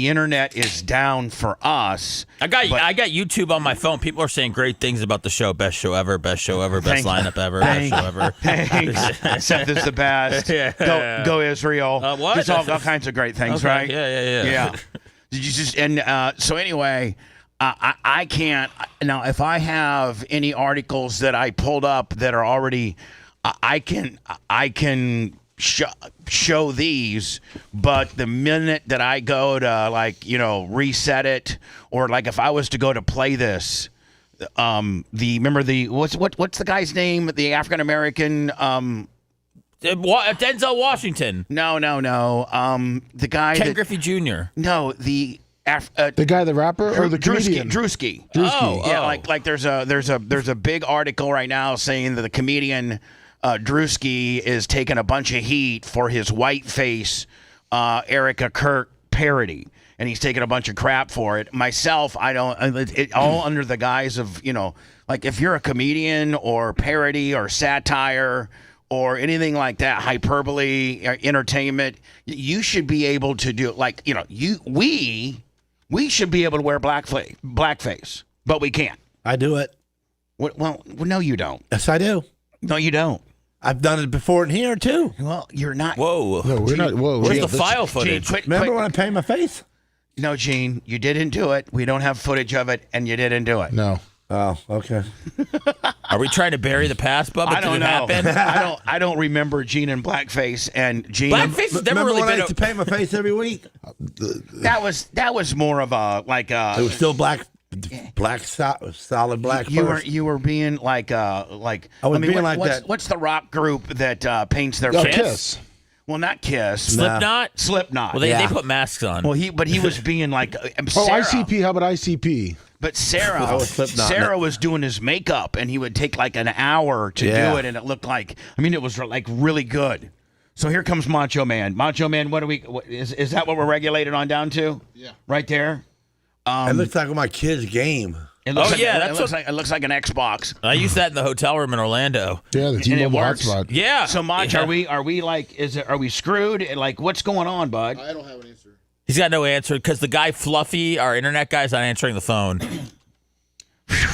the internet is down for us. I got YouTube on my phone. People are saying great things about the show. Best show ever. Best show ever. Best lineup ever. Best show ever. Thanks. Seth is the best. Yeah. Go Israel. What? Just all kinds of great things, right? Yeah. Did you just so anyway? I can't now. If I have any articles that I pulled up that are already, I can show these. But the minute that I go to reset it, or like if I was to go to play this, remember what's the guy's name? The African American. Denzel Washington. No. The guy. Ken Griffey Jr. No, the guy, the rapper, or the comedian? Drewski. Oh. Like there's a big article right now saying that the comedian Drewski is taking a bunch of heat for his whiteface Erica Kirk parody, and he's taking a bunch of crap for it. Myself, I don't. It all under the guise of like if you're a comedian or parody or satire or anything like that, hyperbole, entertainment, you should be able to do we should be able to wear blackface, but we can't. I do it. Well, no, you don't. Yes, I do. No, you don't. I've done it before in here, too. Well, you're not. Whoa. No, we're not. Whoa, Where's the file footage? Gene, Remember when I painted my face? No, Gene, you didn't do it. We don't have footage of it, and you didn't do it. No. Oh, okay. Are we trying to bury the past, Bubba? I don't know. Did it happen? I don't remember Gene in blackface, and Gene. Blackface has never Remember really when I been used to paint my face every week? That was more of a like. It was still black, solid black. You were being like. I was being like that. What's the rock group that paints their face? Kiss. Well, not Kiss. Slipknot? Slipknot. Well, they put masks on. Well, he was being like. Sarah. ICP. How about ICP? But Sarah was doing his makeup, and he would take like an hour to do it, and it looked like. I mean, it was like really good. So here comes Macho Man. Macho Man, is that what we're regulated on down to? Yeah. Right there. It looks like my kid's game. It looks it looks like an Xbox. I used that in the hotel room in Orlando. Yeah, the T-Mobile hotspot. Yeah. So Mach, are we like? Are we screwed? Like, what's going on, bud? I don't have an answer. He's got no answer because the guy Fluffy, our internet guy's not answering the phone.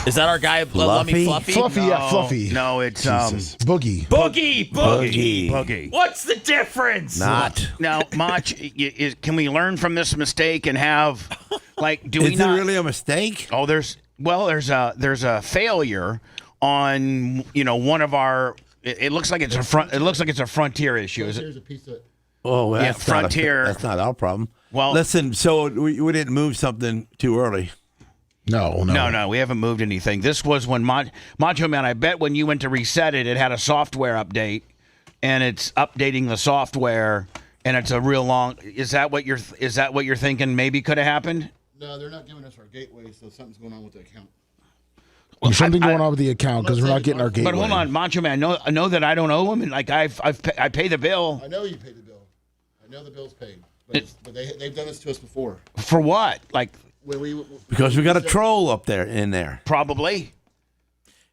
Is that our guy, Lummy Fluffy? Fluffy, yeah, Fluffy. No, it's Boogie. Boogie. What's the difference? Not. Now, Mach, can we learn from this mistake and have like? Do we Is not? it really a mistake? Oh, there's a failure on one of our. It looks like it's a Frontier issue. Is it? Here's a piece of. Oh, well, that's Frontier. That's not our problem. Well, listen. So we didn't move something too early. No, we haven't moved anything. This was when Macho Man, I bet when you went to reset it, it had a software update, and it's updating the software, and it's a real long. Is that what you're thinking? Maybe could have happened. No, they're not giving us our gateway, so something's going on with the account. There's something going on with the account because we're not getting our gateway. But hold on, Macho Man, I know that I don't owe him, and like I pay the bill. I know you pay the bill. I know the bill's paid, but they've done this to us before. For what? Like. Because we got a troll up there in there. Probably.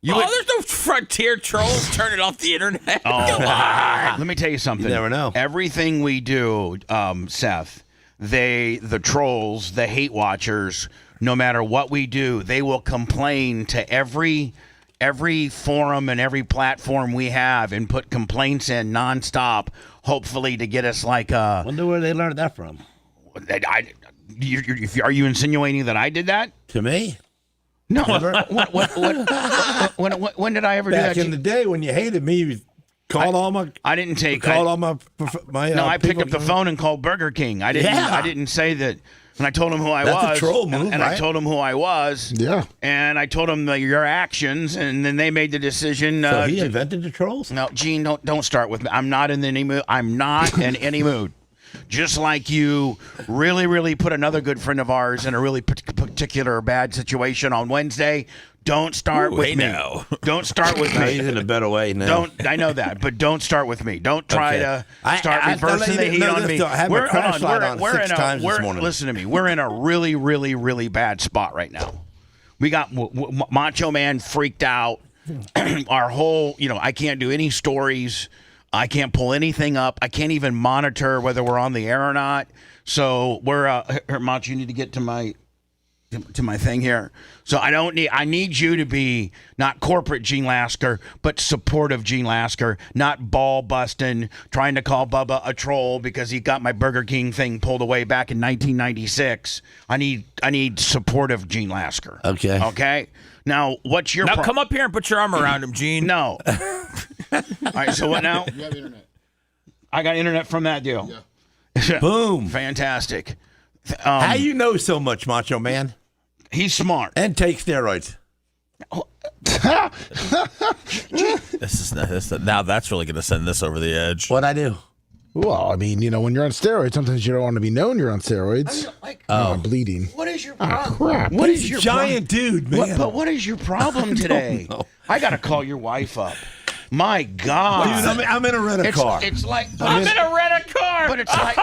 There's no Frontier trolls turning off the internet. Oh, let me tell you something. You never know. Everything we do, Seth, the trolls, the hate watchers, no matter what we do, they will complain to every forum and every platform we have and put complaints in nonstop, hopefully to get us like a. Wonder where they learned that from. Are you insinuating that I did that? To me? No. When did I ever do that? Back in the day when you hated me, you called all my. I didn't take. Called all my. No, I picked up the phone and called Burger King. I didn't say that. And I told him who I was. That's a troll move, and right? I told him who I was. Yeah. And I told him your actions, and then they made the decision. So he invented the trolls? No, Gene, don't start with me. I'm not in any mood. I'm not in any mood. Just like you really, really put another good friend of ours in a really particular bad situation on Wednesday. Don't start with me. No. Don't start with me. He's in a better way now. I know that, but don't start with me. Don't try to start reversing the heat on me. Listen to me. We're in a really, really, really bad spot right now. We got Macho Man freaked out. Our whole, I can't do any stories. I can't pull anything up. I can't even monitor whether we're on the air or not. So we're here, Mach, you need to get to my thing here. So I need you to be not corporate Gene Lasker, but supportive Gene Lasker, not ball busting, trying to call Bubba a troll because he got my Burger King thing pulled away back in 1996. I need supportive Gene Lasker. Okay. Now, what's your come up here and put your arm around him, Gene. No. All right, so what now? You have internet. I got internet from that deal. Yeah. Boom. Fantastic. How you know so much, Macho Man? He's smart. And take steroids. Now that's really going to send this over the edge. What'd I do? Well, I mean, when you're on steroids, sometimes you don't want to be known you're on steroids. I'm bleeding. What is your problem? Crap. What is your giant dude, man? But what is your problem today? I got to call your wife up. My God, Dude, I'm in a rent-a-car. It's like I'm in a rent-a-car. But it's like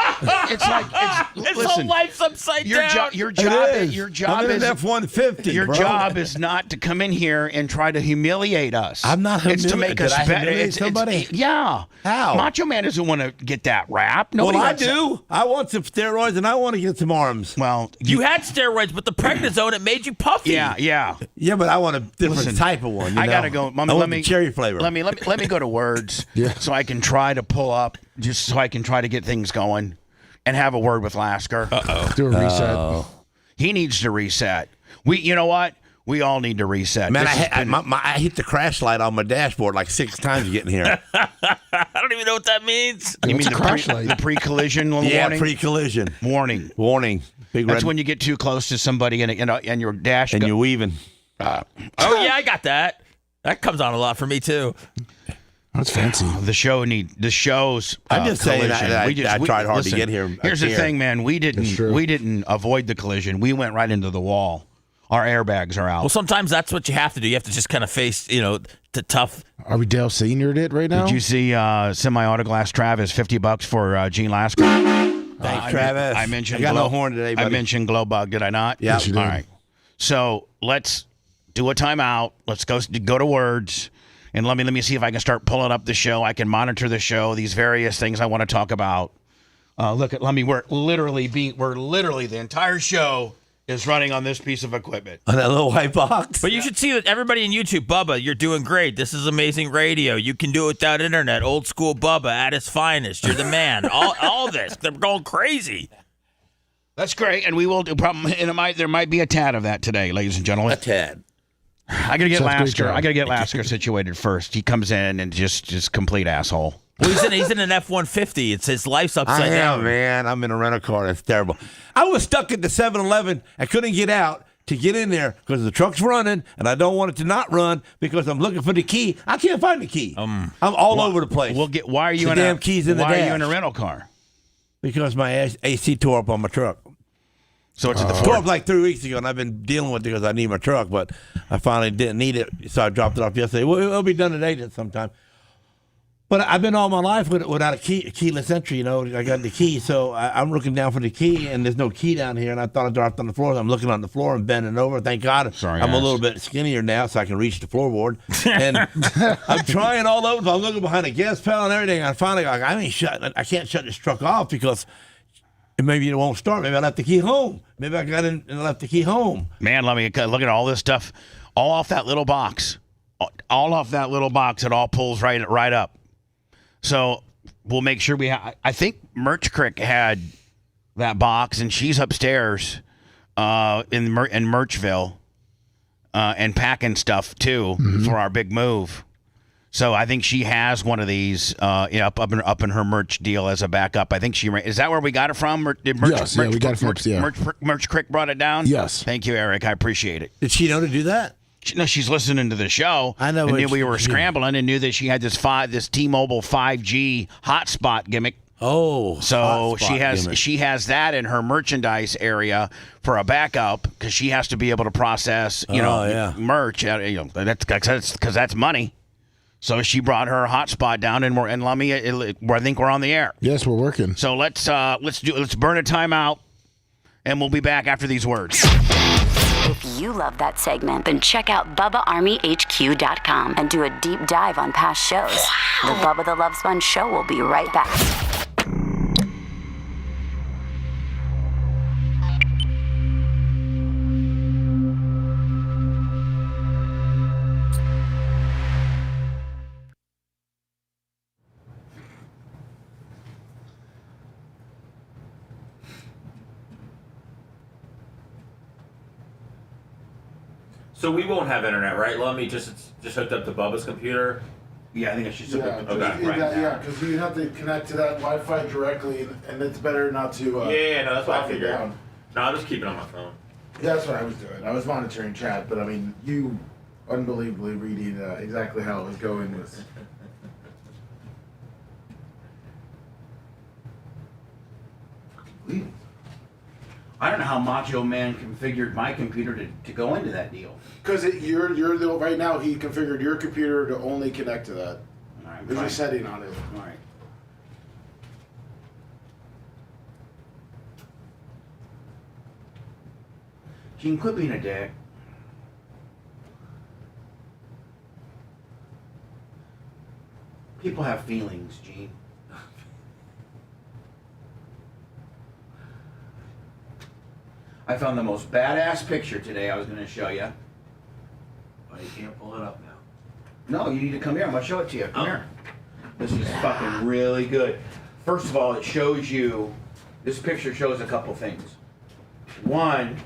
His listen, whole life's upside down. Your job I'm in is an F-150. Your bro. job is not to come in here and try to humiliate us. I'm not It's to make us better. Humiliate somebody? Yeah. How? Macho Man doesn't want to get that rap. Nobody Well, I wants that. do. I want some steroids and I want to get some arms. Well, You had steroids, but the prednisone, it made you puffy. yeah. Yeah, but I want a different Listen, type of one. I gotta go. Mama, I want let me the cherry flavor. Let me go to words. Yeah. So I can try to pull up, just so I can try to get things going, and have a word with Lasker. Do a reset. He needs to reset. You know what? We all need to reset. Man, This has been- I hit the crash light on my dashboard like 6 times getting here. I don't even know what that means. you What's mean a crash light? the pre-collision Yeah, warning? pre-collision. Warning. Warning. Big That's red. when you get too close to somebody and your dash. And you're weaving. Oh, yeah, I got that. That comes on a lot for me, too. That's fancy. The show's. I'm just saying collision. I tried hard to get here. Here's the thing, man. We didn't avoid the collision. We went right into the wall. Our airbags are out. Well, sometimes that's what you have to do. You have to just kind of face, the tough. Are we Dale Seniored it right now? Did you see semi-autoglass Travis $50 for Gene Lasker? Thanks, Travis. I mentioned I got glow, no horn today, buddy. I mentioned glow bug, did I not? Yeah. Yes, you All did. right. So let's do a timeout. Let's go to words, and let me see if I can start pulling up the show. I can monitor the show. These various things I want to talk about. We're literally the entire show is running on this piece of equipment. On that little white box. But you should see that everybody in YouTube, Bubba, you're doing great. This is amazing radio. You can do it without internet. Old school Bubba at his finest. You're the man. all this. They're going crazy. That's great, and we will do. There might be a tad of that today, ladies and gentlemen. A tad. I gotta get Sounds great, Lasker. John. I gotta get Lasker situated first. He comes in and just complete asshole. Well, he's in an F-150. It's his life's I upside am, down. man. I'm in a rental car. That's terrible. I was stuck at the 7-Eleven. I couldn't get out to get in there because the truck's running, and I don't want it to not run because I'm looking for the key. I can't find the key. I'm all over the place. Why are you The in damn keys in the Why are you dash. in a rental car? Because my AC tore up on my truck. So it's at the Tore Ford. up like 3 weeks ago, and I've been dealing with it because I need my truck, but I finally didn't need it, so I dropped it off yesterday. Well, it'll be done today sometime. But I've been all my life without a keyless entry, I got the key, so I'm looking down for the key, and there's no key down here, and I thought I dropped it on the floor. So I'm looking on the floor and bending over. Thank God Sorry, I'm a ass. little bit skinnier now, so I can reach the floorboard. And I'm trying all over. I'm looking behind the gas pedal and everything. I finally go, I can't shut this truck off because maybe it won't start. Maybe I left the key home. Maybe I got in and left the key home. Man, let me look at all this stuff, all off that little box, all off that little box. It all pulls right up. So we'll make sure I think Merch Crick had that box, and she's upstairs in Merchville and packing stuff too for our big move. So I think she has one of these up in her merch deal as a backup. I think is that where we got it from? Did Merch, Yes, yeah, we got it from Merch Crick brought it down? Yes. Thank you, Eric. I appreciate it. Did she know to do that? She's listening to the show. I know And what knew we she- were scrambling and knew that she had this T-Mobile 5G hotspot gimmick. Oh, So hotspot she gimmick. has that in her merchandise area for a backup because she has to be able to process merch. That's because that's money. So she brought her hotspot down, and I think we're on the air. Yes, we're working. So let's burn a timeout, and we'll be back after these words. If you love that segment, then check out BubbaArmyHQ.com and do a deep dive on past shows. The Bubba the Love Sponge Show will be right back. So we won't have internet, right? Let me just hooked up to Bubba's computer. Yeah, I think it's just Yeah, okay, Okay. right now. yeah, because you have to connect to that Wi-Fi directly, and it's better not to. Yeah, no, that's what I lock it figured. down. No, I'll just keep it on my phone. Yeah, that's what I was doing. I was monitoring chat, but I mean, you unbelievably reading exactly how it was going was. I don't know how Macho Man configured my computer to go into that deal. Because you're the right now. He configured your computer to only connect to that. All right, There's fine. a setting on it. All right. Gene, quit being a dick. People have feelings, Gene. I found the most badass picture today I was going to show you. But you can't pull it up now. No, you need to come here. I'm going to show it to you. Come here. This is fucking really good. First of all, it shows you, this picture shows a couple things. One,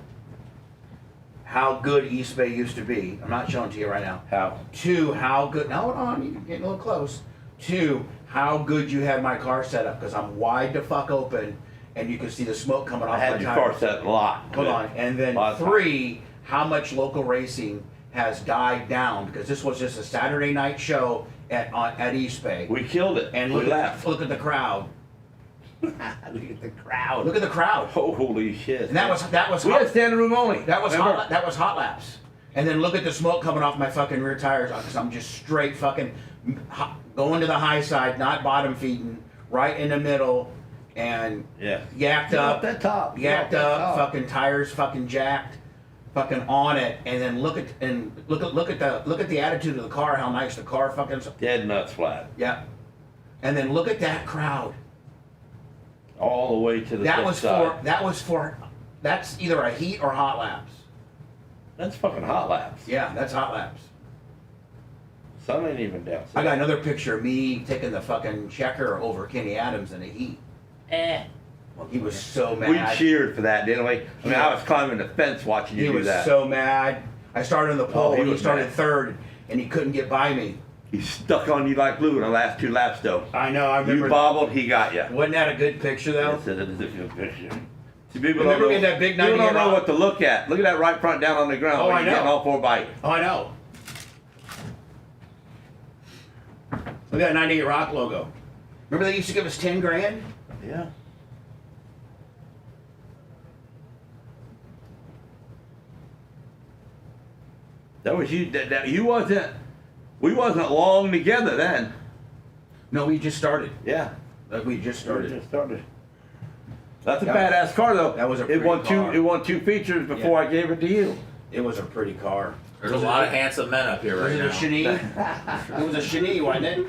how good East Bay used to be. I'm not showing it to you right now. How? Two, how good, now hold on, you're getting a little close. Two, how good you had my car set up, because I'm wide the fuck open, and you can see the smoke coming off I had my your tires. car set a lot. Hold on, and then Lot of time. three, how much local racing has died down, because this was just a Saturday night show at East Bay. We killed it. And we look left. at the crowd. Look at the crowd. Look at the crowd. Holy shit. And that was We hot, had standing room only. that was Remember? hot laps. And then look at the smoke coming off my fucking rear tires, because I'm just straight fucking going to the high side, not bottom feeding, right in the middle, and Yeah. yacked Get up, off that top. Get yacked off that up, top. fucking tires fucking jacked, fucking on it, and then look at the attitude of the car, how nice the car fucking Dead nuts flat. yeah, and then look at that crowd. All the way to the That pit was side. that's either a heat or hot laps. That's fucking hot laps. Yeah, that's hot laps. Sun ain't even down. I got another picture of me taking the fucking checker over Kenny Adams in a heat. He was so We mad. cheered for that, didn't we? I mean, I was climbing the fence watching you He do was that. so mad. I started in the pole he and he was started mad. third, and he couldn't get by me. He stuck on you like glue in the last two laps, though. I know. I remember. You bobbled, he got you. Wasn't that a good picture though? Yes, it is a good picture. See, people Remember don't we know, had that big people 98 don't know rock? what to look at. Look at that right front down on the ground. Oh, where I you're getting know. all four bites. Oh, I know. Look at that 98 Rock logo. Remember they used to give us 10 grand? Yeah. That was you. That you wasn't. We wasn't long together then. No, we just started. Yeah. We just started. Just started. That's a That- badass car, though. that was a it pretty won car. two. It won two features before Yeah. I gave it to you. It was a pretty car. There's a lot of handsome men up here Was right it a now. Shani? It was a Shani, wasn't it?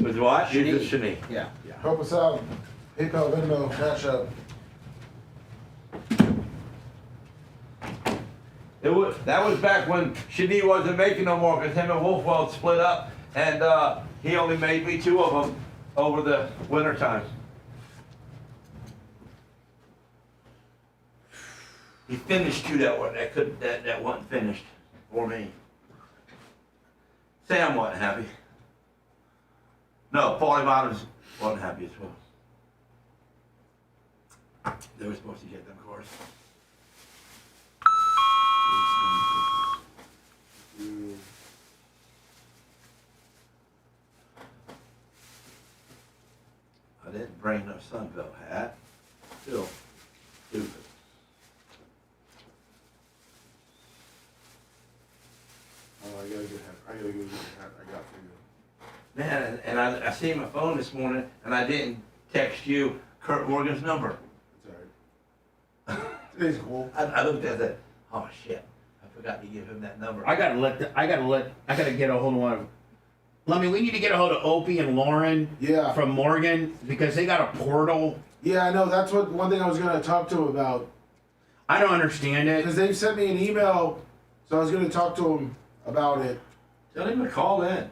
With what? Shani. You just Shani. Yeah. Help us out. PayPal, Venmo, Cash App. That was back when Shani wasn't making no more because him and Wolfwell split up, and he only made me two of them over the winter time. He finished two that wasn't finished for me. Sam wasn't happy. No, 40 Bottoms wasn't happy as well. They were supposed to get them cars. I didn't bring no Sunbelt hat. Still stupid. Oh, I gotta get a hat. I got for you. Man, and I seen my phone this morning, and I didn't text you Kurt Morgan's number. It's alright. Today's cool. I looked at that. Oh shit! I forgot to give him that number. I gotta get a hold of one of. Lummy, we need to get a hold of Opie and Lauren. Yeah. From Morgan because they got a portal. Yeah, I know. That's one thing I was gonna talk to him about. I don't understand it. Because they've sent me an email, so I was gonna talk to him about it. Tell him to call in.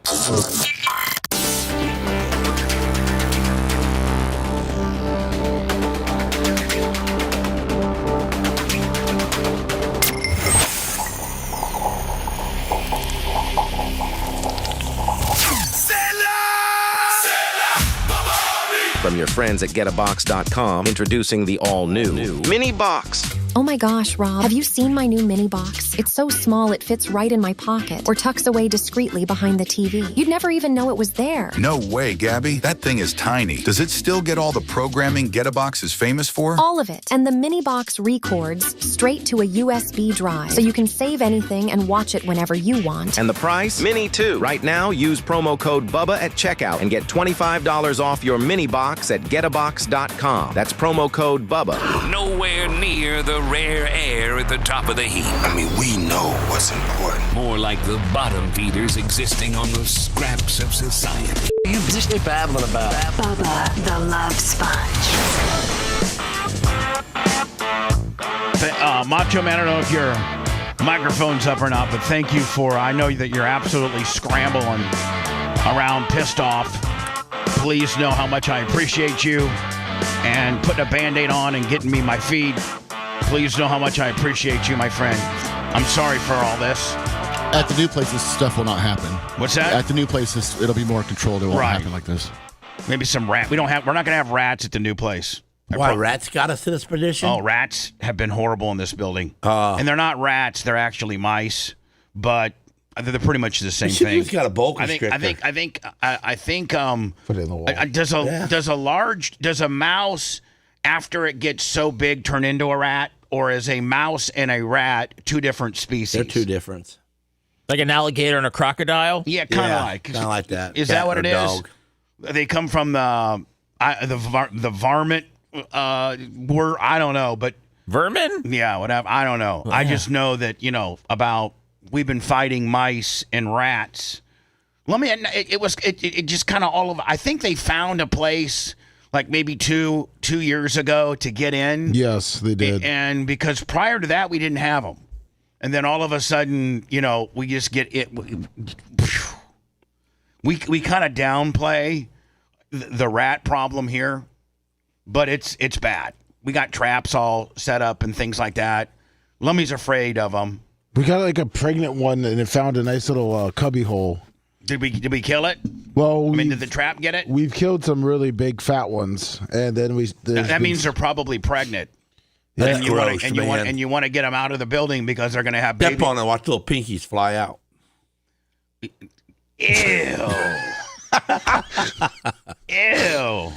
friends at getabox.com, introducing the all-new Mini Box. Oh my gosh, Rob, have you seen my new mini box? It's so small it fits right in my pocket or tucks away discreetly behind the TV. You'd never even know it was there. No way, Gabby. That thing is tiny. Does it still get all the programming Getabox is famous for? All of it. And the mini box records straight to a USB drive, so you can save anything and watch it whenever you want. And the price? Mini too. Right now, use promo code Bubba at checkout and get $25 off your mini box at getabox.com. That's promo code Bubba. Nowhere near the rare air at the top of the heap. I mean, we know what's important. More like the bottom feeders existing on the scraps of society. You just babbling about Bubba, the Love Sponge. Macho Man, I don't know if your microphone's up or not, but thank you for, I know that you're absolutely scrambling around, pissed off. Please know how much I appreciate you and putting a Band-Aid on and getting me my feed. Please know how much I appreciate you, my friend. I'm sorry for all this. At the new place, this stuff will not happen. What's that? At the new place, it'll be more controlled. It won't happen like this. Maybe some rat. We're not going to have rats at the new place. Why, rats got us to this position? Oh, rats have been horrible in this building. And they're not rats. They're actually mice. But they're pretty much the same thing. He's got a boa constrictor. I think. Put it in the wall. Does a mouse, after it gets so big, turn into a rat? Or is a mouse and a rat two different species? They're two different. Like an alligator and a crocodile? Yeah, kind of like that. Is that what it is? They come from the varmint word. I don't know, but vermin? Yeah, whatever. I don't know. I just know that we've been fighting mice and rats. It just kind of all of. I think they found a place like maybe two years ago to get in. Yes, they did. And because prior to that, we didn't have them. And then all of a sudden, we just get it. We kind of downplay the rat problem here, but it's bad. We got traps all set up and things like that. Lummy's afraid of them. We got like a pregnant one, and it found a nice little cubby hole. Did we kill it? Well, did the trap get it? We've killed some really big fat ones, and then that means they're probably pregnant. That's and gross, you want to get them out of the building because they're going to have babies. Step on and watch little pinkies fly out. Ew. Ew.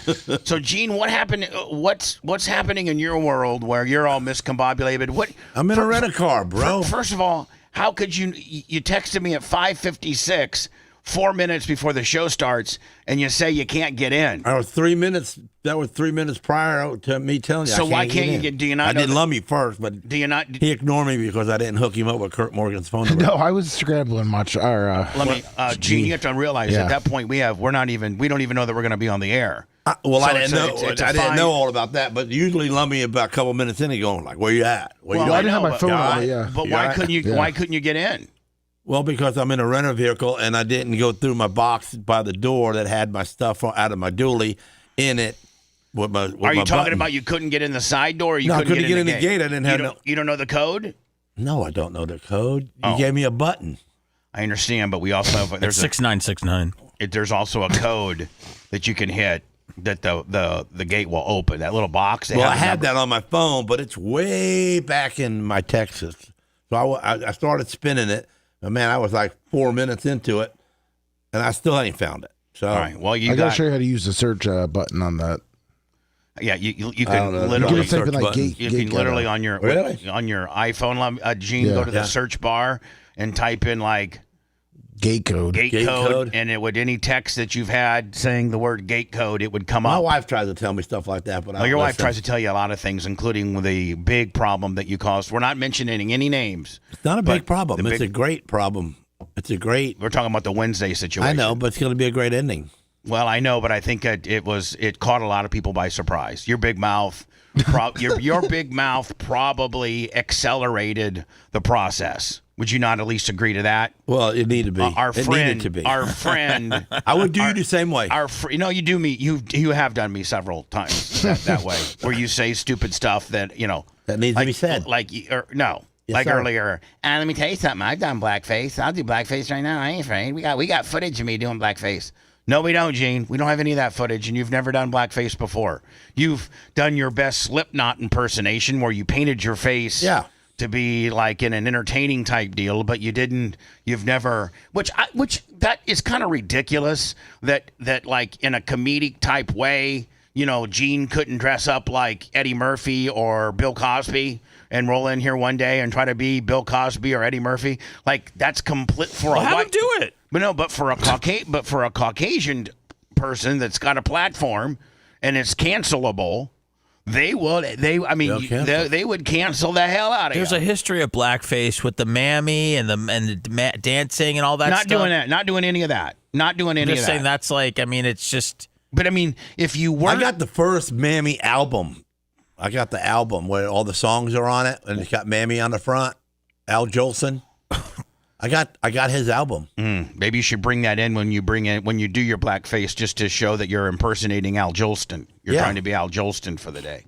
So, Gene, what happened? What's happening in your world where you're all miscombobulated? I'm in a rent-a-car, bro. First of all, how could you texted me at 5:56, 4 minutes before the show starts, and you say you can't get in? I was 3 minutes. That was 3 minutes prior to me telling you. So why can't you get? Do you not? I did Lummy first, but do you not? He ignored me because I didn't hook him up with Kurt Morgan's phone number. No, I was scrambling much. Gene, you have to realize at that point we don't even know that we're going to be on the air. I didn't know all about that, but usually Lummy about a couple minutes in, he going like, "Where you at?" I didn't have my phone on me. Yeah, but why couldn't you? Why couldn't you get in? Well, because I'm in a rental vehicle and I didn't go through my box by the door that had my stuff out of my dually in it. Are you talking about you couldn't get in the side door? Or you couldn't get in the gate. I didn't have You don't know the code? No, I don't know the code. You gave me a button. I understand, but we also have there's 6969. There's also a code that you can hit that the gate will open. That little box. Well, I had that on my phone, but it's way back in my Texas. So I started spinning it. But man, I was like 4 minutes into it, and I still ain't found it. So, all right. Well, I gotta show you how to use the search button on that. Yeah, you can literally you can literally on your iPhone, Gene, go to the search bar and type in like gate code, and it would any text that you've had saying the word gate code, it would come up. My wife tries to tell me stuff like that, but your wife tries to tell you a lot of things, including the big problem that you caused. We're not mentioning any names. It's not a big problem. It's a great problem. We're talking about the Wednesday situation. I know, but it's going to be a great ending. Well, I know, but I think it caught a lot of people by surprise. Your big mouth, your big mouth probably accelerated the process. Would you not at least agree to that? Well, it needed to be. Our friend. I would do you the same way. You do me. You have done me several times that way, where you say stupid stuff that that needs to be said. Earlier. And let me tell you something. I've done blackface. I'll do blackface right now. I ain't afraid. We got footage of me doing blackface. No, we don't, Gene. We don't have any of that footage, and you've never done blackface before. You've done your best Slipknot impersonation where you painted your face to be like in an entertaining type deal, but you've never, which that is kind of ridiculous that like in a comedic type way, Gene couldn't dress up like Eddie Murphy or Bill Cosby and roll in here one day and try to be Bill Cosby or Eddie Murphy. Like that's complete for have him do it. But for a Caucasian person that's got a platform and it's cancelable, they would cancel the hell out of it. There's a history of blackface with the mammy and the dancing and all that stuff. Not doing any of that. Not doing any of that. Just saying that's like, it's just. But if you were, I got the first Mammy album. I got the album where all the songs are on it, and it's got Mammy on the front. Al Jolson. I got his album. Maybe you should bring that in when you do your blackface, just to show that you're impersonating Al Jolson. You're trying to be Al Jolson for the day.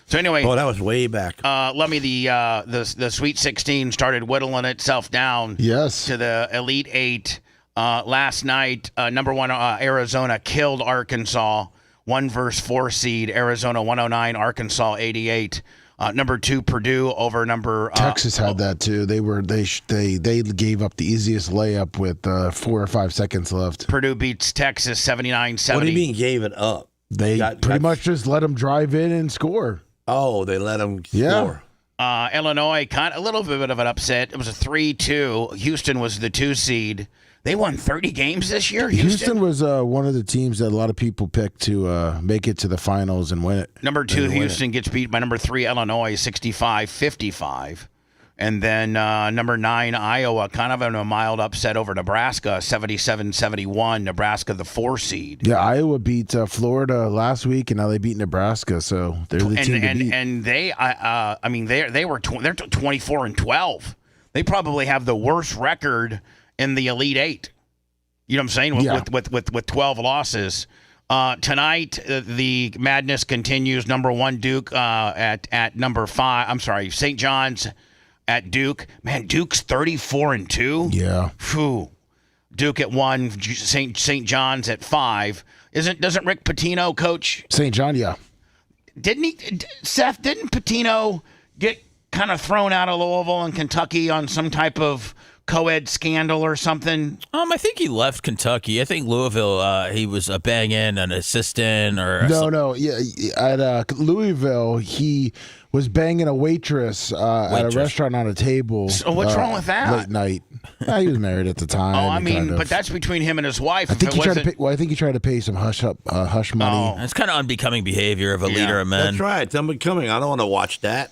So anyway, that was way back. The Sweet 16 started whittling itself down. Yes. To the Elite 8 last night. Number 1 Arizona killed Arkansas. 1 versus 4 seed Arizona 109, Arkansas 88. Number 2 Purdue over number Texas had that too. They gave up the easiest layup with 4 or 5 seconds left. Purdue beats Texas 79-70. What do you mean gave it up? They pretty much just let them drive in and score. Oh, they let them score. Illinois, a little bit of an upset. It was a 3-2. Houston was the 2 seed. They won 30 games this year. Houston was one of the teams that a lot of people picked to make it to the finals and win it. Number 2, Houston gets beat by number 3, Illinois, 65-55. And then number 9, Iowa, kind of in a mild upset over Nebraska, 77-71. Nebraska, the 4 seed. Yeah, Iowa beat Florida last week, and now they beat Nebraska. So they're the team to beat. And they, they're 24-12. They probably have the worst record in the Elite 8. You know what I'm saying? With 12 losses. Tonight, the madness continues. Number 1, Duke at number 5. I'm sorry, St. John's at Duke. Man, Duke's 34-2. Yeah. Phew. Duke at 1, St. John's at 5. Doesn't Rick Pitino coach St. John? Yeah. Didn't Pitino get kind of thrown out of Louisville and Kentucky on some type of co-ed scandal or something? I think he left Kentucky. I think Louisville, he was banging an assistant or No. Yeah, at Louisville, he was banging a waitress at a restaurant on a table. So what's wrong with that? Late night. He was married at the time. But that's between him and his wife. I think he tried to pay some hush money. It's kind of unbecoming behavior of a leader of men. That's right. It's unbecoming. I don't want to watch that.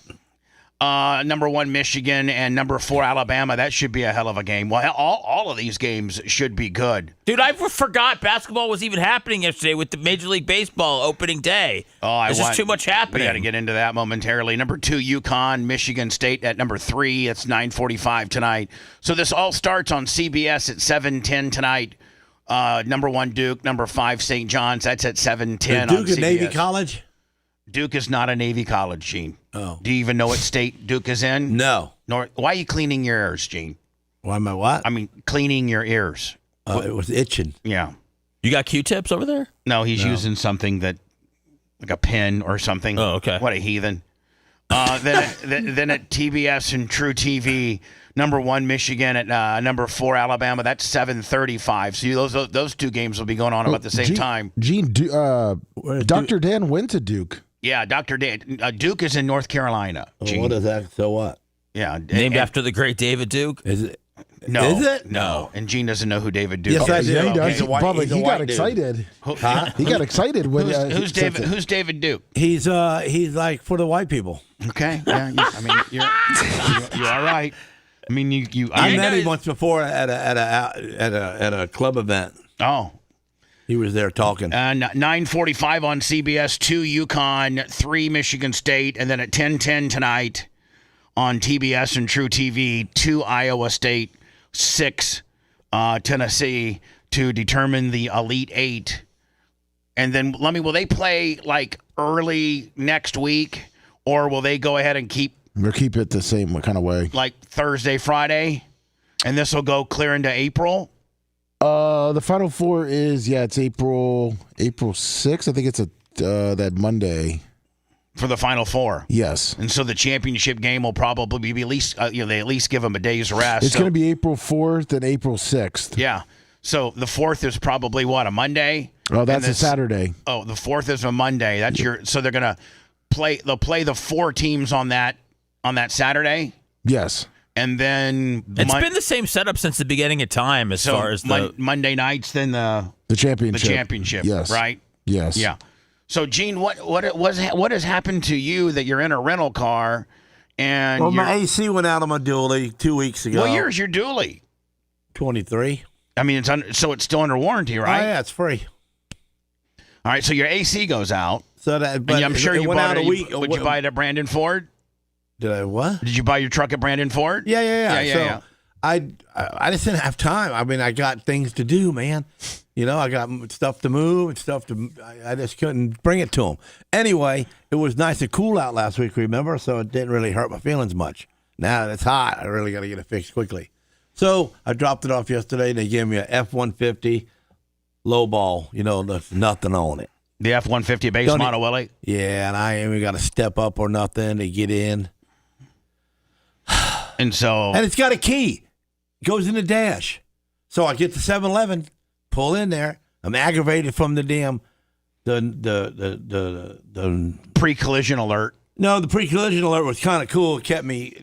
Number 1, Michigan, and number 4, Alabama. That should be a hell of a game. Well, all of these games should be good. Dude, I forgot basketball was even happening yesterday with the Major League Baseball opening day. There's just too much happening. We got to get into that momentarily. Number 2, UConn, Michigan State at number 3. It's 9:45 tonight. So this all starts on CBS at 7:10 tonight. Number 1, Duke. Number 5, St. John's. That's at 7:10 on CBS. Duke a Navy college? Duke is not a Navy college, Gene. Oh. Do you even know what state Duke is in? No. Why are you cleaning your ears, Gene? Why am I what? I mean, cleaning your ears. It was itching. Yeah. You got Q-tips over there? No, he's using something like a pen or something. Oh, okay. What a heathen. Then at TBS and True TV, number 1, Michigan at number 4, Alabama. That's 7:35. So those 2 games will be going on about the same time. Gene, Dr. Dan went to Duke. Yeah, Dr. Dan. Duke is in North Carolina. Oh, what is that? So what? Yeah. Named after the great David Duke? Is it? No. Is it? No. And Gene doesn't know who David Duke Yes, I is. do. Yeah, he does. Bubba, he got excited. He got excited when Who's David Duke? He's like for the white people. Okay. Yeah. You're all right. I mean, I met him once before at a club event. Oh. He was there talking. 9:45 on CBS, 2 UConn, 3 Michigan State, and then at 10:10 tonight on TBS and True TV, 2 Iowa State, 6 Tennessee to determine the Elite 8. And then, will they play like early next week, or will they go ahead and keep it the same kind of way? Like Thursday, Friday, and this will go clear into April? The Final Four is it's April 6th. I think it's that Monday. For the Final Four. Yes. And so the championship game will probably be at least, they at least give them a day's rest. It's going to be April 4th and April 6th. Yeah. So the 4th is probably what, a Monday? Oh, that's a Saturday. Oh, the 4th is a Monday. So they're going to they'll play the 4 teams on that Saturday? Yes. And then it's been the same setup since the beginning of time as far as Monday nights, then the championship. The championship, yes. Right? Yes. Yeah. So, Gene, what has happened to you that you're in a rental car and my AC went out on my dually 2 weeks ago. What year is your dually? 23. I mean, it's still under warranty, right? Oh, yeah, it's free. All right, so your AC goes out. So that, but and I'm sure you went bought out a week. Would you buy it at Brandon Ford? Did I what? Did you buy your truck at Brandon Ford? Yeah. I just didn't have time. I mean, I got things to do, man. I got stuff to move and stuff to. I just couldn't bring it to them. Anyway, it was nice and cool out last week, remember? So it didn't really hurt my feelings much. Now that it's hot, I really got to get it fixed quickly. So I dropped it off yesterday. They gave me a F-150 low ball. There's nothing on it. The F-150 base model, Willie? Yeah, and I ain't even got to step up or nothing to get in. And it's got a key. It goes in the dash. So I get to 7-Eleven, pull in there. I'm aggravated from the damn the pre-collision alert. No, the pre-collision alert was kind of cool. It kept me,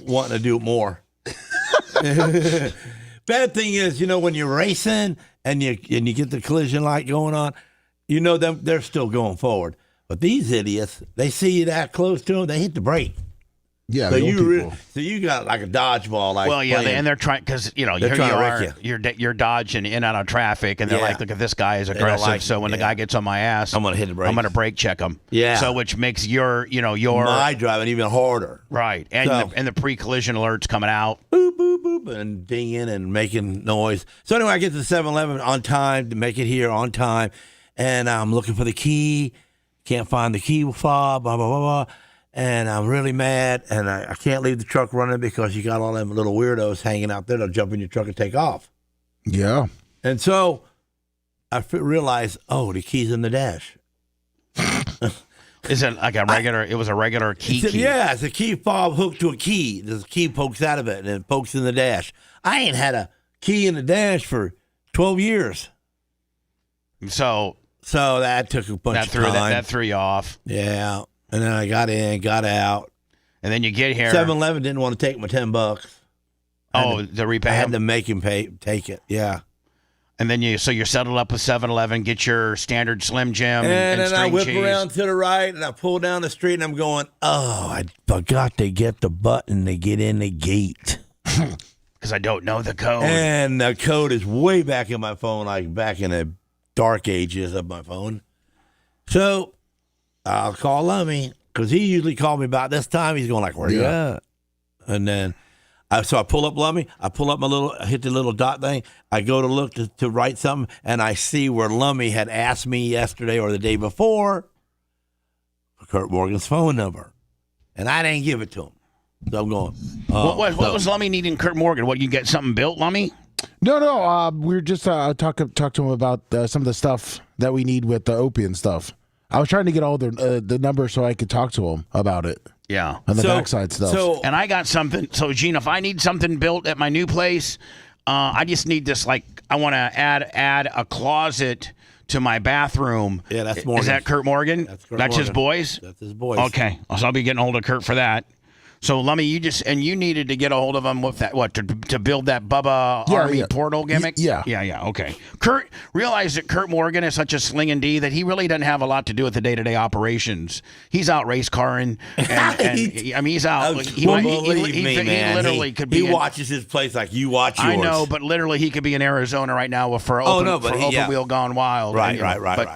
wanting to do more. Bad thing is, when you're racing and you get the collision light going on, they're still going forward. But these idiots, they see you that close to them, they hit the brake. Yeah, so you got like a dodgeball, and they're trying because you're dodging in and out of traffic, and they're like, look at this guy is aggressive. So when the guy gets on my ass, I'm gonna hit the brake. I'm gonna brake check him. Yeah. So which makes your my driving even harder. Right, and the pre-collision alerts coming out, boop boop boop, and dinging and making noise. So anyway, I get to 7-Eleven on time to make it here on time, and I'm looking for the key, can't find the key fob, blah blah blah blah. And I'm really mad, and I can't leave the truck running because you got all them little weirdos hanging out there. They'll jump in your truck and take off. Yeah. And so I realized, the key's in the dash. Is it like a regular? It was a regular key. Yeah, it's a key fob hooked to a key. The key pokes out of it, and it pokes in the dash. I ain't had a key in the dash for 12 years. So that took a bunch of time. That threw you off. Yeah. And then I got in, got out. And then you get here. 7-Eleven didn't want to take my $10. To repay I had to make him take it. Yeah. And then you're settled up with 7-Eleven, get your standard Slim Jim and then I whip cheese. around to the right, and I pull down the street, and I'm going, I forgot to get the button to get in the gate. Because I don't know the code. And the code is way back in my phone, like back in the dark ages of my phone. So I'll call Lummy, because he usually called me about this time. He's going like, where you at? And then, I pull up Lummy. I pull up I hit the little dot thing. I go to look to write something, and I see where Lummy had asked me yesterday or the day before for Kurt Morgan's phone number. And I didn't give it to him. So I'm going, what was Lummy needing Kurt Morgan? What, you get something built, Lummy? No. We were just talk to him about some of the stuff that we need with the Opie and stuff. I was trying to get all the numbers so I could talk to him about it. Yeah. And the backside stuff. And I got something. So, Gene, if I need something built at my new place, I just need this, I want to add a closet to my bathroom. Yeah, that's Morgan. Is that Kurt Morgan? That's Kurt That's Morgan. his boys? That's his boys. Okay. So I'll be getting a hold of Kurt for that. So, Lummy, you needed to get a hold of him with that, to build that Bubba Army portal gimmick? Yeah. Yeah, okay. Kurt, realize that Kurt Morgan is such a slinging D that he really doesn't have a lot to do with the day-to-day operations. He's out race carring, and he's out. He literally could be. He watches his place like you watch yours. I know, but literally he could be in Arizona right now for open wheel gone wild. Right.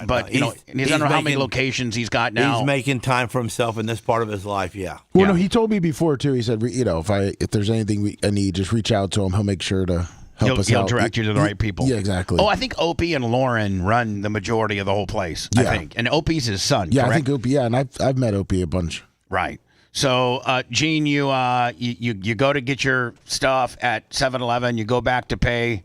But he doesn't know how many locations he's got now. He's making time for himself in this part of his life, yeah. Well, no, he told me before too. He said, if there's anything I need, just reach out to him. He'll make sure to help us out. He'll direct you to the right people. Yeah, exactly. Oh, I think Opie and Lauren run the majority of the whole place. Yeah. I think, and Opie's his son. Yeah, correct? I think Opie. Yeah, and I've met Opie a bunch. Right. So, Gene, you go to get your stuff at 7-Eleven. You go back to pay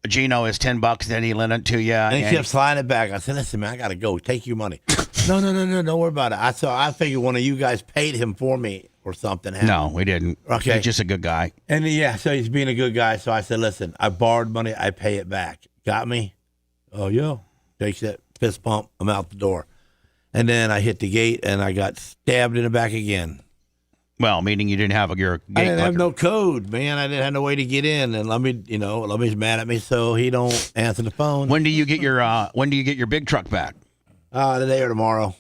Gino his $10, then he lent it to you. And he kept sliding it back. I said, listen, man, I got to go. Take your money. No, don't worry about it. I figured one of you guys paid him for me or something. No, we didn't. Okay. He's just a good guy. And so he's being a good guy. So I said, listen, I borrowed money. I pay it back. Got me? Oh, yeah. Takes that fist pump. I'm out the door. And then I hit the gate, and I got stabbed in the back again. Well, meaning you didn't have your gate. I didn't have no code, man. I didn't have no way to get in, and Lummy's mad at me, so he don't answer the phone. When do you get your big truck back? Today or tomorrow.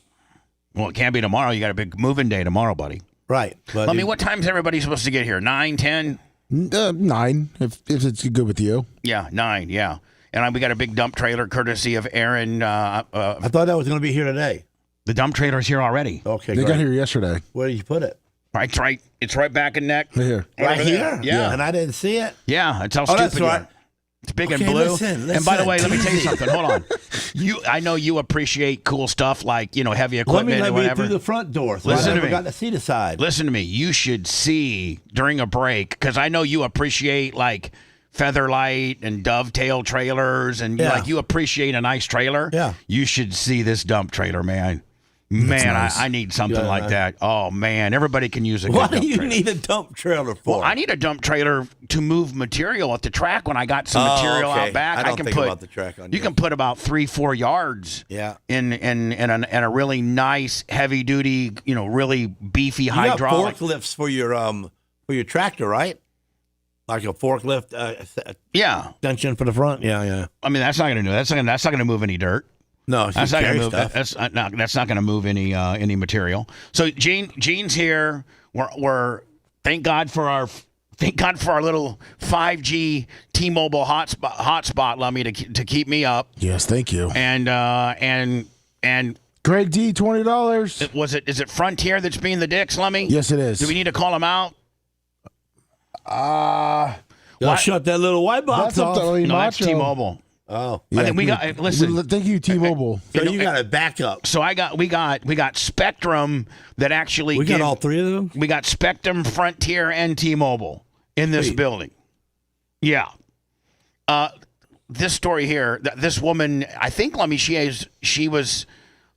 Well, it can't be tomorrow. You got a big moving day tomorrow, buddy. Right. But Lummy, what time's everybody supposed to get here? 9, 10? 9, if it's good with you. Yeah, 9. Yeah, and we got a big dump trailer courtesy of Aaron. I thought that was going to be here today. The dump trailer's here already. Okay, they got here yesterday. Where did you put it? Right. It's right back in neck. Here. Right here? Yeah. And I didn't see it? Yeah, it's how stupid that's right. you are. It's big and blue. Listen, and by the way, let me tell you something. Hold on. I know you appreciate cool stuff like, heavy equipment Let and me whatever. through the front door, so Listen I to never me. got to see the side. Listen to me. You should see during a break, because I know you appreciate like Featherlight and Dovetail trailers, and you appreciate a nice trailer. Yeah. You should see this dump trailer, man. Man, nice. I need something like that. Oh, man. Everybody can use a good What dump do you trailer. need a dump trailer for? Well, I need a dump trailer to move material at the track when I got some material okay. out back. I don't can think put about the track on you you. can put about 3-4 yards in a really nice heavy duty, really beefy You got hydraulic. forklifts for your tractor, right? Like a forklift extension for the front? Yeah. I mean, that's not going to do. That's not going to move any dirt. No, that's not going to move. stuff. That's not going to move any material. So Gene's here. We're thank God for our little 5G T-Mobile hotspot, Lummy, to keep me up. Yes, thank you. And Greg D, $20. Is it Frontier that's being the dicks, Lummy? Yes, it is. Do we need to call him out? Y'all shut that little white box off. No, that's T-Mobile. Oh, yeah, I think we got. Listen, thank you, T-Mobile. So you got a backup. So we got Spectrum that actually. We got all three of them. We got Spectrum, Frontier, and T-Mobile in this building. Yeah. This story here. This woman, I think, Lummy, she was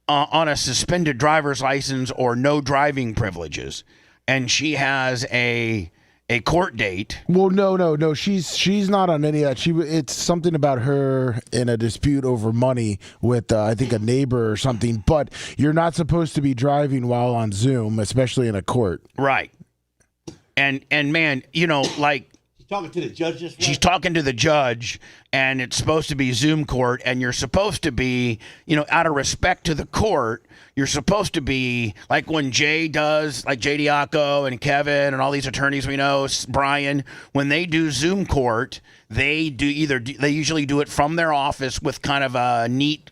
on a suspended driver's license or no driving privileges, and she has a court date. Well, no. She's not on any of that. It's something about her in a dispute over money with I think a neighbor or something. But you're not supposed to be driving while on Zoom, especially in a court. Right. And man, like. Talking to the judge this way? She's talking to the judge, and it's supposed to be Zoom court, and you're supposed to be, out of respect to the court, you're supposed to be, like when Jay does, like Jay Diaco and Kevin and all these attorneys we know, Brian, when they do Zoom court, they usually do it from their office with kind of a neat,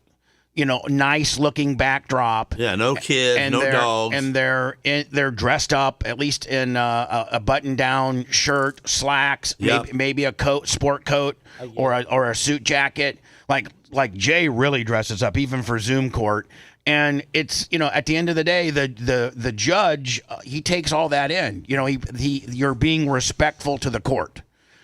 nice looking backdrop. Yeah, no kids, no dogs. And they're dressed up, at least in a button-down shirt, slacks, maybe a coat, sport coat, or a suit jacket. Like Jay really dresses up, even for Zoom court. And it's, at the end of the day, the judge, he takes all that in. You're being respectful to the court.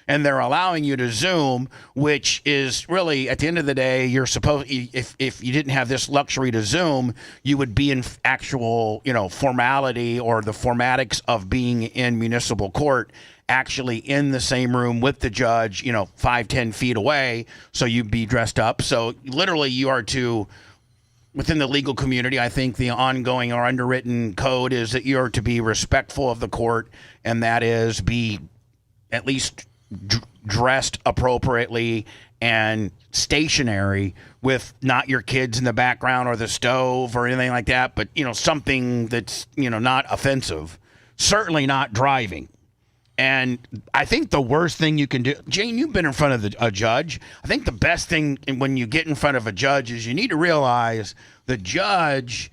And they're allowing you to Zoom, which is really, at the end of the day, you're supposed, if you didn't have this luxury to Zoom, you would be in actual, formality or the formatics of being in municipal court, actually in the same room with the judge, 5-10 feet away. So you'd be dressed up. So literally you are to, within the legal community, I think the ongoing or underwritten code is that you're to be respectful of the court, and that is be at least dressed appropriately and stationary, with not your kids in the background or the stove or anything like that, but something that's not offensive, certainly not driving. And I think the worst thing you can do, Jane, you've been in front of a judge. I think the best thing when you get in front of a judge is you need to realize the judge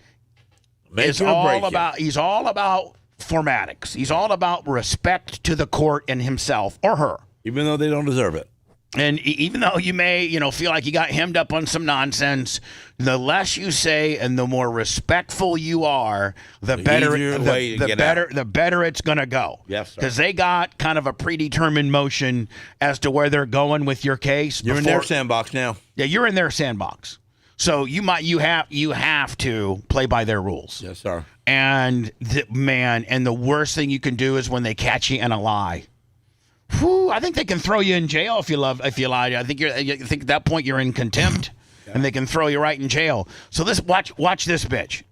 is all about, he's all about formatics. He's all about respect to the court and himself or her. Even though they don't deserve it. And even though you may, feel like you got hemmed up on some nonsense, the less you say and the more respectful you are, the better it's going to go. Yes, sir. Because they got kind of a predetermined motion as to where they're going with your case. You're in their sandbox now. Yeah, you're in their sandbox. So you have to play by their rules. Yes, sir. And the worst thing you can do is when they catch you in a lie. Whew, I think they can throw you in jail if you lie. I think at that point you're in contempt, and they can throw you right in jail. So watch this bitch.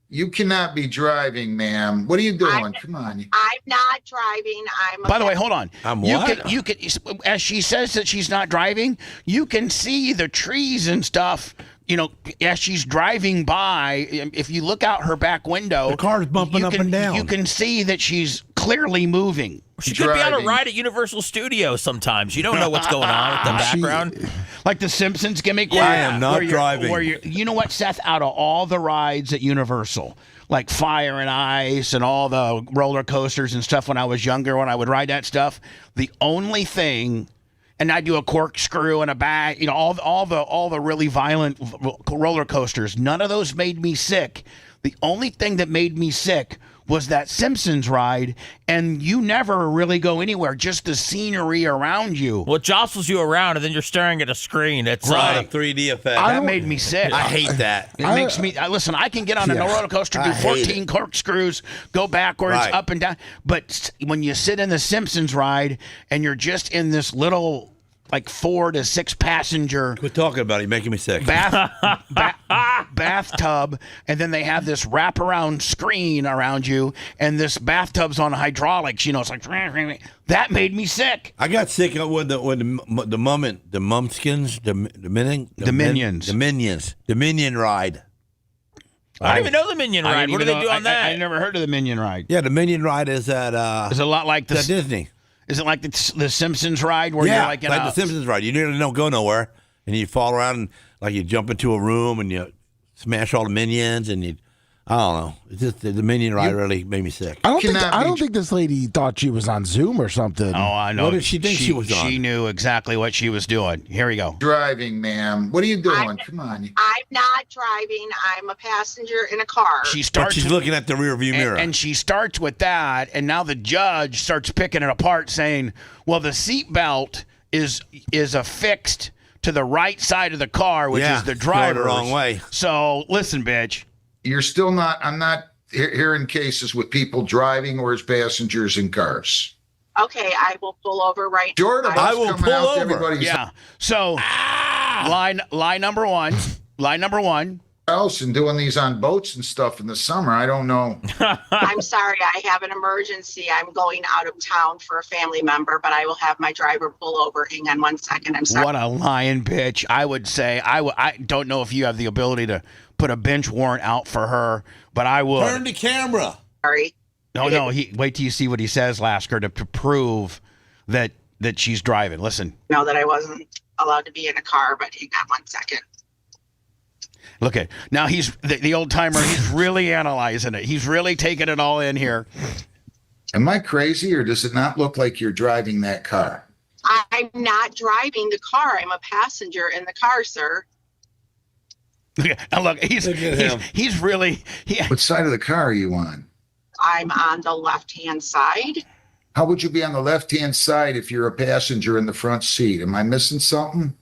You cannot be driving, ma'am. What are you doing? Come on. I'm not driving. By the way, hold on. You can, as she says that she's not driving, you can see the trees and stuff. As she's driving by, if you look out her back window, the car's bumping up and down. You can see that she's clearly moving. She could be on a ride at Universal Studios sometimes. You don't know what's going on with the background. Like the Simpsons gimmick. I am not driving. You know what, Seth? Out of all the rides at Universal, like Fire and Ice and all the roller coasters and stuff when I was younger, when I would ride that stuff, the only thing... And I do a corkscrew and a bag, all the really violent roller coasters. None of those made me sick. The only thing that made me sick was that Simpsons ride, and you never really go anywhere, just the scenery around you. Well, it jostles you around, and then you're staring at a screen. It's right. A 3D effect. That made me sick. I hate that. It makes me... Listen, I can get on a roller coaster, do 14 corkscrews, go backwards, up and down. But when you sit in the Simpsons ride, and you're just in this little... like 4 to 6 passenger. Quit talking about it. You're making me sick. Bathtub, and then they have this wraparound screen around you, and this bathtub's on hydraulics. It's like that made me sick. I got sick when the Minion ride. I don't even know the Minion ride. What do they do on that? I never heard of the Minion ride. Yeah, the Minion ride is at it's a lot like the Disney. Is it like the Simpsons ride where you're like the Simpsons ride? You really don't go nowhere, and you fall around and like you jump into a room and you smash all the minions, and I don't know. It's just the Minion ride really made me sick. I don't think this lady thought she was on Zoom or something. Oh, I know. What did she think she was on? She knew exactly what she was doing. Here we go. Driving, ma'am. What are you doing? Come on. I'm not driving. I'm a passenger in a car. She's looking at the rear view mirror. And she starts with that, and now the judge starts picking it apart, saying, well, the seatbelt is affixed to the right side of the car, which is the driver's. The wrong way. So, listen, bitch. You're still not, I'm not hearing cases with people driving or as passengers in cars. Okay, I will pull over right now. Jordan, I will pull over. Yeah. So, lie number one. Lie number one. Else and doing these on boats and stuff in the summer. I don't know. I'm sorry. I have an emergency. I'm going out of town for a family member, but I will have my driver pull over. Hang on 1 second. I'm sorry. What a lying bitch. I would say, I don't know if you have the ability to put a bench warrant out for her, but I would. Turn the camera. Sorry. No. Wait till you see what he says, Lasker, to prove that she's driving. Listen. No, that I wasn't allowed to be in a car, but hang on 1 second. Look at now. He's the old timer. He's really analyzing it. He's really taking it all in here. Am I crazy, or does it not look like you're driving that car? I'm not driving the car. I'm a passenger in the car, sir. Look, he's really. What side of the car are you on? I'm on the left-hand side. How would you be on the left-hand side if you're a passenger in the front seat? Am I missing something?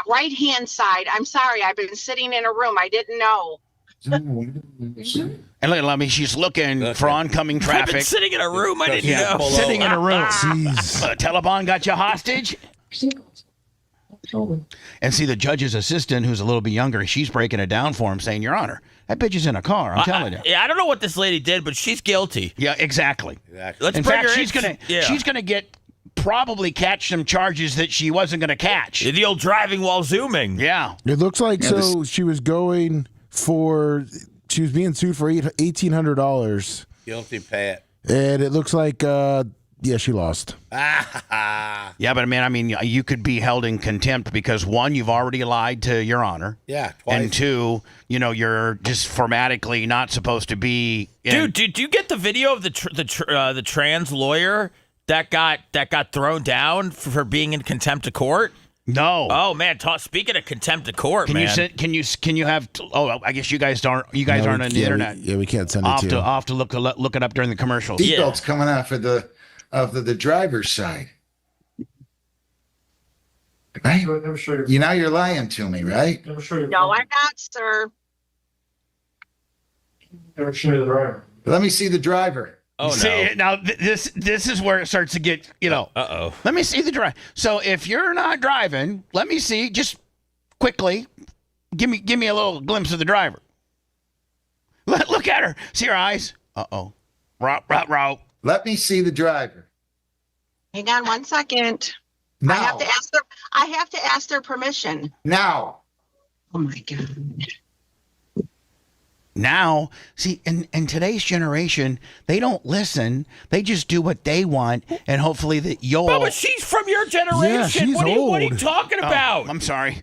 Right-hand side. I'm sorry. I've been sitting in a room. I didn't know. And look, she's looking for oncoming traffic. I've been sitting in a room. I didn't know. Sitting in a room. Taliban got you hostage? And see, the judge's assistant, who's a little bit younger, she's breaking it down for him, saying, Your Honor, that bitch is in a car. I'm telling you. Yeah, I don't know what this lady did, but she's guilty. Yeah, exactly. Let's in bring fact, her she's gonna get probably catch some charges that she wasn't going to catch. The old driving while zooming. Yeah. It looks like she was being sued for $1,800. Guilty, Pat. And it looks like, she lost. Yeah, but you could be held in contempt because, one, you've already lied to Your Honor. Yeah, twice. And two, you're just formatically not supposed to be. Dude, did you get the video of the trans lawyer that got thrown down for being in contempt of court? No. Oh man, speaking of contempt of court, can man. Can you have? I guess you guys aren't on the internet. We can't send it to you. I'll have to look it up during the commercials. Seatbelts coming off of the driver's side. Right? You're lying to me, right? No, I'm not, sir. Never show you the driver. Let me see the driver. Oh, see, no. Now, this is where it starts to get, Uh-oh. Let me see the drive. So if you're not driving, let me see, just quickly, give me a little glimpse of the driver. Look at her. See her eyes? Uh-oh. Row. Let me see the driver. Hang on 1 second. Now. I have to ask their permission. Now. Oh, my God. Now, see, in today's generation, they don't listen. They just do what they want, and hopefully that you'll... Bubba, she's from your generation. Yeah, she's what are you old. talking about? I'm sorry.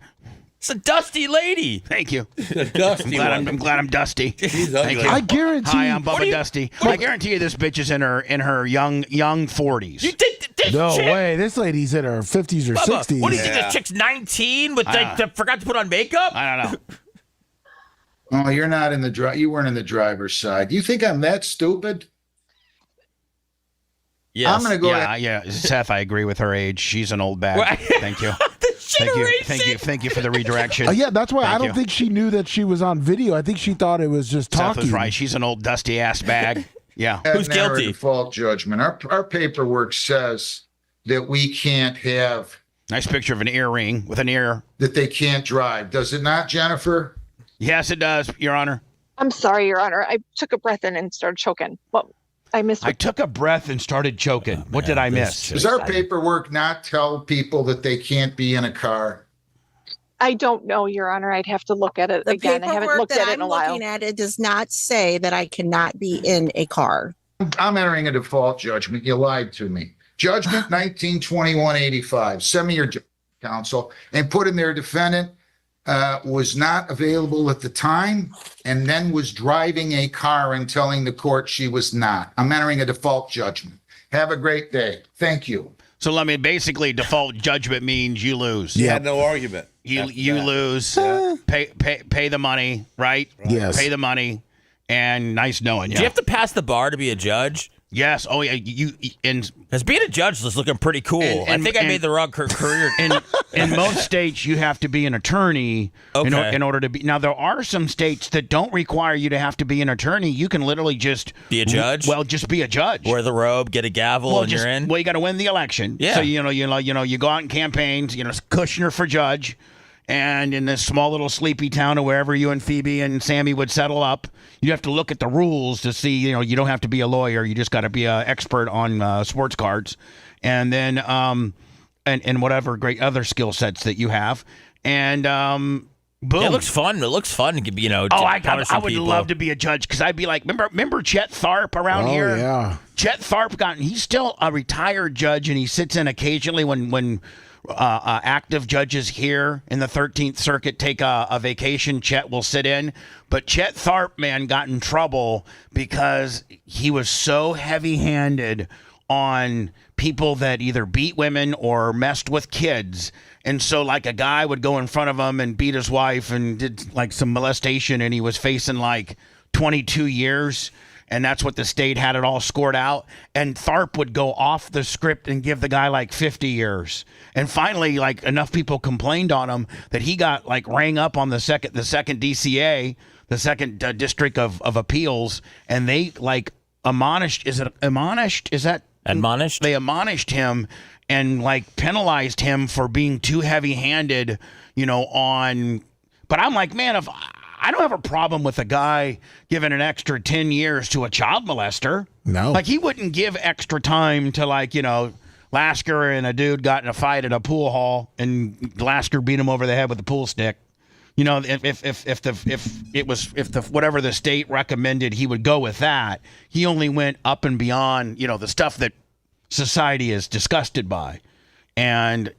It's a dusty lady. Thank you. Dusty I'm glad I'm Dusty. Thank you. I guarantee. Hi, I'm Bubba Dusty. I guarantee you this bitch is in her young 40s. You think this No chick, way. This lady's in her 50s or Bubba, 60s. what do you think? This chick's 19 with forgot to put on makeup? I don't know. Oh, you're not in the you weren't in the driver's side. You think I'm that stupid? Yes. I'm going to go ahead. Yeah, Seth, I agree with her age. She's an old bag. Thank you. Thank you for the redirection. Yeah, that's why Thank I don't you. think she knew that she was on video. I think she thought it was just Seth talking. was right. She's an old dusty ass bag. Yeah. Who's guilty? Default judgment. Our paperwork says that we can't have. Nice picture of an earring with an ear. That they can't drive. Does it not, Jennifer? Yes, it does, Your Honor. I'm sorry, Your Honor. I took a breath in and started choking. Well, I missed. I took a breath and started choking. What did I miss? Does our paperwork not tell people that they can't be in a car? I don't know, Your Honor. I'd have to look at it again. I haven't looked at it in a while. Looking at it does not say that I cannot be in a car. I'm entering a default judgment. You lied to me. Judgment 1921-85. Send me your counsel and put in there defendant was not available at the time and then was driving a car and telling the court she was not. I'm entering a default judgment. Have a great day. Thank you. So let me basically default judgment means you lose. You had no argument. You lose. Pay the money, right? Yes. Pay the money, and nice knowing you. Do you have to pass the bar to be a judge? Yes. Oh yeah. Because being a judge is looking pretty cool. I think I made the wrong career. In most states, you have to be an attorney in order to be. Now there are some states that don't require you to have to be an attorney. You can literally just be a judge. Well, just be a judge. Wear the robe, get a gavel, and you're in. Well, you got to win the election. Yeah. So you go out in campaigns. Kushner for judge. And in this small little sleepy town or wherever you and Phoebe and Sammy would settle up, you have to look at the rules to see, you don't have to be a lawyer. You just got to be an expert on sports cards. And then, and whatever great other skill sets that you have. And, boom. It looks fun. It looks fun to be, I would love to be a judge because I'd be like, remember Chet Tharp around here? Yeah. Chet Tharp he's still a retired judge and he sits in occasionally when active judges here in the 13th Circuit take a vacation. Chet will sit in. But Chet Tharp, man, got in trouble because he was so heavy-handed on people that either beat women or messed with kids. And so, like, a guy would go in front of him and beat his wife and did, like, some molestation, and he was facing, like, 22 years. And that's what the state had it all scored out. And Tharp would go off the script and give the guy like 50 years. And finally, like enough people complained on him that he got like rang up on the second DCA, the second District of Appeals, and they like admonished. Is it admonished? Is that admonished? They admonished him and like penalized him for being too heavy-handed, on. But I'm like, man, if I don't have a problem with a guy giving an extra 10 years to a child molester. No. Like, he wouldn't give extra time to, like, Lasker and a dude got in a fight at a pool hall and Lasker beat him over the head with a pool stick. If whatever the state recommended, he would go with that. He only went up and beyond, the stuff that society is disgusted by. And,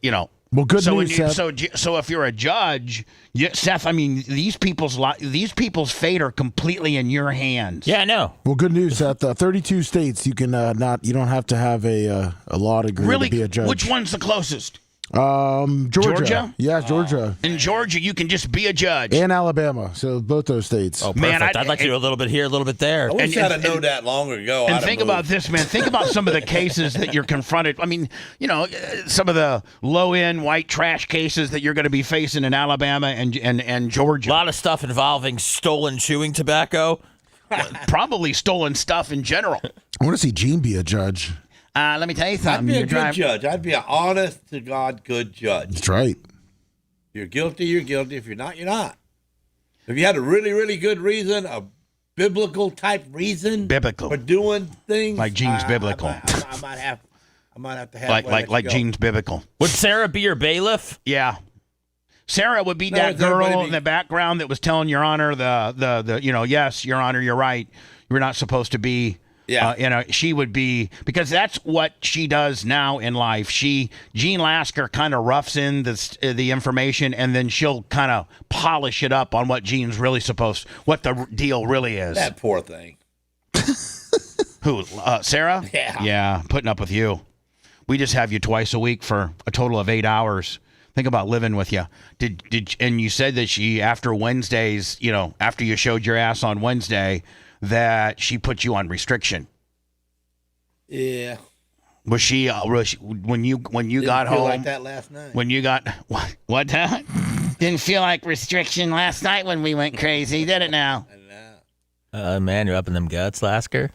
Well, good so news, Seth. So if you're a judge, Seth, I mean, these people's fate are completely in your hands. Yeah, I know. Well, good news, Seth. 32 states you can you don't have to have a law degree to be a judge. Which one's the closest? Georgia. Yeah, Georgia. In Georgia, you can just be a judge. And Alabama. So both those states. Oh, perfect. I'd like to do a little bit here, a little bit there. I wish I'd have known that longer ago. And think about this, man. Think about some of the cases that you're confronted. I mean, some of the low-end white trash cases that you're going to be facing in Alabama and Georgia. A lot of stuff involving stolen chewing tobacco. Probably stolen stuff in general. I want to see Gene be a judge. Let me tell you something. I'd be a good judge. I'd be an honest-to-God good judge. That's right. You're guilty, you're guilty. If you're not, you're not. If you had a really, really good reason, a biblical-type reason for doing things. Like Gene's biblical. I might have to have like Gene's biblical. Would Sarah be your bailiff? Yeah. Sarah would be that girl in the background that was telling Your Honor yes, Your Honor, you're right. You're not supposed to be. Yeah. She would be, because that's what she does now in life. Gene Lasker kind of roughs in the information, and then she'll kind of polish it up on what Gene's really what the deal really is. That poor thing. Who, Sarah? Yeah. Yeah, putting up with you. We just have you twice a week for a total of 8 hours. Think about living with you. And you said that she, after Wednesdays, after you showed your ass on Wednesday, that she put you on restriction. Yeah. Was she when you got home? Like that last night. When you got what? Didn't feel like restriction last night when we went crazy, did it? Now. Man, you're up in them guts, Lasker.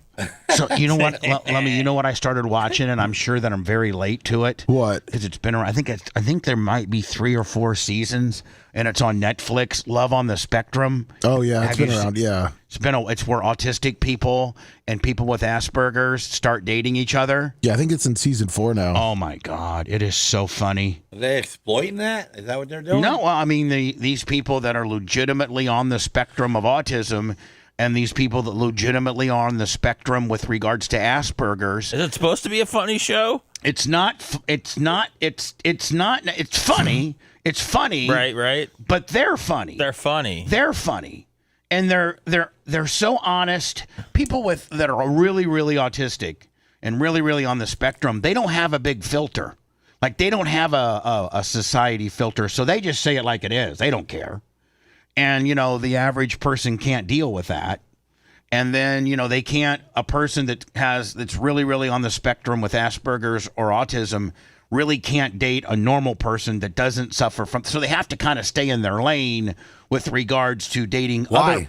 So you know what? You know what I started watching, and I'm sure that I'm very late to it. What? Because it's been around. I think there might be 3 or 4 seasons, and it's on Netflix. Love on the Spectrum. Oh yeah, it's been around. Yeah, it's where autistic people and people with Asperger's start dating each other. Yeah, I think it's in season 4 now. Oh my God, it is so funny. Are they exploiting that? Is that what they're doing? No, I mean these people that are legitimately on the spectrum of autism. And these people that legitimately are on the spectrum with regards to Asperger's. Is it supposed to be a funny show? It's not. It's funny. It's funny. Right. But they're funny. They're funny. And they're so honest. People that are really, really autistic and really, really on the spectrum, they don't have a big filter. Like they don't have a society filter. So they just say it like it is. They don't care. And, the average person can't deal with that. And then, they can't, a person that's really, really on the spectrum with Asperger's or autism really can't date a normal person that doesn't suffer from, so they have to kind of stay in their lane with regards to dating. Why?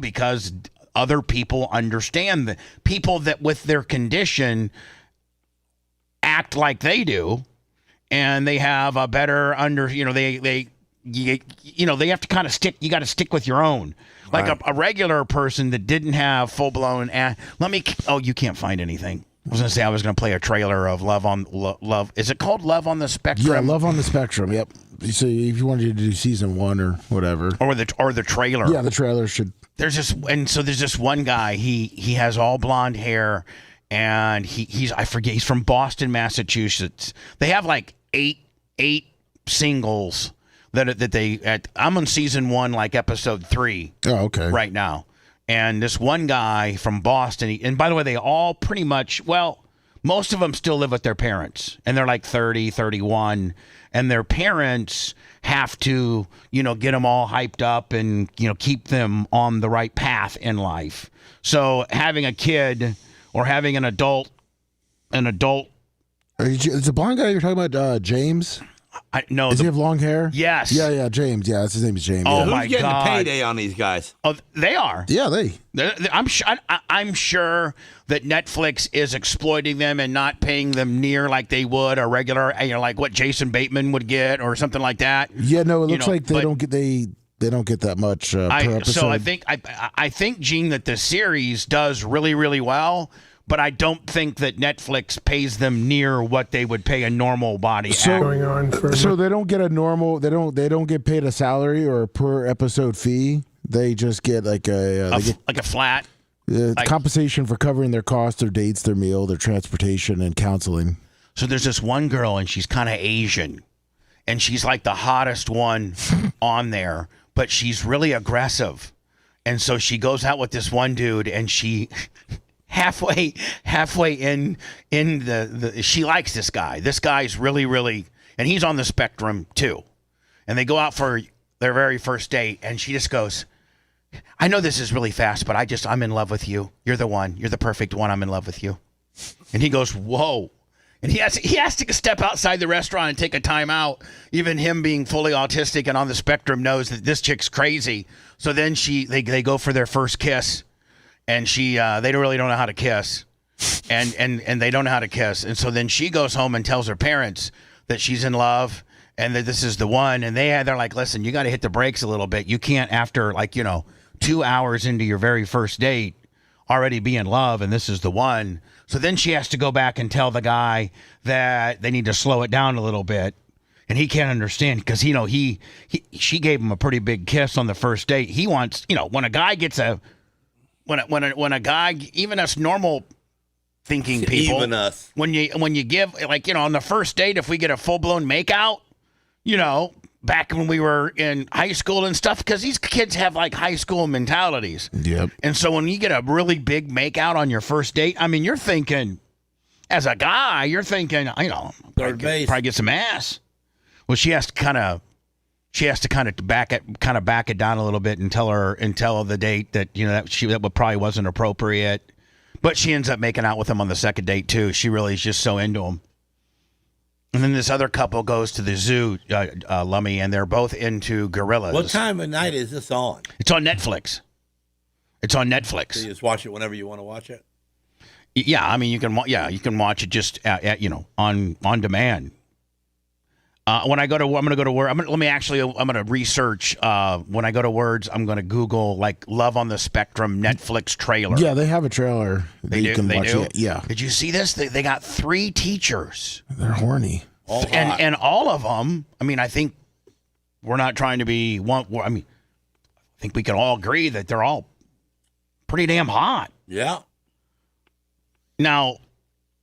Because other people understand that people that with their condition act like they do, and they have a better they have to kind of stick. You got to stick with your own. Like a regular person that didn't have full blown. You can't find anything. I was gonna say I was gonna play a trailer of Love. Is it called Love on the Spectrum? Yeah, Love on the Spectrum. Yep. So if you wanted to do season 1 or whatever, or the trailer. Yeah, the trailer should. There's this one guy. He has all blonde hair, and I forget. He's from Boston, Massachusetts. They have like eight singles. I'm on season 1, like episode 3. Oh, okay. Right now. And this one guy from Boston, and by the way, they all pretty much, most of them still live with their parents, and they're like 30, 31, and their parents have to, get them all hyped up and, keep them on the right path in life. So having a kid or having an adult. Is the blonde guy you're talking about James? No. Does he have long hair? Yes. Yeah, James. Yeah, his name is James. Oh, yeah. my Who's getting God. the payday on these guys? Oh, they are. Yeah, I'm sure that Netflix is exploiting them and not paying them near like they would a regular, like what Jason Bateman would get or something like that. Yeah, no, it looks like they don't get that much per episode. So I think Gene, that the series does really, really well. But I don't think that Netflix pays them near what they would pay a normal body actor. So they don't get a normal. They don't get paid a salary or a per episode fee. They just get like a flat compensation for covering their costs, their dates, their meal, their transportation, and counseling. So there's this one girl, and she's kind of Asian, and she's like the hottest one on there, but she's really aggressive. And so she goes out with this one dude, and she halfway in she likes this guy. This guy's really, and he's on the spectrum too. And they go out for their very first date, and she just goes, I know this is really fast, but I'm in love with you. You're the one. You're the perfect one. I'm in love with you. And he goes, whoa. And he has to step outside the restaurant and take a time out. Even him being fully autistic and on the spectrum knows that this chick's crazy. So then they go for their first kiss, and they really don't know how to kiss. And they don't know how to kiss. And so then she goes home and tells her parents that she's in love and that this is the one. And they're like, listen, you got to hit the brakes a little bit. You can't, after 2 hours into your very first date, already be in love, and this is the one. So then she has to go back and tell the guy that they need to slow it down a little bit. And he can't understand because, she gave him a pretty big kiss on the first date. He wants, when a guy gets when a guy, even us normal thinking people, even us, when you give, on the first date, if we get a full-blown makeout, back when we were in high school and stuff, because these kids have high school mentalities. Yep. And so when you get a really big makeout on your first date, I mean, you're thinking, as a guy, probably get some ass. Well, she has to kind of back it down a little bit and tell the date that that probably wasn't appropriate. But she ends up making out with him on the second date too. She really is just so into him. And then this other couple goes to the zoo, Lummy, and they're both into gorillas. What time of night is this on? It's on Netflix. So you just watch it whenever you want to watch it? Yeah, I mean, you can watch it just on demand. When I go to, I'm going to go to Word. I'm going to research. When I go to Words, I'm going to Google Love on the Spectrum Netflix trailer. Yeah, they have a trailer. You can watch it. Yeah. Did you see this? They got 3 teachers. They're horny. And all of them, I mean, I think we're not trying to be one. I mean, I think we can all agree that they're all pretty damn hot. Yeah. Now,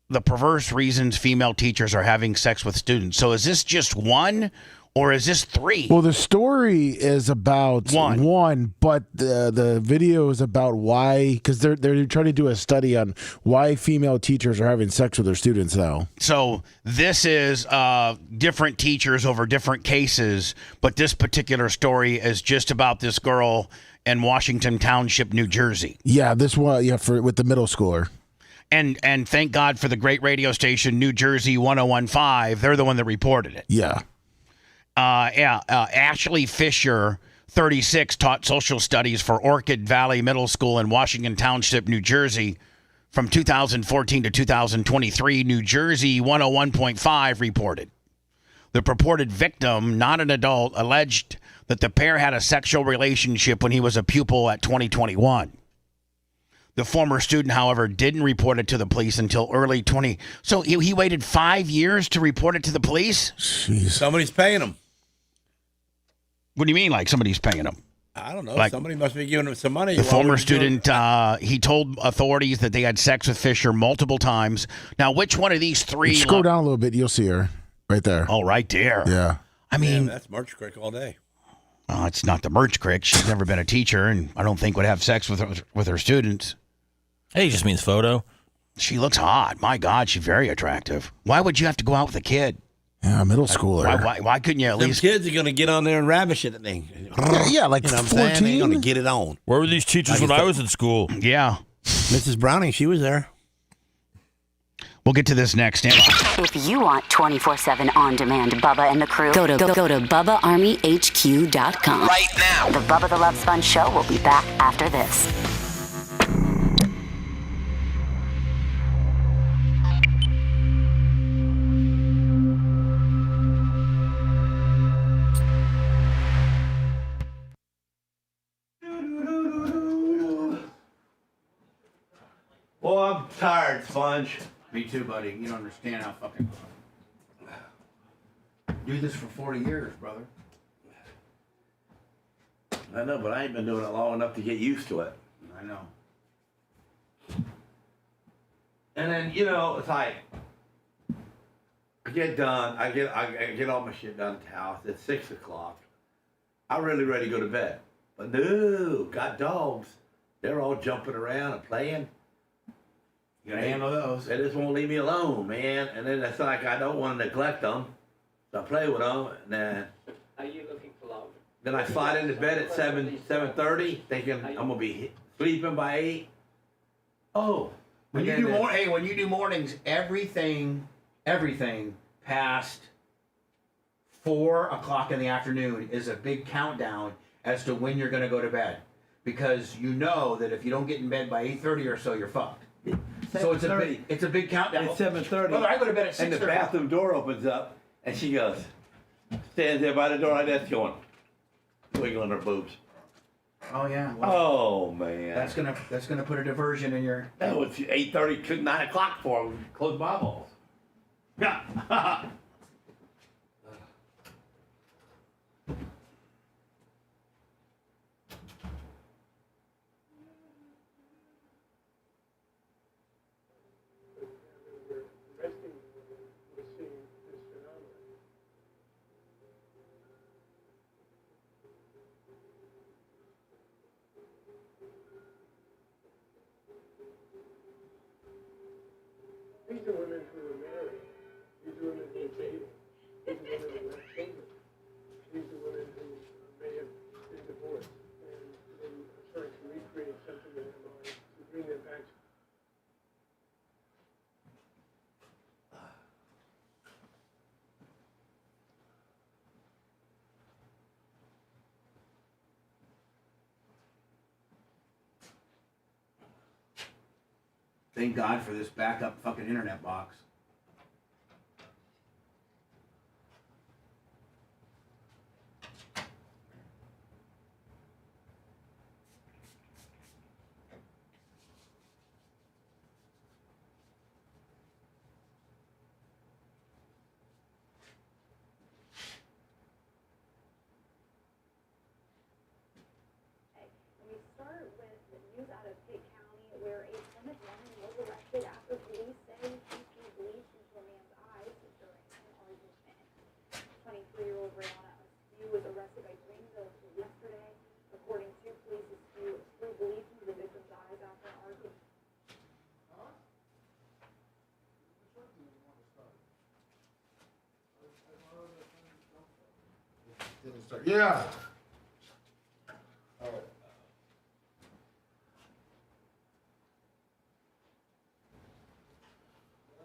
the perverse reasons female teachers are having sex with students. So is this just one, or is this 3? Well, the story is about one, but the video is about why, because they're trying to do a study on why female teachers are having sex with their students now. So this is different teachers over different cases, but this particular story is just about this girl in Washington Township, New Jersey. Yeah, this one, with the middle schooler. And thank God for the great radio station, New Jersey 1015. They're the one that reported it. Yeah. Ashley Fisher, 36, taught social studies for Orchid Valley Middle School in Washington Township, New Jersey. From 2014 to 2023, New Jersey 101.5 reported. The purported victim, not an adult, alleged that the pair had a sexual relationship when he was a pupil at 2021. The former student, however, didn't report it to the police until early 20. So he waited 5 years to report it to the police? Jeez. Somebody's paying him. What do you mean, somebody's paying him? I don't know. Somebody must be giving him some money. The former student, he told authorities that they had sex with Fisher multiple times. Now, which one of these 3? Scroll down a little bit. You'll see her right there. Oh, right there. Yeah. I mean, that's Merch Creek all day. It's not the Merch Creek. She's never been a teacher, and I don't think would have sex with her students. Hey, just means photo. She looks hot. My God, she's very attractive. Why would you have to go out with a kid? Yeah, middle schooler. Why couldn't you at least? Kids are going to get on there and ravish it. Yeah, like 14. They're going to get it on. Where were these teachers when I was in school? Yeah. Mrs. Browning, she was there. We'll get to this next. If you want 24/7 on-demand Bubba and the crew, go to BubbaArmyHQ.com. Right now. The Bubba the Love Sponge Show will be back after this. Well, I'm tired, Sponge. Me too, buddy. You don't understand how fucking... Do this for 40 years, brother. I know, but I ain't been doing it long enough to get used to it. I know. And then, it's like, I get done. I get all my shit done at the house. It's 6 o'clock. I'm really ready to go to bed. But no, got dogs. They're all jumping around and playing. You gotta handle those. They just won't leave me alone, man. And then it's like I don't want to neglect them. So I play with them. And then, Are you looking for love? then I slide into bed at 7:30, thinking I'm going to be sleeping by 8. Oh. When you do mornings, everything past 4 o'clock in the afternoon is a big countdown as to when you're going to go to bed, because you know that if you don't get in bed by 8:30 or so, you're fucked. So it's a big countdown. It's 7:30. Well, I go to bed at 6:30. And the bathroom door opens up, and she goes, stands there by the door like that, going, wiggling her boobs. Oh yeah. Oh man. That's gonna put a diversion in your. That was 8:30, 9 o'clock for them. Close my balls. Yeah. These are women who are married. These are women who are dating. These are women who have children. These are women who may have been divorced and they are trying to recreate something in their mind to bring them back. Thank God for this backup fucking internet box. We start with the news out of Pitt County, where a Plymouth woman was arrested after police say she threw bleach into a man's eyes during an argument. 23-year-old Brianna Askew was arrested by Greenville yesterday. According to police, Askew threw bleach into the victim's eyes after an argument. Yeah. All right.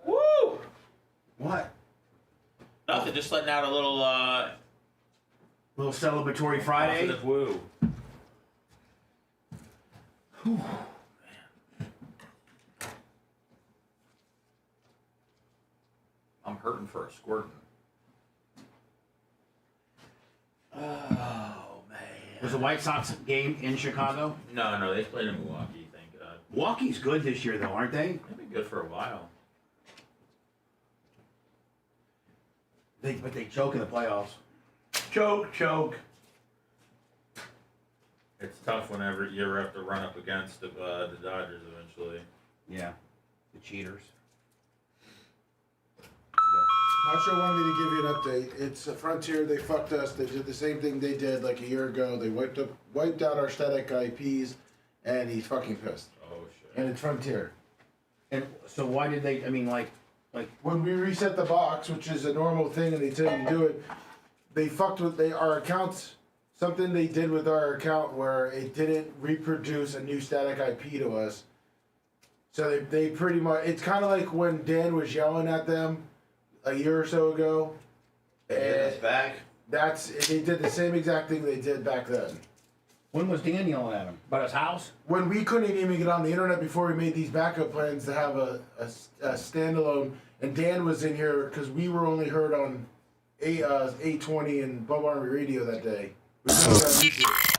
Woo! What? Nothing. Just letting out a little little celebratory Friday. positive woo. Whew. I'm hurting for a squirting. Oh man. Was the White Sox game in Chicago? No, they played in Milwaukee. Thank God. Milwaukee's good this year, though, aren't they? They've been good for a while. But they choke in the playoffs. Choke. It's tough whenever you ever have to run up against the Dodgers eventually. Yeah, the cheaters. Macho wanted me to give you an update. It's a Frontier. They fucked us. They did the same thing they did like a year ago. They wiped out our static IPs, and he's fucking pissed. Oh shit. And it's Frontier. And so why did they? I mean, like when we reset the box, which is a normal thing, and they tell you to do it, they fucked with our accounts. Something they did with our account where it didn't reproduce a new static IP to us. So they pretty much. It's kind of like when Dan was yelling at them a year or so ago. And back. They did the same exact thing they did back then. When was Dan yelling at him? About his house? When we couldn't even get on the internet before we made these backup plans to have a standalone, and Dan was in here because we were only heard on 820 and Bubba Army Radio that day. We couldn't get on YouTube.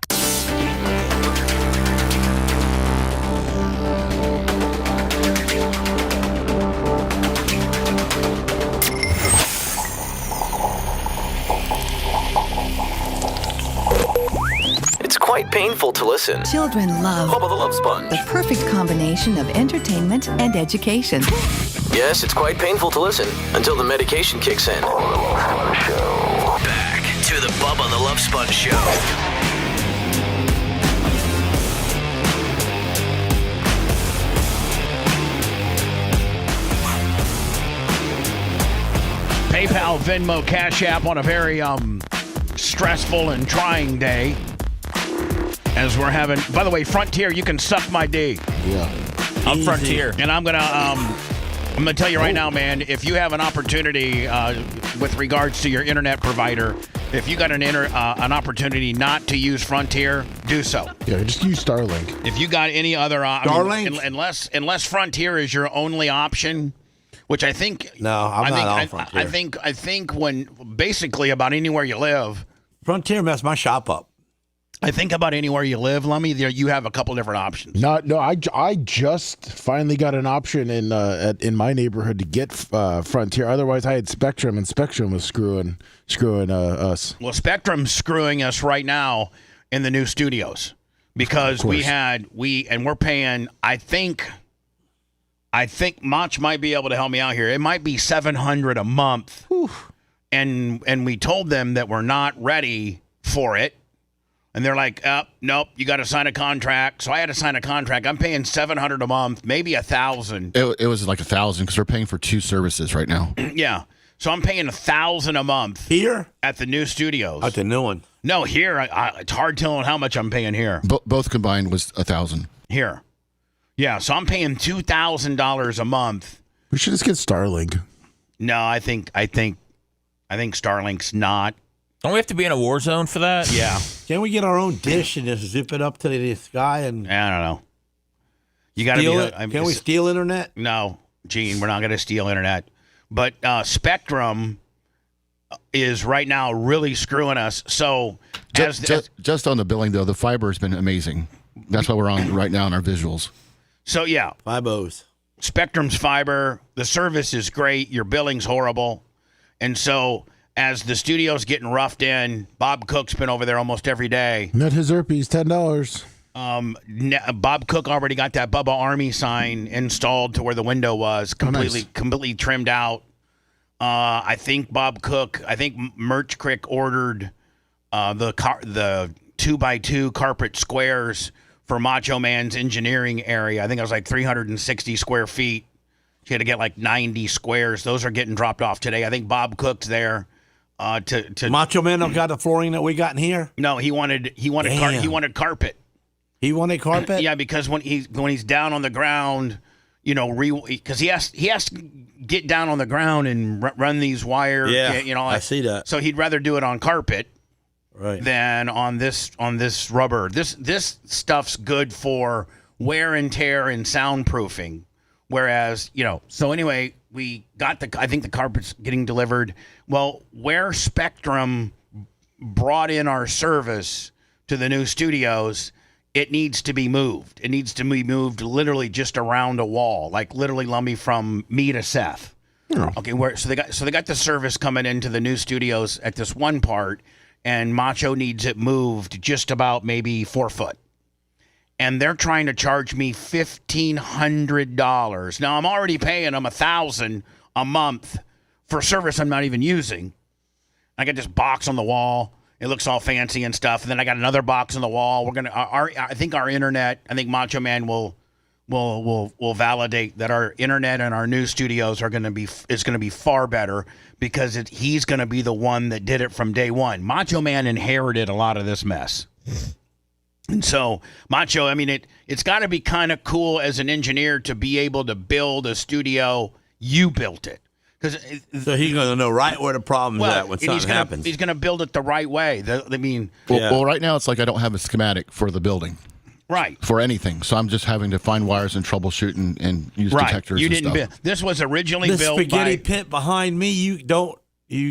It's quite painful to listen. Children love Bubba the Love Sponge. the perfect combination of entertainment and education. Yes, it's quite painful to listen until the medication kicks in. Back to the Bubba the Love Sponge Show. PayPal, Venmo, Cash App on a very stressful and trying day. As we're having, by the way, Frontier, you can suck my D. Yeah. I'm Frontier. And I'm gonna tell you right now, man, if you have an opportunity with regards to your internet provider, if you got an opportunity not to use Frontier, do so. Yeah, just use Starlink. If you got any other Starlink? unless Frontier is your only option, which I think I'm not on Frontier. I think when basically about anywhere you live, Frontier messed my shop up. I think about anywhere you live, Lummy, you have a couple different options. No, I just finally got an option in my neighborhood to get Frontier. Otherwise, I had Spectrum, and Spectrum was screwing us. Well, Spectrum's screwing us right now in the new studios because we're paying. I think Mach might be able to help me out here. It might be $700 a month, and we told them that we're not ready for it. And they're like, nope, you got to sign a contract. So I had to sign a contract. I'm paying $700 a month, maybe $1,000. It was like $1,000 because they're paying for 2 services right now. Yeah. So I'm paying $1,000 a month here at the new studios. At the new one. No, here it's hard telling how much I'm paying here. Both combined was $1,000 here. Yeah, so I'm paying $2,000 a month. We should just get Starlink. No, I think Starlink's not. Don't we have to be in a war zone for that? Yeah. Can't we get our own dish and just zip it up to the sky? And I don't know. You got to steal it. Can we steal internet? No, Gene, we're not going to steal internet. But Spectrum is right now really screwing us. So just on the billing though, the fiber has been amazing. That's why we're on right now in our visuals. So yeah, Fibos. Spectrum's fiber. The service is great. Your billing's horrible, and so. As the studio's getting roughed in, Bob Cook's been over there almost every day. Net his herpes, $10. Bob Cook already got that Bubba Army sign installed to where the window was, completely trimmed out. I think Merch Crick ordered the 2x2 carpet squares for Macho Man's engineering area. I think it was like 360 square feet. She had to get like 90 squares. Those are getting dropped off today. I think Bob Cook's there. To Macho Man don't got the flooring that we got in here. No, he wanted carpet. He wanted carpet. Yeah, because when he's down on the ground, because he has to get down on the ground and run these wires. Yeah, I see that. So he'd rather do it on carpet, right, than on this rubber. This stuff's good for wear and tear and soundproofing. Whereas, so anyway, I think the carpet's getting delivered. Well, where Spectrum brought in our service to the new studios, it needs to be moved. It needs to be moved literally just around a wall, like literally, Lummy, from me to Seth. Oh. Okay, so they got the service coming into the new studios at this one part, and Macho needs it moved just about maybe 4 foot. And they're trying to charge me $1,500. Now, I'm already paying them $1,000 a month for service I'm not even using. I got this box on the wall. It looks all fancy and stuff. And then I got another box on the wall. I think our internet, I think Macho Man will validate that our internet and our new studios is going to be far better because he's going to be the one that did it from day one. Macho Man inherited a lot of this mess. And so, Macho, I mean, it's got to be kind of cool as an engineer to be able to build a studio. You built it. So he's going to know right where the problem's at when something happens. He's going to build it the right way. Well, right now it's like I don't have a schematic for the building. Right. For anything. So I'm just having to find wires and troubleshoot and use detectors You and didn't stuff. This was originally built by... The spaghetti pit behind me, you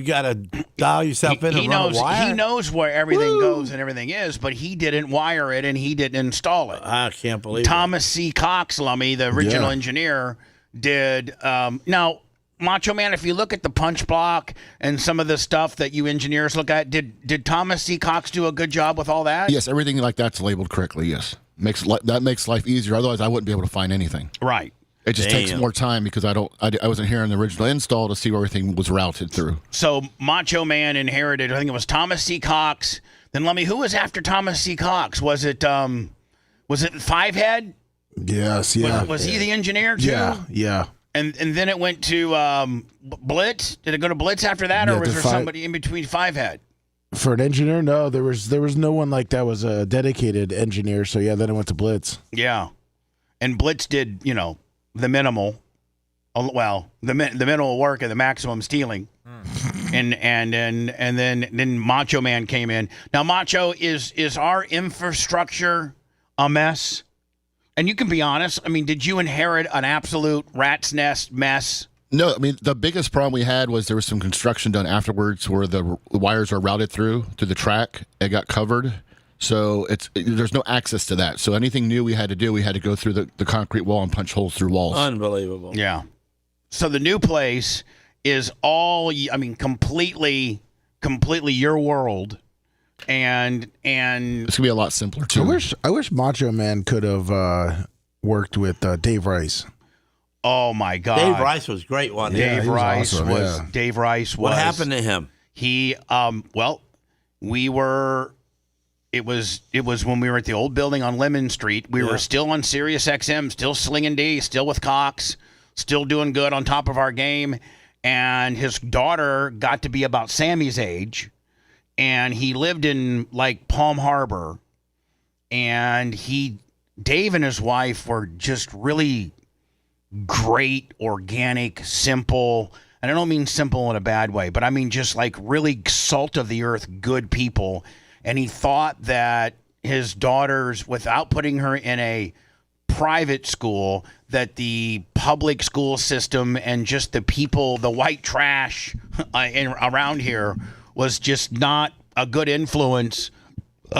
got to dial yourself in and run a wire? He knows where everything goes and everything is, but he didn't wire it and he didn't install it. I can't believe Thomas C. Cox, Lummy, the original engineer, did... now, Macho Man, if you look at the punch block and some of the stuff that you engineers look at, did Thomas C. Cox do a good job with all that? Yes, everything like that's labeled correctly, yes. That makes life easier. Otherwise, I wouldn't be able to find anything. Right. It just takes more time because I wasn't here in the original install to see where everything was routed through. So Macho Man inherited, I think it was Thomas C. Cox. Then who was after Thomas C. Cox? Was it Fivehead? Yes, yeah. Was he the engineer too? Yeah. And then it went to Blitz. Did it go to Blitz after that, or was there somebody in between Fivehead? For an engineer, no, there was no one like that was a dedicated engineer. So yeah, then it went to Blitz. Yeah, and Blitz did the minimal, the minimal work and the maximum stealing, and then Macho Man came in. Now Macho is our infrastructure a mess? And you can be honest. I mean, did you inherit an absolute rat's nest mess? No, I mean, the biggest problem we had was there was some construction done afterwards where the wires are routed through the track. It got covered. So there's no access to that. So anything new we had to do, we had to go through the concrete wall and punch holes through walls. Unbelievable. Yeah. So the new place is completely your world. And it's going to be a lot simpler, too. I wish Macho Man could have worked with Dave Rice. Oh, my God. Dave Rice was great one. Dave Rice was. What happened to him? He, it was when we were at the old building on Lemon Street. We were still on Sirius XM, still slinging D, still with Cox, still doing good on top of our game. And his daughter got to be about Sammy's age. And he lived in Palm Harbor, and Dave and his wife were just really great, organic, simple. And I don't mean simple in a bad way, but I mean just really salt of the earth, good people. And he thought that his daughters, without putting her in a private school, that the public school system and just the people, the white trash around here was just not a good influence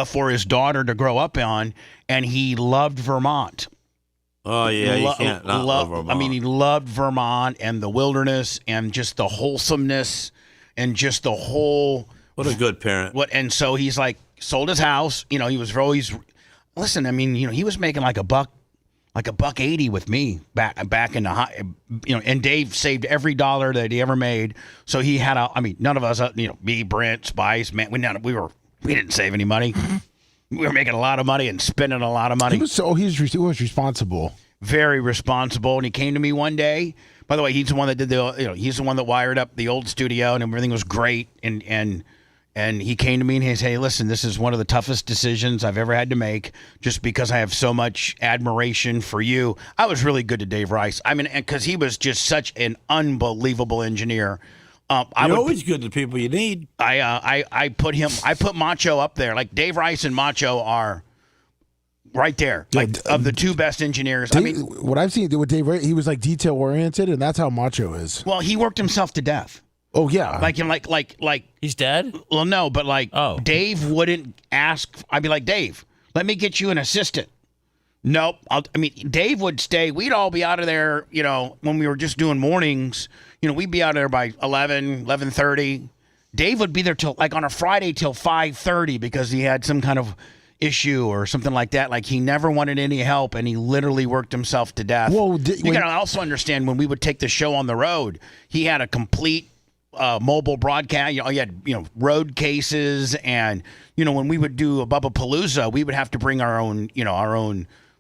for his daughter to grow up on, and he loved Vermont. Oh, yeah, you can't not love Vermont. I mean, he loved Vermont and the wilderness and just the wholesomeness and just the whole... What a good parent. And so he's sold his house. He was always... Listen, I mean, he was making like a $1.80 with me back in the high, and Dave saved every dollar that he ever made. So he had none of us, me, Brent, Spice, man, we didn't save any money. We were making a lot of money and spending a lot of money. He was responsible. Very responsible. And he came to me one day. By the way, he's the one that did he's the one that wired up the old studio and everything was great. And he came to me and he said, hey, listen, this is one of the toughest decisions I've ever had to make just because I have so much admiration for you. I was really good to Dave Rice. I mean, because he was just such an unbelievable engineer. You're always good to people you need. I put Macho up there. Dave Rice and Macho are right there. Of the two best engineers. What I've seen with Dave Rice, he was detail oriented, and that's how Macho is. Well, he worked himself to death. Oh yeah, he's dead. Well, no, but Dave wouldn't ask. I'd be like, Dave, let me get you an assistant. Nope. Dave would stay. We'd all be out of there. When we were just doing mornings, we'd be out of there by 11:30. Dave would be there till on a Friday till 5:30 because he had some kind of issue or something like that. He never wanted any help, and he literally worked himself to death. Well, you got to also understand when we would take the show on the road, he had a complete mobile broadcast. You had road cases, and when we would do a Bubba Palooza, we would have to bring our own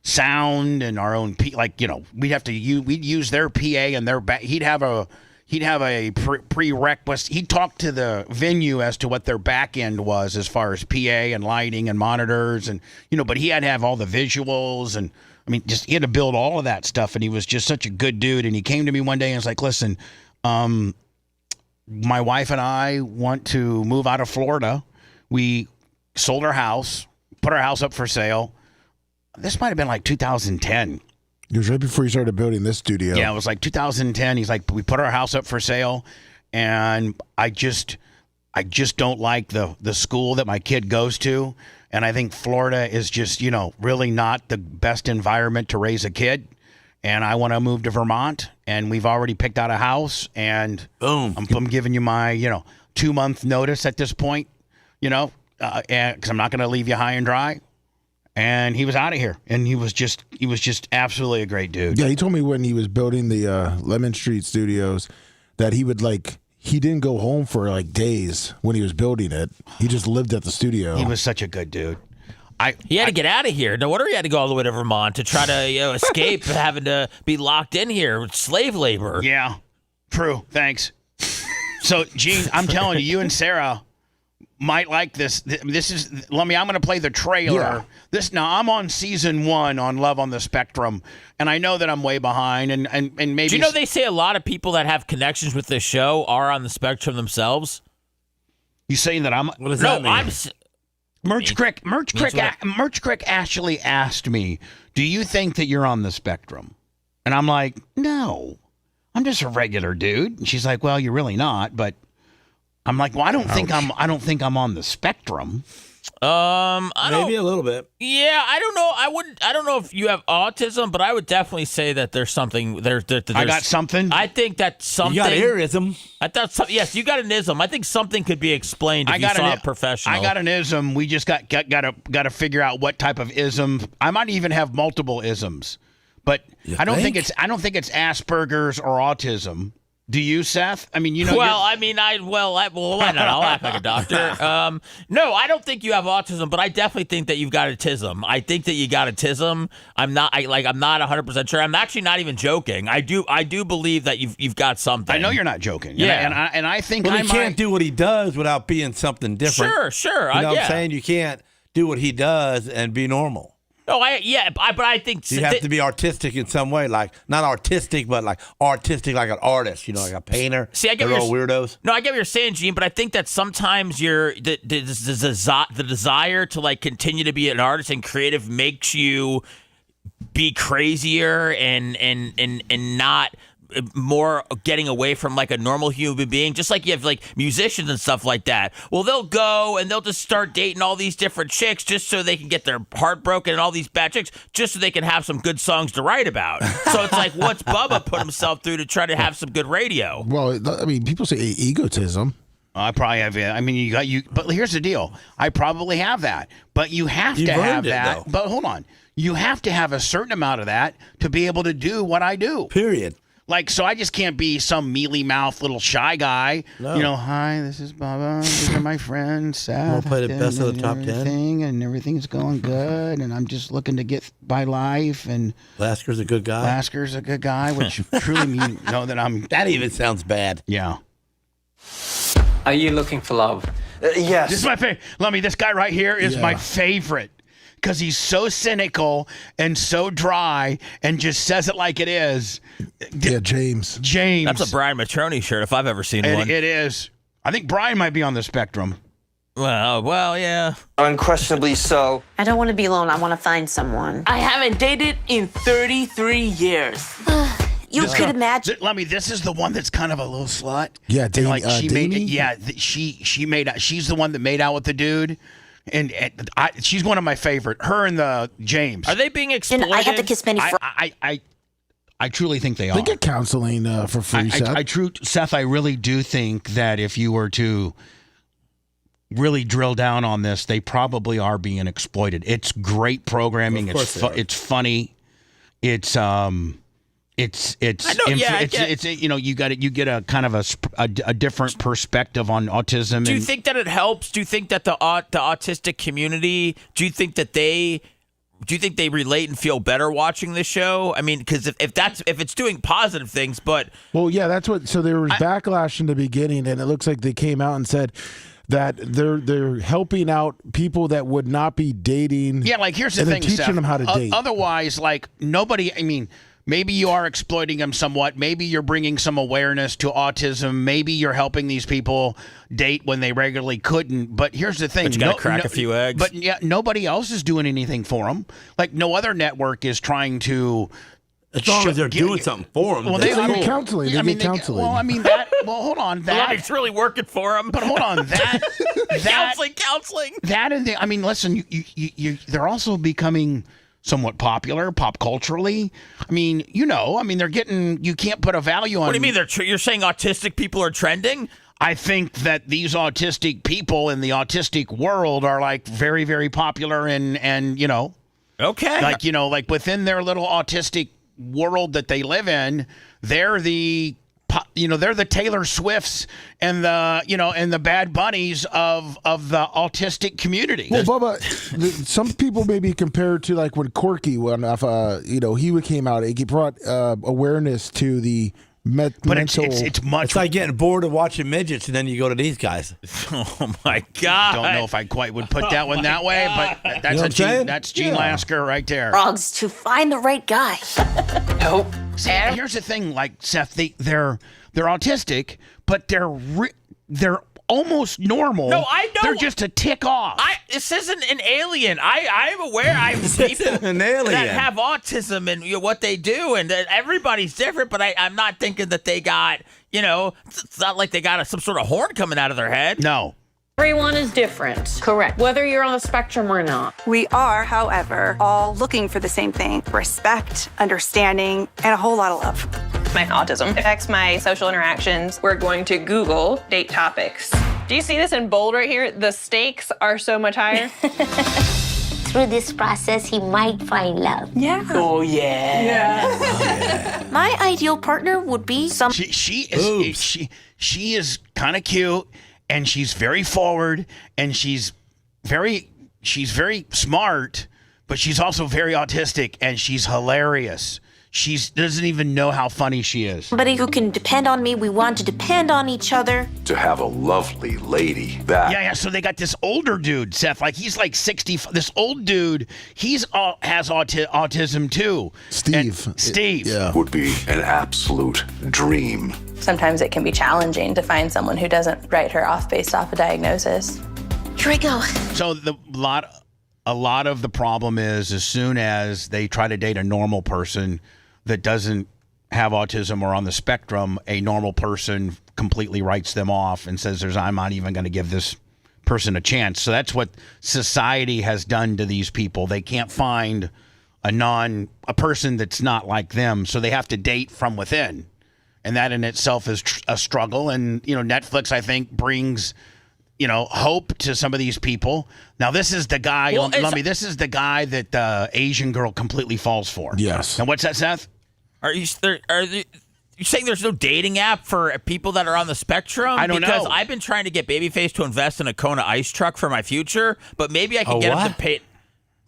sound and our own we'd use their PA and their he'd have a prerequisite. He'd talk to the venue as to what their back end was as far as PA and lighting and monitors and but he had to have all the visuals and he had to build all of that stuff, and he was just such a good dude. And he came to me one day and was like, listen, my wife and I want to move out of Florida. We sold our house, put our house up for sale. This might have been 2010. It was right before you started building this studio. Yeah, it was 2010. He's like, we put our house up for sale, and I just don't like the school that my kid goes to, and I think Florida is just really not the best environment to raise a kid. And I want to move to Vermont, and we've already picked out a house, and boom, I'm giving you my 2-month notice at this point, because I'm not going to leave you high and dry. and he was out of here. And he was just absolutely a great dude. Yeah, he told me when he was building the Lemon Street Studios that he would he didn't go home for days when he was building it. He just lived at the studio. He was such a good dude. He had to get out of here. No wonder he had to go all the way to Vermont to try to escape having to be locked in here with slave labor. Yeah, true. Thanks. So, Gene, I'm telling you, you and Sarah might like this. This is, I'm going to play the trailer. Yeah. Now, I'm on season 1 on Love on the Spectrum, and I know that I'm way behind, and maybe. Do you know they say a lot of people that have connections with this show are on the spectrum themselves? You saying that I'm? What does that mean? Merch Crick actually asked me, "Do you think that you're on the spectrum?" And I'm like, "No, I'm just a regular dude." And she's like, "Well, you're really not." But I'm like, "Well, I don't think I'm on the spectrum." Maybe a little bit. Yeah, I don't know. I don't know if you have autism, but I would definitely say that there's something there. I got something. I think that something. You got earism. I thought. Yes, you got an ism. I think something could be explained if you saw a professional. I got an ism. We just got to figure out what type of ism. I might even have multiple isms, but I don't think it's Asperger's or autism. Do you, Seth? I mean, Well, why not? I'll act like a doctor. No, I don't think you have autism, but I definitely think that you've got a tism. I think that you got a tism. I'm not 100% sure. I'm actually not even joking. I do believe that you've got something. I know you're not joking. Yeah, and I think he can't do what he does without being something different. Sure. You know what I'm saying? You can't do what he does and be normal. No, but I think you have to be artistic in some way, like not artistic, but like artistic, like an artist, like a painter. See, I get they're all weirdos. No, I get what you're saying, Gene, but I think that sometimes the desire to continue to be an artist and creative makes you be crazier and not more getting away from a normal human being, just like you have musicians and stuff like that. Well, they'll go and they'll just start dating all these different chicks just so they can get their heart broken and all these bad chicks just so they can have some good songs to write about. So it's like, what's Bubba put himself through to try to have some good radio? Well, I mean, people say egotism. I probably have. I mean, but here's the deal. I probably have that, but you have to have that. But hold on, you have to have a certain amount of that to be able to do what I do. Period. So I just can't be some mealy-mouthed little shy guy. No. Hi, this is Bubba. These are my friends, Seth. We'll play the best of the top 10. And everything's going good, and I'm just looking to get by life. And Lasker's a good guy. Which truly means that I'm... That even sounds bad. Yeah. Are you looking for love? Yes. This is my favorite. Lummy, this guy right here is my favorite. Because he's so cynical and so dry and just says it like it is. Yeah, James. That's a Brian Matroni shirt if I've ever seen one. It is. I think Brian might be on the spectrum. Well, yeah. Unquestionably so. I don't want to be alone. I want to find someone. I haven't dated in 33 years. You could imagine. Lummy, this is the one that's kind of a little slut. Yeah, she's the one that made out with the dude. And she's one of my favorite. Her and the James. Are they being exploited? And I have to kiss many. I truly think they are. They get counseling for free, Seth. Seth, I really do think that if you were to really drill down on this, they probably are being exploited. It's great programming. It's funny. It's you get a kind of a different perspective on autism. Do you think that it helps? Do you think that the autistic community? Do you think they relate and feel better watching this show? I mean, because if it's doing positive things, but that's what. So there was backlash in the beginning, and it looks like they came out and said that they're helping out people that would not be dating. Yeah, here's the thing, teaching Seth. them how to date. Otherwise, nobody. I mean. Maybe you are exploiting them somewhat. Maybe you're bringing some awareness to autism. Maybe you're helping these people date when they regularly couldn't. But here's the thing. But you got to crack a few eggs. But nobody else is doing anything for them. No other network is trying to... As long as they're doing something for them. Well, they get counseling. They get counseling. Hold on. It's really working for them. But hold on. Counseling. That and I mean, listen, they're also becoming... somewhat popular, pop culturally. I mean, they're getting. You can't put a value on. What do you mean? You're saying autistic people are trending? I think that these autistic people in the autistic world are very, very popular, and Okay. Like, like within their little autistic world that they live in, they're the Taylor Swifts and the Bad Bunnies of the autistic community. Well, Bubba, some people maybe compare to like when Corky he came out, it brought awareness to the but mental. It's much. It's like getting bored of watching midgets, and then you go to these guys. Oh my God! Don't know if I quite would put that one that way, but that's Gene Lasker right there. Frogs to find the right guy. Nope. See, here's the thing, like Seth, they're autistic, but they're almost normal. No, I know. They're just a tick off. This isn't an alien. I'm aware. I have people that have autism and what they do, and everybody's different. But I'm not thinking that they got, it's not like they got some sort of horn coming out of their head. No. Everyone is different. Correct. Whether you're on the spectrum or not. We are, however, all looking for the same thing: respect, understanding, and a whole lot of love. My autism affects my social interactions. We're going to Google date topics. Do you see this in bold right here? The stakes are so much higher. Through this process, he might find love. Yeah. Oh, yeah. My ideal partner would be some. She is kind of cute, and she's very forward, and she's very smart, but she's also very autistic, and she's hilarious. She doesn't even know how funny she is. Somebody who can depend on me. We want to depend on each other. To have a lovely lady back. Yeah. So they got this older dude, Seth. Like he's like 60. This old dude, has autism too. Steve. Would be an absolute dream. Sometimes it can be challenging to find someone who doesn't write her off based off a diagnosis. Here I go. So a lot of the problem is as soon as they try to date a normal person that doesn't have autism or on the spectrum, a normal person completely writes them off and says I'm not even going to give this person a chance. So that's what society has done to these people. They can't find a person that's not like them, so they have to date from within. And that in itself is a struggle. And, Netflix, I think, brings, hope to some of these people. Now, this is the guy, this is the guy that the Asian girl completely falls for. Yes. And what's that, Seth? Are you saying there's no dating app for people that are on the spectrum? I don't know. Because I've been trying to get Babyface to invest in a Kona ice truck for my future, but maybe I can get him to pay.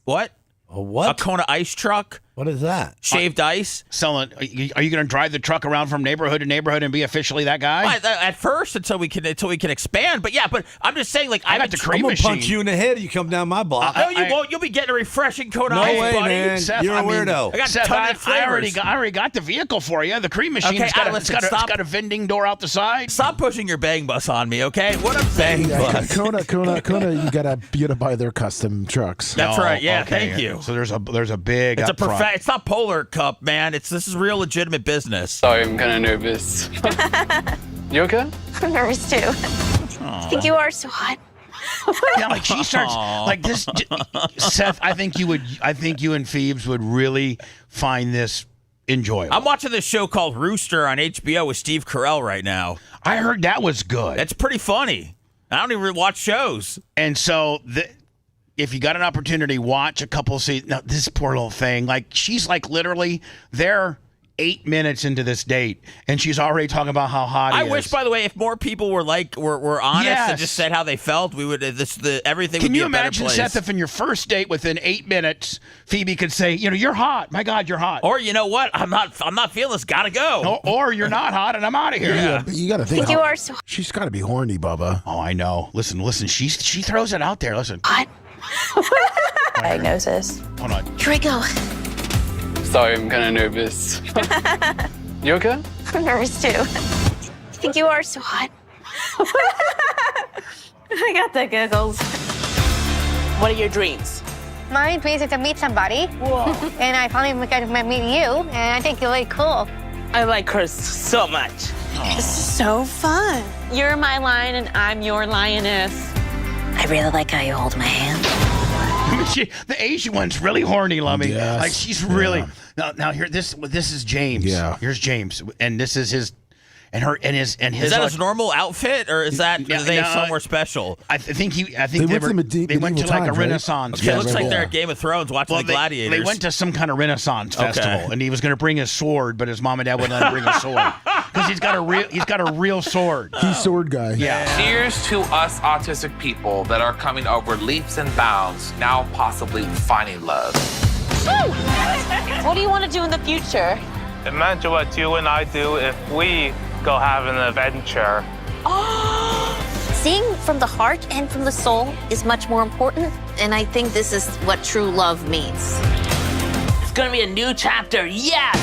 What? A what? A Kona ice truck. What is that? Shaved ice. Selling. Are you going to drive the truck around from neighborhood to neighborhood and be officially that guy? Well, at first, until we can expand. But I'm just saying, like, I got the cream I'm machine. gonna punch you in the head. You come down my block. No, you won't. You'll be getting a refreshing Kona ice, way, buddy. man. Seth, You're a weirdo. I got Seth, a ton of flavors. I already got the vehicle for you. The cream machine. Okay, It's got a vending door out the side. Stop pushing your bang bus on me, okay? What I'm saying, Kona, you gotta buy their custom trucks. That's right. Yeah, okay. thank you. So there's a big. It's upfront. It's not Polar Cup, man. This is real legitimate business. Sorry, I'm kind of nervous. You okay? I'm nervous too. I think you are so hot. Yeah, like she starts like this. Seth, I think you and Phoebes would really find this enjoyable. I'm watching this show called Rooster on HBO with Steve Carell right now. I heard that was good. It's pretty funny. I don't even watch shows. And so if you got an opportunity, watch a couple seasons. Now, this poor little thing, like she's like literally they're 8 minutes into this date, and she's already talking about how hot he is. I wish, by the way, if more people were honest Yes. and just said how they felt, we would everything Can would be you a better imagine, place. Seth, if in your first date within 8 minutes, Phoebe could say, you're hot. My God, you're hot. Or you know what? I'm not feeling this. Gotta go. Or you're not hot, and I'm out of here. Yeah, but you gotta think. I think you are so. She's got to be horny, Bubba. Oh, I know. Listen. She throws it out there. Listen. Hot. Diagnosis. Hold on. Here I go. Sorry, I'm kind of nervous. You okay? I'm nervous too. I think you are so hot. I got the giggles. What are your dreams? My dreams is to meet somebody. Whoa. And I finally might meet you, and I think you're really cool. I like her so much. This is so fun. You're my lion and I'm your lioness. I really like how you hold my hand. The Asian one's really horny, Lummy. Yes. Like she's really now here. This is James. Yeah. Here's James, and this is his. and his Is that his normal outfit, or is that are they somewhere special? I think they went to like times, a right? Renaissance Okay, it festival. looks like they're at Game of Thrones watching the Gladiators. They went to some kind of Renaissance festival, and he was going to bring his sword, but his mom and dad wouldn't let him bring his sword because he's got a real sword. He's sword guy. Yeah. Cheers to us autistic people that are coming over leaps and bounds, now possibly finding love. What do you want to do in the future? Imagine what you and I do if we go have an adventure. Seeing from the heart and from the soul is much more important, and I think this is what true love means. It's gonna be a new chapter. Yes.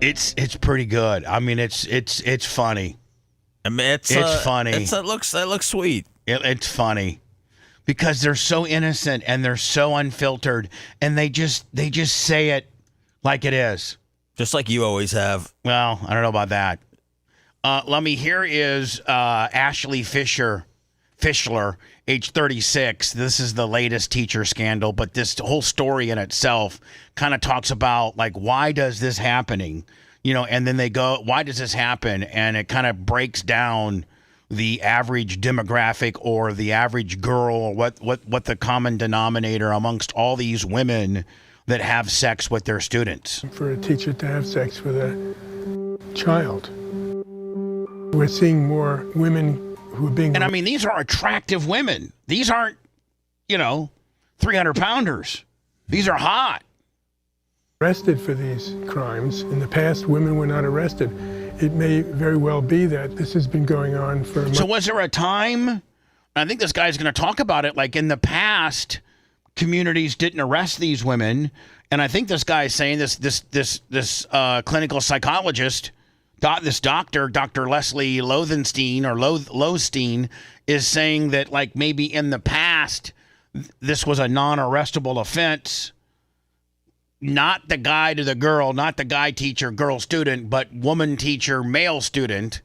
It's pretty good. I mean, it's funny. I mean, it's funny. It looks sweet. It's funny because they're so innocent and they're so unfiltered, and they just say it like it is. Just like you always have. Well, I don't know about that. Here is Ashley Fischler, age 36. This is the latest teacher scandal, but this whole story in itself kind of talks about, like, why does this happening? And then they go, why does this happen? And it kind of breaks down the average demographic or the average girl, or what the common denominator amongst all these women that have sex with their students. For a teacher to have sex with a child. We're seeing more women who are being... And I mean, these are attractive women. These aren't, 300-pounders. These are hot. Arrested for these crimes. In the past, women were not arrested. It may very well be that this has been going on for... So was there a time, I think this guy's going to talk about it, like in the past, communities didn't arrest these women, and I think this guy is saying this clinical psychologist, this doctor, Dr. Leslie Lothenstein or Lowenstein, is saying that, like, maybe in the past this was a non-arrestable offense. Not the guy to the girl, not the guy teacher, girl student, but woman teacher, male student.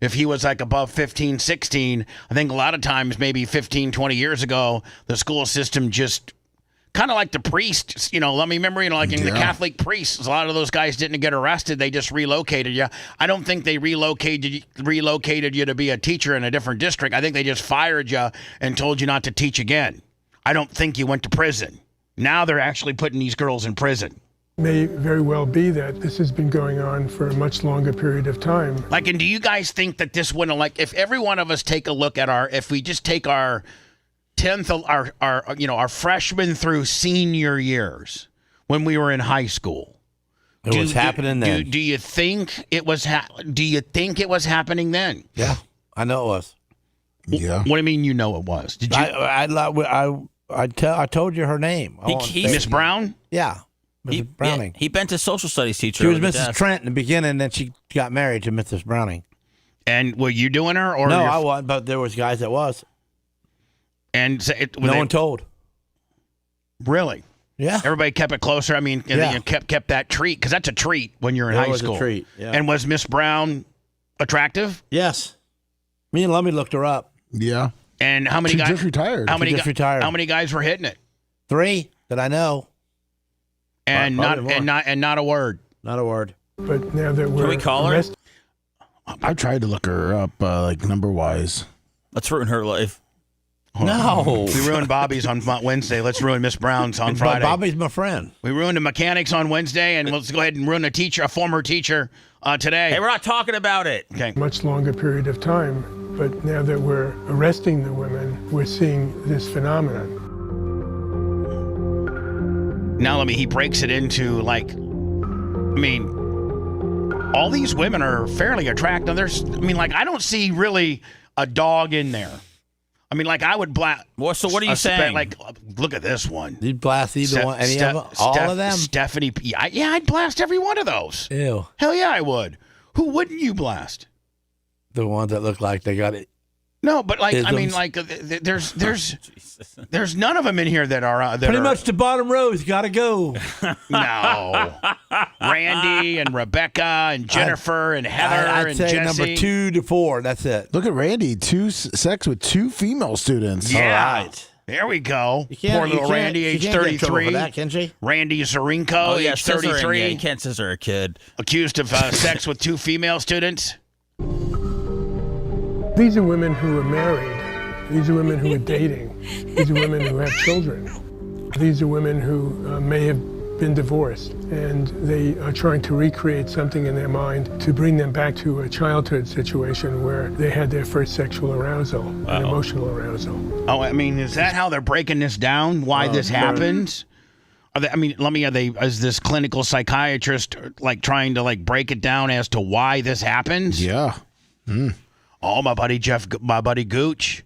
If he was like above 15, 16, I think a lot of times, maybe 15, 20 years ago, the school system just kind of like the priests, let me remember, like in the Catholic priests, a lot of those guys didn't get arrested. They just relocated you. I don't think they relocated you to be a teacher in a different district. I think they just fired you and told you not to teach again. I don't think you went to prison. Now they're actually putting these girls in prison. May very well be that this has been going on for a much longer period of time. Like, and do you guys think that this wouldn't, like, if every one of us take a look at if we just take our 10th, our freshman through senior years when we were in high school, it was happening then. Do you think it was? Do you think it was happening then? Yeah, I know it was. Yeah. What do you mean? You know it was? Did you? I told you her name. Miss Brown? Yeah. Mrs. Browning. He bent his social studies teacher. She was Mrs. Trent in the beginning, and then she got married to Mrs. Browning. And were you doing her? Or no, I wasn't, but there was guys that was. And so no one told. Really? Yeah. Everybody kept it closer. I mean, you kept that treat, because that's a treat when you're in high school. It was a treat, yeah. And was Miss Brown attractive? Yes. Me and Lummy looked her up. Yeah. And how many guys? Just retired. How many guys were hitting it? 3 that I know. And not a word. Not a word. But now that we're... Can we call her? I tried to look her up, number wise. Let's ruin her life. No. We ruined Bobby's on Wednesday. Let's ruin Miss Brown's on Friday. Bobby's my friend. We ruined the mechanics on Wednesday, and let's go ahead and ruin a former teacher today. Hey, we're not talking about it. Okay. Much longer period of time. But now that we're arresting the women, we're seeing this phenomenon. Now, he breaks it into, like, all these women are fairly attractive. I don't see really a dog in there. I would blast. Well, so what are you saying? Look at this one. You'd blast either one, any of them? All of them? Stephanie P. I'd blast every one of those. Ew. Hell yeah, I would. Who wouldn't you blast? The ones that look like they got it. No, but there's none of them in here that are pretty much the bottom row's got to go. No, Randy and Rebecca and Jennifer and Heather I'd say and Jesse. number 2 to 4. That's it. Look at Randy. Sex with 2 female students. Yeah. All right. There we go. You can't- Poor you little can't- Randy, you age can't get in trouble 33. for that, can she? Randy Zarinko, Oh, yeah, age scissoring. 33. Yeah, you can't scissor a kid. Accused of sex with 2 female students. These are women who are married. These are women who are dating. These are women who have children. These are women who may have been divorced, and they are trying to recreate something in their mind to bring them back to a childhood situation where they had their first sexual arousal and emotional arousal. Oh, I mean, is that how they're breaking this down? Why this happens? Are they, I mean, is this clinical psychiatrist like trying to like break it down as to why this happens? Yeah. Oh, my buddy Gooch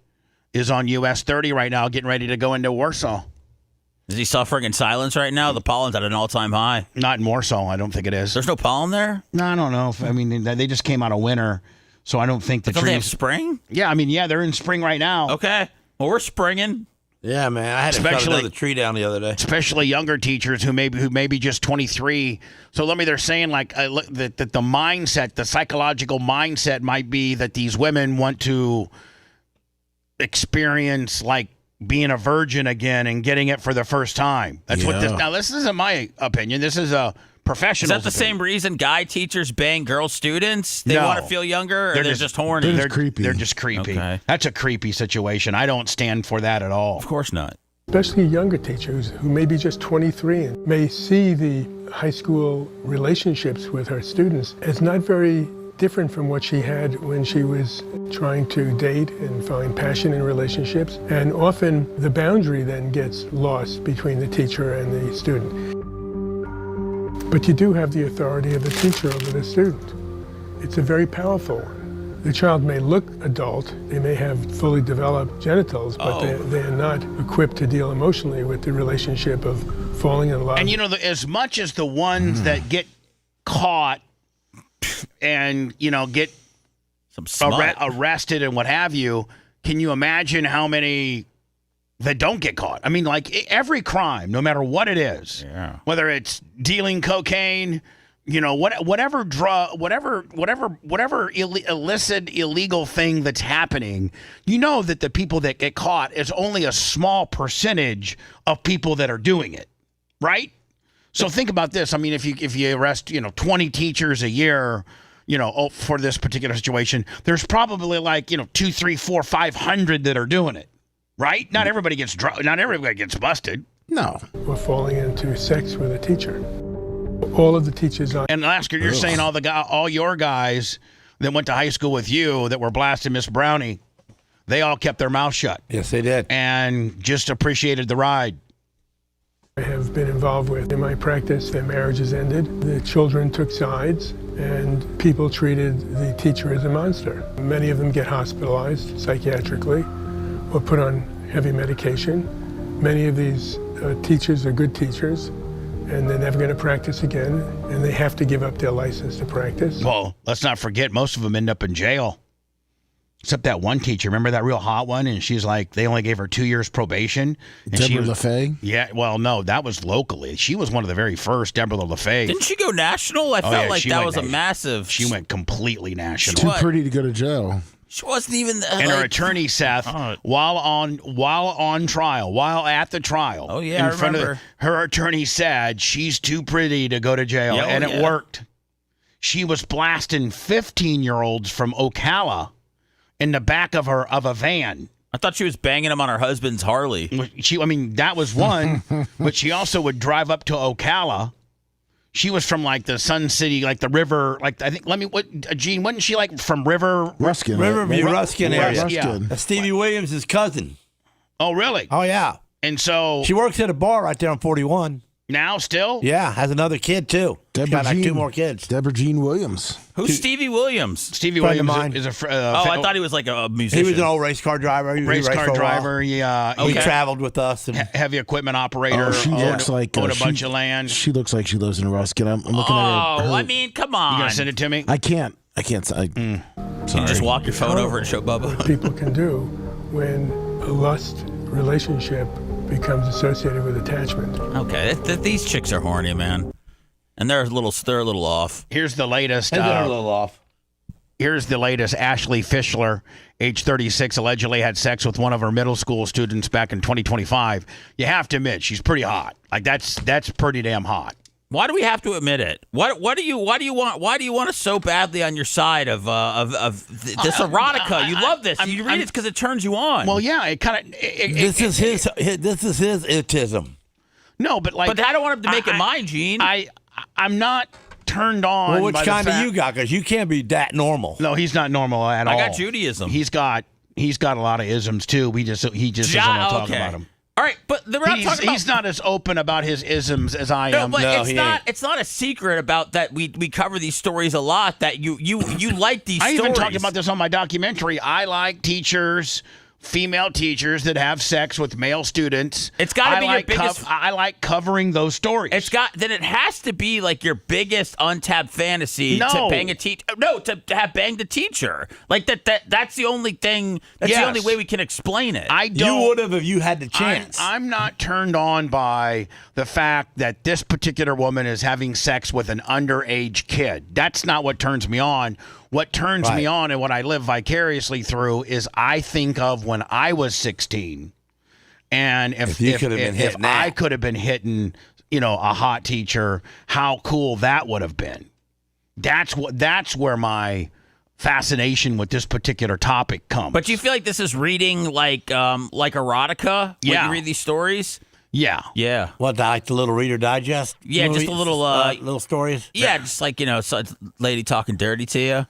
is on US 30 right now, getting ready to go into Warsaw. Is he suffering in silence right now? The pollen's at an all-time high. Not in Warsaw, I don't think it is. There's no pollen there? No, I don't know. I mean, they just came out of winter, so I don't think the Don't trees. they have spring? Yeah, I mean, yeah, they're in spring right now. Okay. Well, we're springing. Yeah, man. I had to cut another tree down the other day. Especially younger teachers who may be just 23. So they're saying like that the mindset, the psychological mindset might be that these women want to experience like being a virgin again and getting it for the first time. That's what this. Now this isn't my opinion. This is a professional. Is that the same reason guy teachers bang girl students? They No. want to feel younger, or they're just horny? They're creepy. They're just creepy. Okay. That's a creepy situation. I don't stand for that at all. Of course not. Especially younger teachers who may be just 23 and may see the high school relationships with her students as not very different from what she had when she was trying to date and find passion in relationships. And often the boundary then gets lost between the teacher and the student. But you do have the authority of the teacher over the student. It's a very powerful one. The child may look adult, they may have fully developed genitals, but they're not equipped to deal emotionally with the relationship of falling in love. And as much as the ones that get caught and get arrested and what have you, can you imagine how many that don't get caught? I mean, like every crime, no matter what it is, whether it's dealing cocaine, whatever drug, whatever illicit, illegal thing that's happening, that the people that get caught is only a small percentage of people that are doing it, right? So think about this. I mean, if you arrest 20 teachers a year, for this particular situation, there's probably like 2, 3, 4, 500 that are doing it, right? Not everybody gets busted. No. Or falling into sex with a teacher. All of the teachers on. And Lasker, you're saying all your guys that went to high school with you that were blasting Miss Brownie, they all kept their mouth shut. Yes, they did. And just appreciated the ride. I have been involved with in my practice. Their marriages ended. The children took sides, and people treated the teacher as a monster. Many of them get hospitalized psychiatrically or put on heavy medication. Many of these teachers are good teachers, and they're never going to practice again, and they have to give up their license to practice. Well, let's not forget, most of them end up in jail. Except that one teacher. Remember that real hot one? And she's like, they only gave her 2 years probation. And Deborah LaFay? Yeah, well, no, that was locally. She was one of the very first, Deborah LaFay. Didn't she go national? I felt like that was a massive. She went completely national. Too pretty to go to jail. She wasn't even. And her attorney, Seth, while at the trial. Oh, yeah, I remember. Her attorney said she's too pretty to go to jail. Yeah, and it worked. She was blasting 15-year-olds from Ocala in the back of a van. I thought she was banging him on her husband's Harley. That was one, but she also would drive up to Ocala. She was from like the Sun City, like the river, like I think. Gene, wasn't she like from Ruskin? Riverview, Ruskin area. Ruskin. That's Stevie Williams' cousin. Oh, really? Oh, yeah. And so she works at a bar right there on 41. Now, still? Yeah, has another kid too. She's got like 2 more kids. Deborah Jean Williams. Who's Stevie Williams? Stevie Friend of Williams mine. is a. I thought he was like a musician. He was an old race car driver. He race raced car for a while. driver. Yeah, He traveled with us. And heavy equipment operator. She looks like owned a bunch of land. She looks like she lives in Ruskin. I'm looking at her. I mean, come on. You gonna send it to me? I can't. Can you just walk your phone over and show Bubba? What people can do when a lust relationship becomes associated with attachment. Okay, these chicks are horny, man, and they're a little off. Here's the latest. And they're a little off. Here's the latest. Ashley Fischler, age 36, allegedly had sex with one of her middle school students back in 2025. You have to admit, she's pretty hot. Like that's pretty damn hot. Why do we have to admit it? Why do you want us so badly on your side of this erotica? You love this. You read it because it turns you on. Well, yeah, it kind of. This is his itism. No, but like, but I don't want him to make it mine, Gene. I'm not turned on. Well, which by the kind of fact- you got? Because you can't be that normal. No, he's not normal at all. I got Judaism. He's got a lot of isms too. He just doesn't want to talk about them. All right, but we're not talking about. He's not as open about his isms as I am. But it's not a secret about that. We cover these stories a lot. That you like these. I stories. even talked about this on my documentary. I like female teachers that have sex with male students. It's got to be your biggest. I like covering those stories. It has to be like your biggest untapped fantasy No. to bang a teacher. No, to have banged a teacher. Like that's the only thing. That's the only way we can explain it. You would have if you had the chance. I'm not turned on by the fact that this particular woman is having sex with an underage kid. That's not what turns me on. What turns me on and what I live vicariously through is I think of when I was 16, and if I could have been hitting, a hot teacher, how cool that would have been. That's where my fascination with this particular topic comes. But do you feel like this is reading like erotica? When you read these stories. Yeah. What, like the little Reader Digest? Yeah, just a little little stories. Yeah, just like some lady talking dirty to you.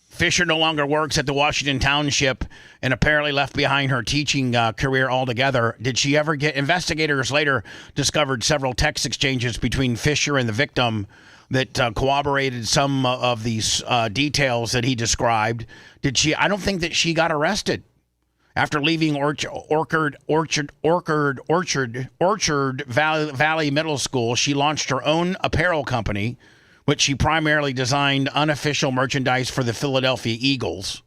Fisher no longer works at the Washington Township and apparently left behind her teaching career altogether. Did she ever get? Investigators later discovered several text exchanges between Fisher and the victim that corroborated some of these details that he described. I don't think that she got arrested. After leaving Orchard Valley Middle School, she launched her own apparel company, which she primarily designed unofficial merchandise for the Philadelphia Eagles,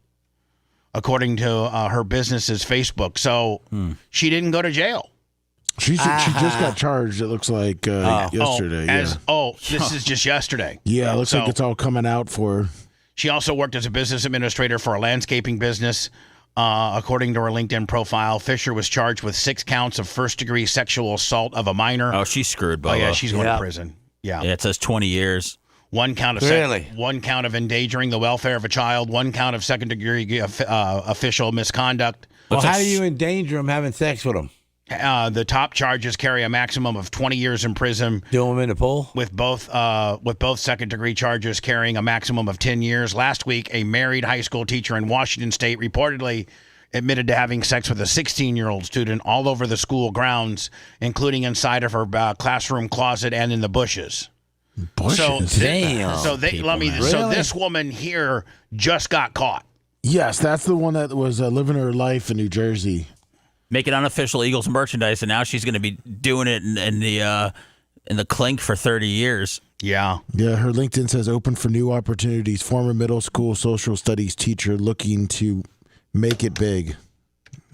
according to her business's Facebook. So she didn't go to jail. She just got charged, it looks like, yesterday. This is just yesterday. Yeah, it looks like it's all coming out for her. She also worked as a business administrator for a landscaping business. According to her LinkedIn profile, Fisher was charged with 6 counts of first-degree sexual assault of a minor. Oh, she's screwed, Bubba. Oh, yeah, she's going to prison. Yeah, it says 20 years. One count of endangering the welfare of a child. 1 count of second-degree official misconduct. Well, how do you endanger them having sex with them? The top charges carry a maximum of 20 years in prison. Do them in the pool? With both second-degree charges carrying a maximum of 10 years. Last week, a married high school teacher in Washington State reportedly admitted to having sex with a 16-year-old student all over the school grounds, including inside of her classroom closet and in the bushes. So this woman here just got caught. Yes, that's the one that was living her life in New Jersey. Making unofficial Eagles merchandise, and now she's going to be doing it in the clink for 30 years. Yeah. Yeah, her LinkedIn says open for new opportunities. Former middle school social studies teacher looking to make it big.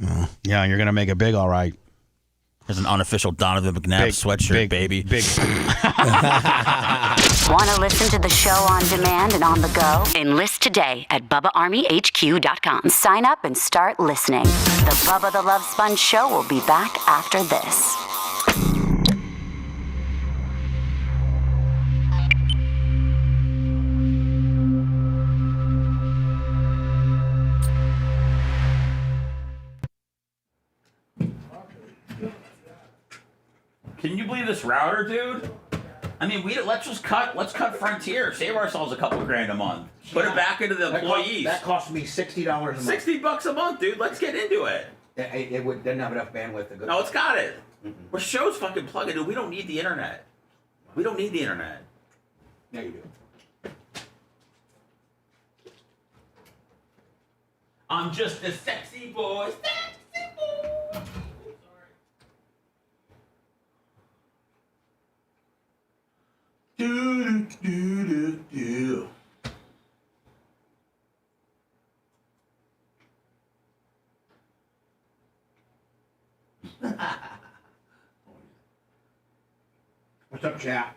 Oh. Yeah, you're going to make it big, all right. There's an unofficial Donovan McNabb sweatshirt, baby. Big. Want to listen to the show on demand and on the go? Enlist today at BubbaArmyHQ.com. Sign up and start listening. The Bubba the Love Sponge Show will be back after this. Can you believe this router, dude? I mean, let's cut Frontier, save ourselves a couple grand a month, put it back into the employees. That cost me $60 a month. $60 a month, dude. Let's get into it. It didn't have enough bandwidth to go. No, it's got it. We're show's fucking plugging, dude. We don't need the internet. We don't need the internet. Yeah, you do. I'm just a sexy boy. Do. What's up, chat?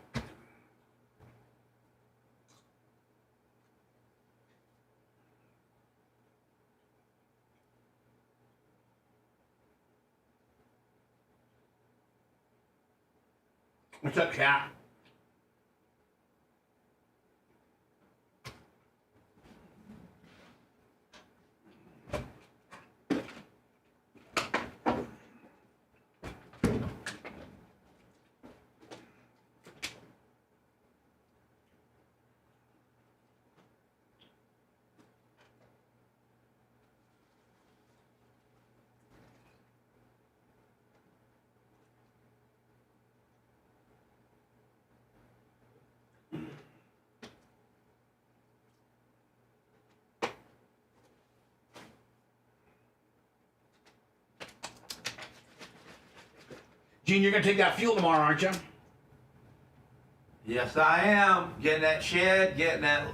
What's up, chat? Gene, you're going to take that fuel tomorrow, aren't you? Yes, I am. Getting that shed, getting that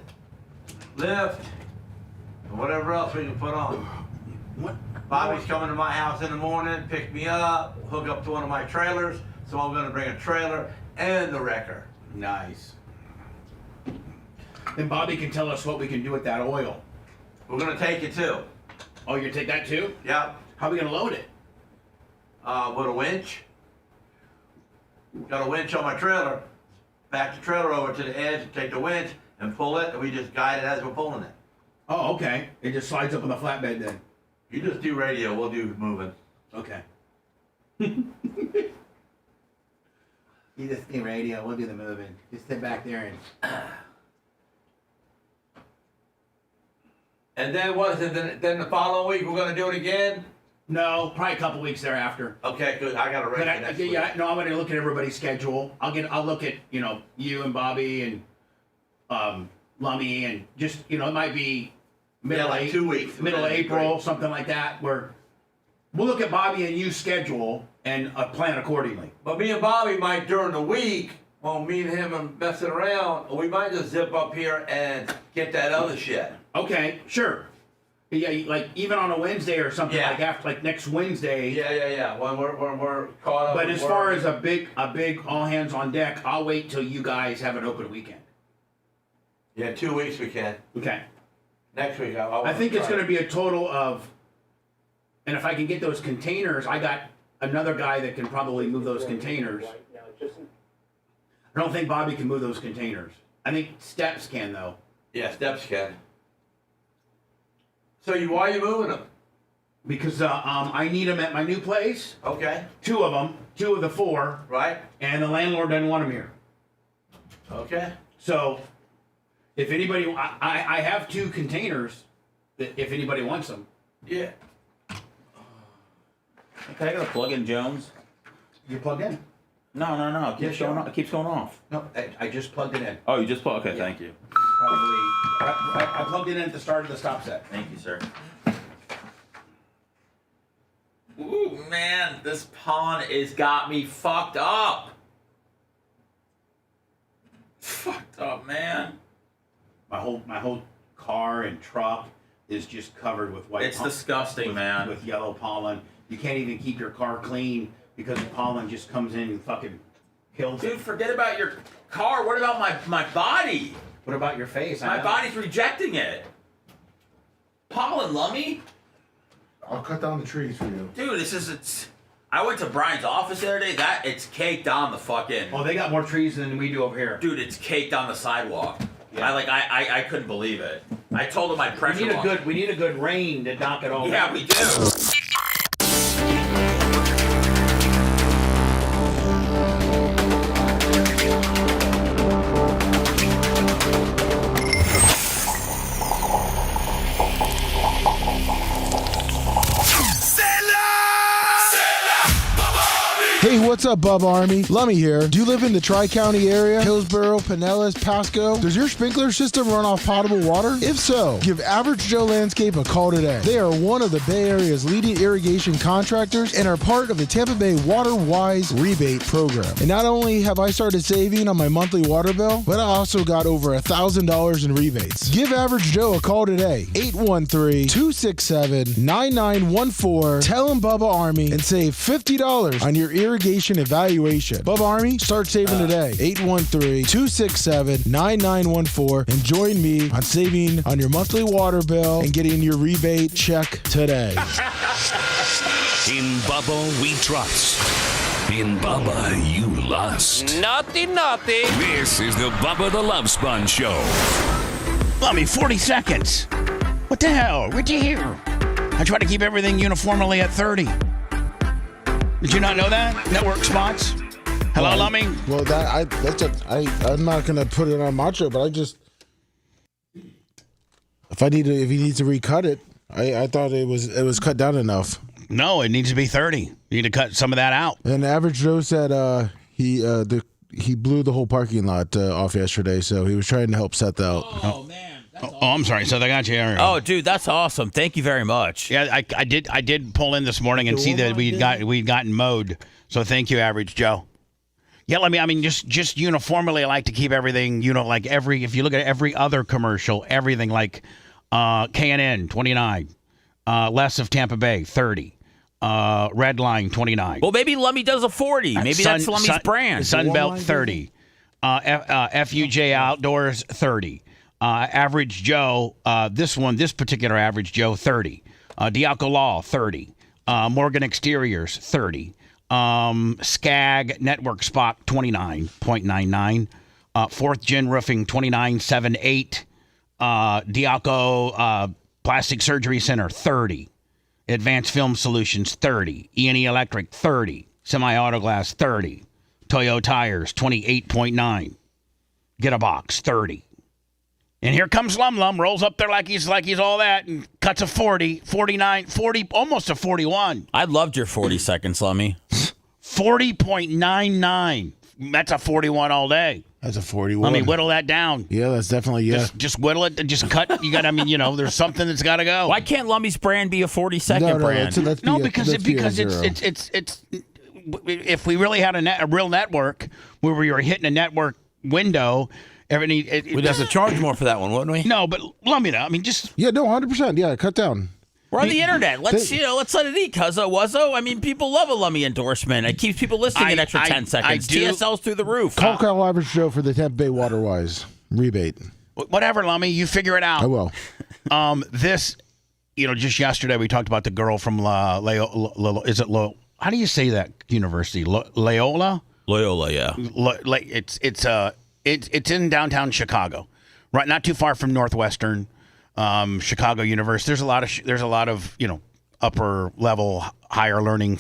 lift, and whatever else we can put on. What? Bobby's coming to my house in the morning, pick me up, hook up to one of my trailers. So I'm going to bring a trailer and the wrecker. Nice. Then Bobby can tell us what we can do with that oil. We're going to take it too. Oh, you're going to take that too? Yep. How are we going to load it? With a winch. Got a winch on my trailer. Back the trailer over to the edge, take the winch and pull it, and we just guide it as we're pulling it. Oh, okay. It just slides up on the flatbed then. You just do radio, we'll do moving. Okay. You just do radio, we'll do the moving. Just sit back there and... And then what is it? Then the following week we're going to do it again? No, probably a couple weeks thereafter. Okay, good. I got to race it next week. Yeah, no, I'm going to look at everybody's schedule. I'll look at, you and Bobby and Lummy and just, it might be middle like 2 weeks. Middle of April, something like that, where we'll look at Bobby and you schedule and plan accordingly. But me and Bobby might during the week, while me and him are messing around, we might just zip up here and get that other shit. Okay, sure. Yeah, like even on a Wednesday or something like next Wednesday. Yeah. When we're caught up. But as far as a big all hands on deck, I'll wait till you guys have an open weekend. Yeah, 2 weeks we can. Okay. Next week I think it's going to be a total of, and if I can get those containers, I got another guy that can probably move those containers. I don't think Bobby can move those containers. I think Steps can though. Yeah, Steps can. So why are you moving them? Because I need them at my new place. Okay. 2 of them, 2 of the 4. Right. And the landlord doesn't want them here. Okay. So, if anybody, I have 2 containers. That if anybody wants them. Yeah. Okay, I gotta plug in Jones. You plugged in? No. It keeps going off. No, I just plugged it in. Oh, you just plugged. Okay, thank you. Probably. I plugged it in at the start of the stop set. Thank you, sir. Ooh, man, this pawn has got me fucked up. Fucked up, man. My whole car and truck is just covered with white. It's disgusting, man. With yellow pollen. You can't even keep your car clean because the pollen just comes in and fucking kills it. Dude, forget about your car. What about my body? What about your face? My body's rejecting it. Pollen, Lummy. I'll cut down the trees for you. Dude, I went to Brian's office the other day. It's caked on the fucking... Oh, they got more trees than we do over here. Dude, it's caked on the sidewalk. Yeah. I couldn't believe it. I told him my pressure we need a good rain to knock it all Yeah, down. we do. Hey, what's up, Bubba Army? Lummy here. Do you live in the Tri-County area? Hillsborough, Pinellas, Pasco? Does your sprinkler system run off potable water? If so, give Average Joe Landscape a call today. They are one of the Bay Area's leading irrigation contractors and are part of the Tampa Bay Water Wise rebate program. And not only have I started saving on my monthly water bill, but I also got over $1,000 in rebates. Give Average Joe a call today. 813-267-9914. Tell him Bubba Army and save $50 on your irrigation evaluation. Bubba Army, start saving today. 813-267-9914 and join me on saving on your monthly water bill and getting your rebate check today. In Bubba we trust. In Bubba, you lust. Naughty, naughty. This is the Bubba the Love Sponge Show. Lummy, 40 seconds. What the hell? What'd you hear? I try to keep everything uniformly at 30. Did you not know that? Network spots? Hello, Lummy? Well, I'm not gonna put it on Macho, but if he needs to recut it, I thought it was cut down enough. No, it needs to be 30. You need to cut some of that out. And Average Joe said he blew the whole parking lot off yesterday, so he was trying to help Seth out. Oh man. I'm sorry, Seth. I got you. Oh, dude, that's awesome. Thank you very much. Yeah, I did pull in this morning and see that we'd gotten mowed. So thank you, Average Joe. Yeah, I mean, just uniformly, I like to keep everything, like if you look at every other commercial, everything like K&N, 29, less of Tampa Bay, 30, Red Line, 29. Well, maybe Lummy does a 40. Maybe that's Lummy's brand. Sunbelt, 30. FUJ Outdoors, 30. Average Joe, this particular Average Joe, 30. Diaco Law, 30. Morgan Exteriors, 30. Skag Network Spot, 29.99. Fourth Gen Roofing, 29.78. Diaco Plastic Surgery Center, 30. Advanced Film Solutions, 30. E&E Electric, 30. Semi-Auto Glass, 30. Toyo Tires, 28.9. Get a Box, 30. And here comes Lum, rolls up there like he's all that, and cuts a 40, 49, 40, almost a 41. I loved your 40 seconds, Lummy. 40.99. That's a 41 all day. That's a 41. Let me whittle that down. Yeah, that's definitely, Just whittle it and just cut. You got, there's something that's got to go. Why can't Lummy's brand be a 40-second brand? Because it's if we really had a real network where we were hitting a network window, we'd have to charge more for that one, wouldn't we? No, but let me know. just 100%. Yeah, cut down. We're on the internet. Let's let it eat, cuzzo, wuzzo. People love a Lummy endorsement. It keeps people listening an extra 10 seconds. TSL's through the roof. Call Average Joe for the Tampa Bay Waterwise rebate. Whatever, Lummy, you figure it out. I will. Just yesterday we talked about the girl from how do you say that university? Loyola? Loyola, yeah. It's in downtown Chicago, right? Not too far from Northwestern Chicago University. There's a lot of upper level, higher learning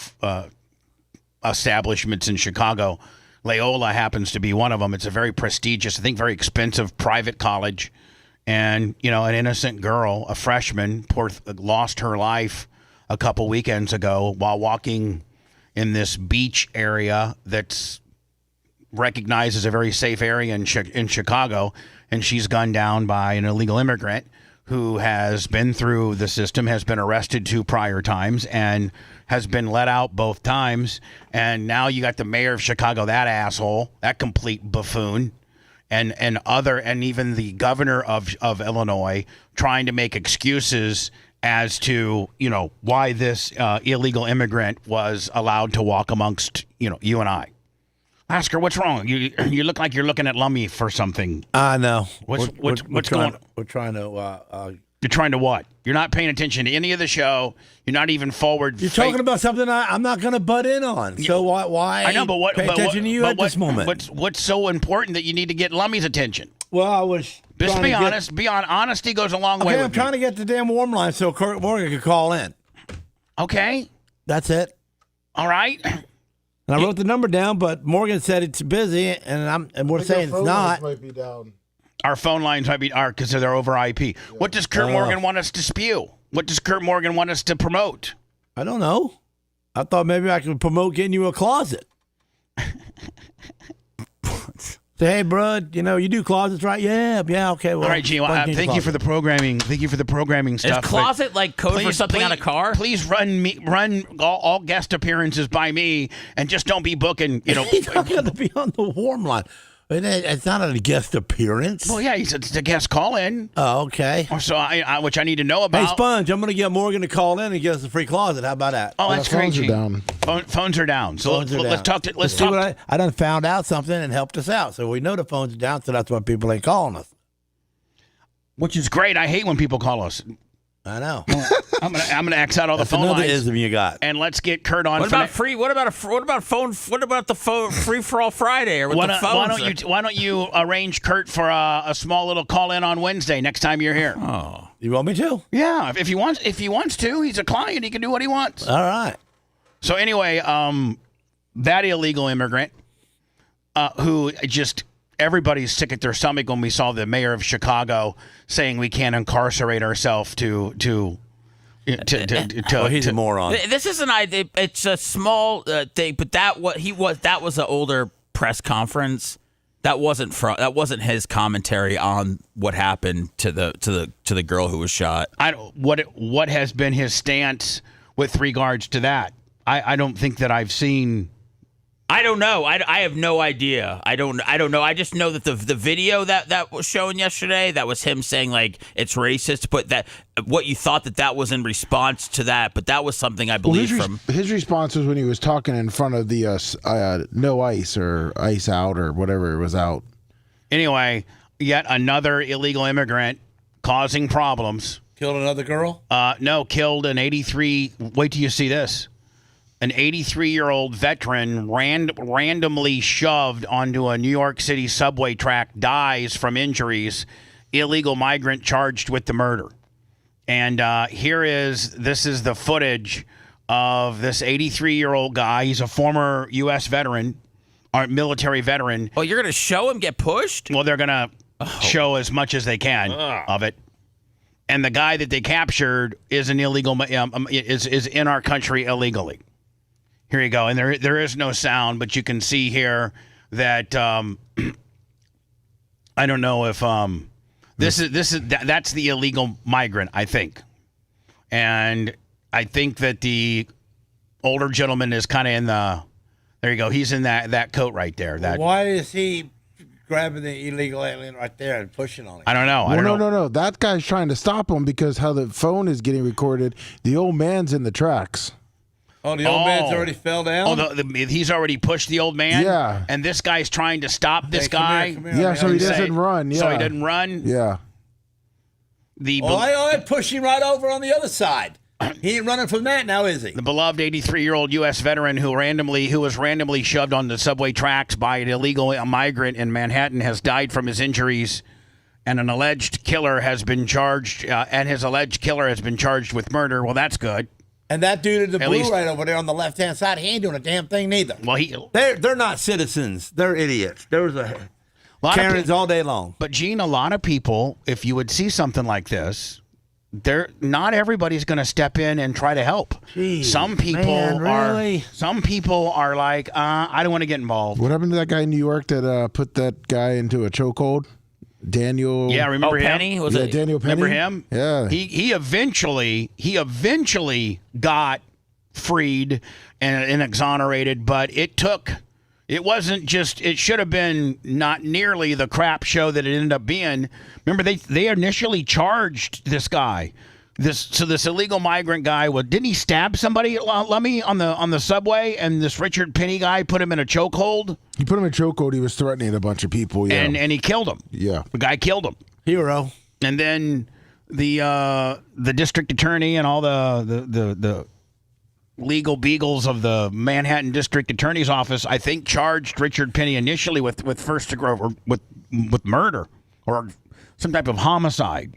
establishments in Chicago. Loyola happens to be one of them. It's a very prestigious, I think, very expensive private college, and an innocent girl, a freshman, lost her life a couple weekends ago while walking in this beach area that's recognized as a very safe area in Chicago, and she's gunned down by an illegal immigrant who has been through the system, has been arrested 2 prior times, and has been let out both times. And now you got the mayor of Chicago, that asshole, that complete buffoon, and even the governor of Illinois trying to make excuses as to why this illegal immigrant was allowed to walk amongst you and I. Ask her what's wrong. You look like you're looking at Lummy for something. I know. What's going on? We're trying to. You're trying to what? You're not paying attention to any of the show. You're not even forward. You're talking about something I'm not going to butt in on. So why? I know, but what? Pay attention to you at this moment. What's so important that you need to get Lummy's attention? Well, I was. Just be honest. Honesty goes a long way. Okay, I'm trying to get the damn warm line so Kurt Morgan could call in. Okay. That's it. All right. And I wrote the number down, but Morgan said it's busy, and we're saying it's not. Might be down. Our phone lines might be because they're over IP. Yeah. What does Kurt Morgan want us to spew? What does Kurt Morgan want us to promote? I don't know. I thought maybe I could promote getting you a closet. Say, hey, bro, you do closets, right? Yeah, okay. Well, all right, Gene. Thank you for the programming. Thank you for the programming stuff. Is closet like code for something on a car? Please run all guest appearances by me, and just don't be booking. He's not going to be on the warm line. It's not a guest appearance. Well, yeah, it's a guest call in. Oh, okay. So which I need to know about. Hey, Sponge, I'm going to get Morgan to call in and get us a free closet. How about that? Oh, that's great. Phones are down. Phones are down. So let's talk. Let's see what I done found out something and helped us out. So we know the phones are down. So that's why people ain't calling us. Which is great. I hate when people call us. I know. I'm gonna X out all the That's phone another lines. ism you got. And let's get Kurt on. What about free? What about the phone free for all Friday or with the phones? Why don't you arrange Kurt for a small little call in on Wednesday next time you're here? Oh, you want me to? Yeah, if he wants to, he's a client. He can do what he wants. All right. So anyway, that illegal immigrant who just. Everybody's sick at their stomach when we saw the mayor of Chicago saying we can't incarcerate ourselves to he's a moron. This isn't. It's a small thing, but that was an older press conference. That wasn't his commentary on what happened to the girl who was shot. What has been his stance with regards to that? I don't think that I've seen. I don't know. I have no idea. I don't know. I just know that the video that was shown yesterday, that was him saying like it's racist, but that what you thought that was in response to that, but that was something I believe from his response was when he was talking in front of the no ice or ice out or whatever it was out. Anyway, yet another illegal immigrant causing problems. Killed another girl? No, killed an 83. Wait till you see this. An 83-year-old veteran randomly shoved onto a New York City subway track, dies from injuries. Illegal migrant charged with the murder. And this is the footage of this 83-year-old guy. He's a former U.S. veteran, or military veteran. Oh, you're going to show him get pushed? Well, they're going to show as much as they can of it. And the guy that they captured is an illegal, is in our country illegally. Here you go, and there is no sound, but you can see here that I don't know if that's the illegal migrant, I think, and I think that the older gentleman is kind of in the. There you go, he's in that coat right there. Why is he grabbing the illegal alien right there and pushing on it? I don't know. No. That guy's trying to stop him because how the phone is getting recorded. The old man's in the tracks. Oh, the old man's already fell down? Oh, he's already pushed the old man? Yeah. And this guy's trying to stop this guy? Come here. Yeah, so he doesn't run. Yeah. So he doesn't run? Yeah. I pushed him right over on the other side. He ain't running from that now, is he? The beloved 83-year-old U.S. veteran who was randomly shoved on the subway tracks by an illegal migrant in Manhattan has died from his injuries, and his alleged killer has been charged with murder. Well, that's good. And that dude in the blue right over there on the left-hand side, he ain't doing a damn thing neither. Well, they're not citizens. They're idiots. There's a Karens all day long. But, Gene, a lot of people, if you would see something like this, not everybody's going to step in and try to help. Jeez, some people are like, I don't want to get involved. What happened to that guy in New York that put that guy into a chokehold? Daniel. Yeah, remember him? Penny? Daniel Penny. Remember him? Yeah. He eventually got freed and exonerated, but it should have been not nearly the crap show that it ended up being. Remember, they initially charged this guy. This illegal migrant guy, didn't he stab somebody, Lummy, on the subway? And this Richard Penny guy put him in a chokehold. He put him in a chokehold. He was threatening a bunch of people. Yeah, and he killed him. Yeah, the guy killed him. Hero. And then the district attorney and all the legal beagles of the Manhattan District Attorney's Office, I think, charged Richard Penny initially with murder or some type of homicide,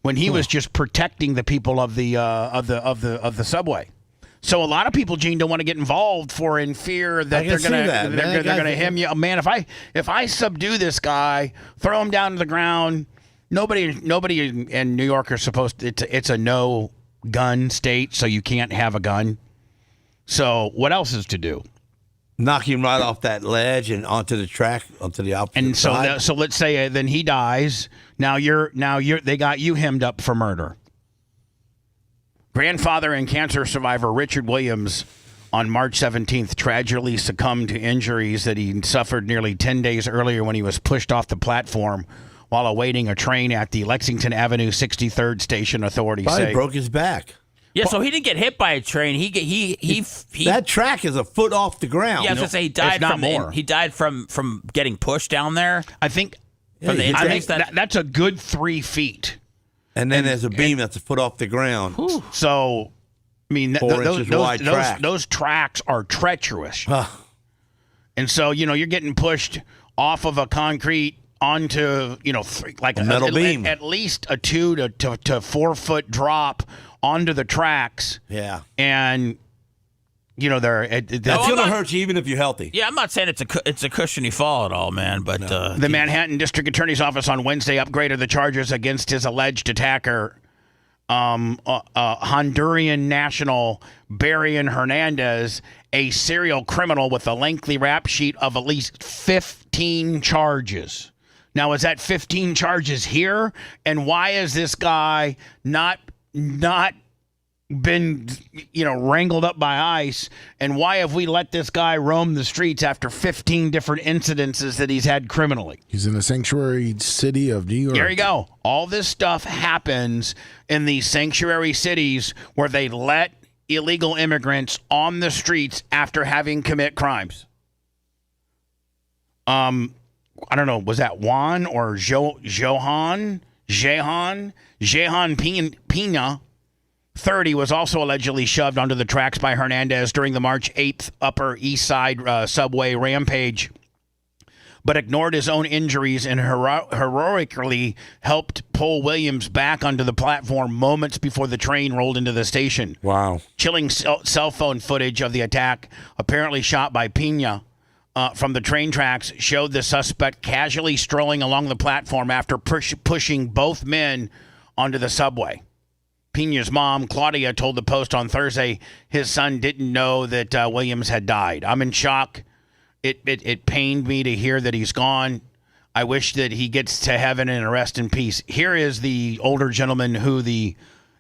when he was just protecting the people of the subway. So a lot of people, Gene, don't want to get involved in fear that they're gonna hem you. Man, if I subdue this guy, throw him down to the ground, nobody in New York are supposed to. It's a no gun state, so you can't have a gun. So what else is to do? Knock him right off that ledge and onto the track, onto the opposite and so side. So let's say then he dies. Now they got you hemmed up for murder. Grandfather and cancer survivor Richard Williams on March 17th tragically succumbed to injuries that he suffered nearly 10 days earlier when he was pushed off the platform while awaiting a train at the Lexington Avenue 63rd station, authorities say. He broke his back. Yeah, so he didn't get hit by a train. He that track is a foot off the ground. Yeah, I was gonna say he died from getting pushed down there. I think from the I think that's a good 3 feet. And then there's a beam that's a foot off the ground. So, I mean, 4 inches wide track. those tracks are treacherous. And so, you're getting pushed off of a concrete onto, like a metal beam. At least a 2 to 4 foot drop onto the tracks. Yeah. And, it's going to hurt you even if you're healthy. Yeah, I'm not saying it's a cushiony fall at all, man. But the Manhattan District Attorney's Office on Wednesday upgraded the charges against his alleged attacker, Honduran national Berrien Hernandez, a serial criminal with a lengthy rap sheet of at least 15 charges. Now, is that 15 charges here? And why is this guy not been, wrangled up by ICE? And why have we let this guy roam the streets after 15 different incidences that he's had criminally? He's in the sanctuary city of New York. There you go. All this stuff happens in these sanctuary cities where they let illegal immigrants on the streets after having commit crimes. I don't know, was that Juan or Jehan Pena, 30, was also allegedly shoved onto the tracks by Hernandez during the March 8th Upper East Side subway rampage, but ignored his own injuries and heroically helped pull Williams back onto the platform moments before the train rolled into the station. Wow. Chilling cell phone footage of the attack, apparently shot by Pena, from the train tracks, showed the suspect casually strolling along the platform after pushing both men onto the subway. Pena's mom, Claudia, told the Post on Thursday his son didn't know that Williams had died. I'm in shock. It pained me to hear that he's gone. I wish that he gets to heaven and rest in peace. Here is the older gentleman who the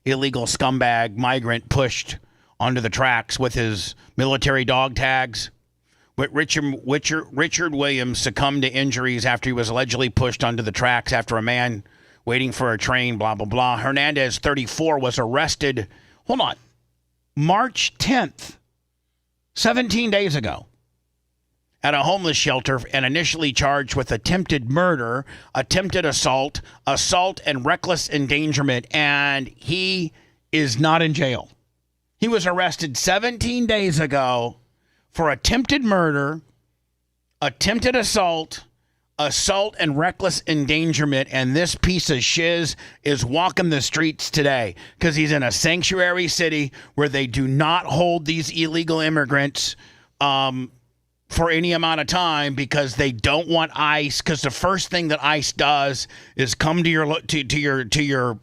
illegal scumbag migrant pushed onto the tracks with his military dog tags. Richard Williams succumbed to injuries after he was allegedly pushed onto the tracks after a man waiting for a train, blah, blah, blah. Hernandez, 34, was arrested, March 10th, 17 days ago, at a homeless shelter and initially charged with attempted murder, attempted assault and reckless endangerment, and he is not in jail. He was arrested 17 days ago for attempted murder, attempted assault and reckless endangerment, and this piece of shiz is walking the streets today because he's in a sanctuary city where they do not hold these illegal immigrants for any amount of time because they don't want ICE. Because the first thing that ICE does is come to your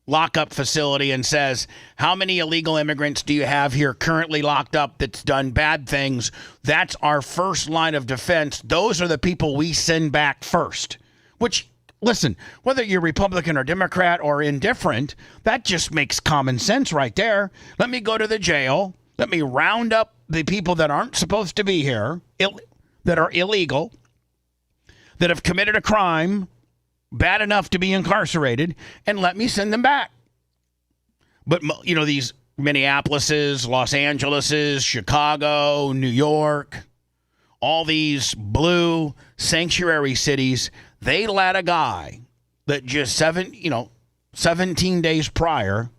lockup facility and says, how many illegal immigrants do you have here currently locked up that's done bad things? That's our first line of defense. Those are the people we send back first. Which, listen, whether you're Republican or Democrat or indifferent, that just makes common sense right there. Let me go to the jail. Let me round up the people that aren't supposed to be here, that are illegal, that have committed a crime bad enough to be incarcerated, and let me send them back. But, these Minneapolises, Los Angeleses, Chicago, New York, all these blue sanctuary cities, they let a guy that just 17 days prior,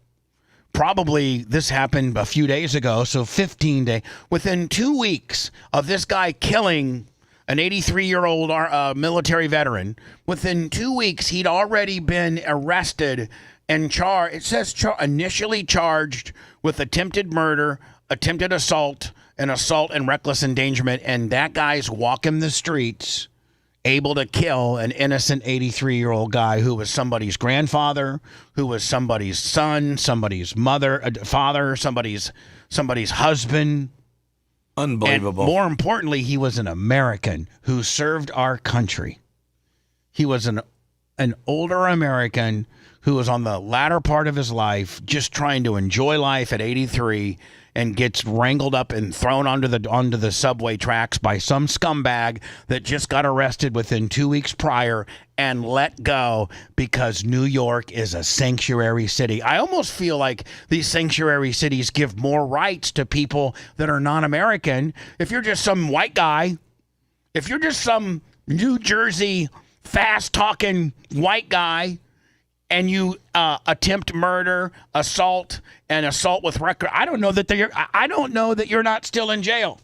probably this happened a few days ago, so 15 days, within 2 weeks of this guy killing an 83-year-old military veteran, within 2 weeks, he'd already been arrested and charged. It says initially charged with attempted murder, attempted assault and reckless endangerment. And that guy's walking the streets, able to kill an innocent 83-year-old guy who was somebody's grandfather, who was somebody's son, somebody's father, somebody's husband. Unbelievable. And more importantly, he was an American who served our country. He was an older American who was on the latter part of his life, just trying to enjoy life at 83, and gets wrangled up and thrown onto the subway tracks by some scumbag that just got arrested within 2 weeks prior and let go because New York is a sanctuary city. I almost feel like these sanctuary cities give more rights to people that are non-American. If you're just some white guy, if you're just some New Jersey fast-talking white guy, and you attempt murder, assault, and assault with record, I don't know that you're not still in jail.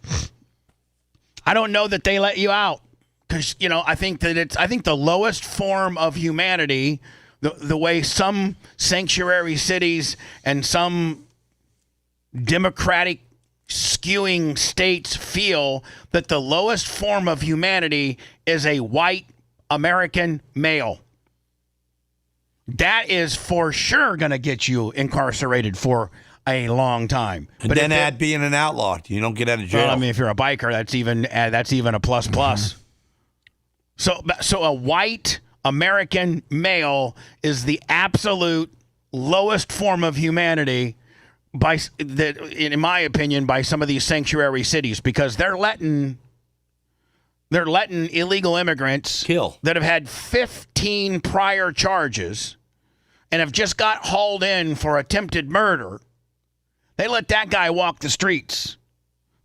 I don't know that they let you out because I think the lowest form of humanity, the way some sanctuary cities and some democratic skewing states feel that the lowest form of humanity is a white American male. That is for sure going to get you incarcerated for a long time. And then add being an outlaw. You don't get out of jail. Well, I mean, if you're a biker, that's even a plus plus. So a white American male is the absolute lowest form of humanity in my opinion, by some of these sanctuary cities, because they're letting illegal immigrants that have had 15 prior charges and have just got hauled in for attempted murder. They let that guy walk the streets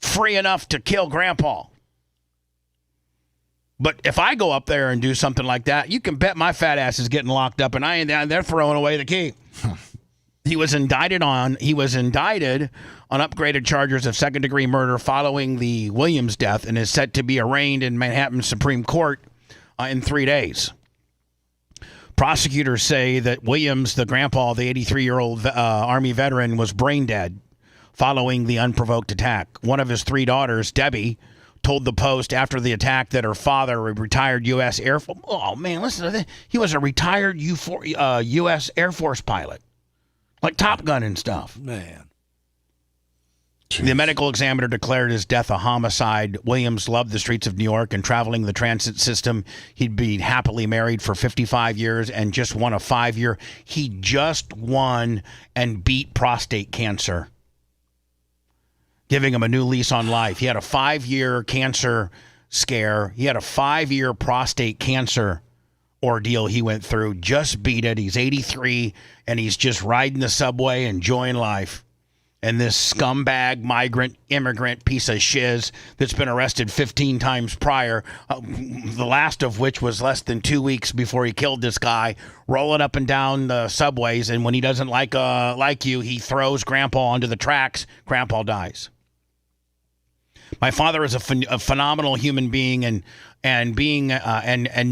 free enough to kill grandpa. But if I go up there and do something like that, you can bet my fat ass is getting locked up, and they're throwing away the key. He was indicted on upgraded charges of second-degree murder following the Williams death and is set to be arraigned in Manhattan Supreme Court in 3 days. Prosecutors say that Williams, the grandpa, the 83-year-old Army veteran, was brain dead following the unprovoked attack. One of his 3 daughters, Debbie, told the Post after the attack that her father, a retired U.S. Air Force... Oh, man, listen to this. He was a retired U.S. Air Force pilot. Like Top Gun and stuff. Man. Jeez. The medical examiner declared his death a homicide. Williams loved the streets of New York and traveling the transit system. He'd been happily married for 55 years and just won a 5-year. He just won and beat prostate cancer, giving him a new lease on life. He had a 5-year cancer scare. He had a 5-year prostate cancer ordeal he went through, just beat it. He's 83, and he's just riding the subway, enjoying life. And this scumbag, migrant, immigrant piece of shiz that's been arrested 15 times prior, the last of which was less than 2 weeks before he killed this guy, rolling up and down the subways, and when he doesn't like you, he throws grandpa onto the tracks. Grandpa dies. My father is a phenomenal human being, and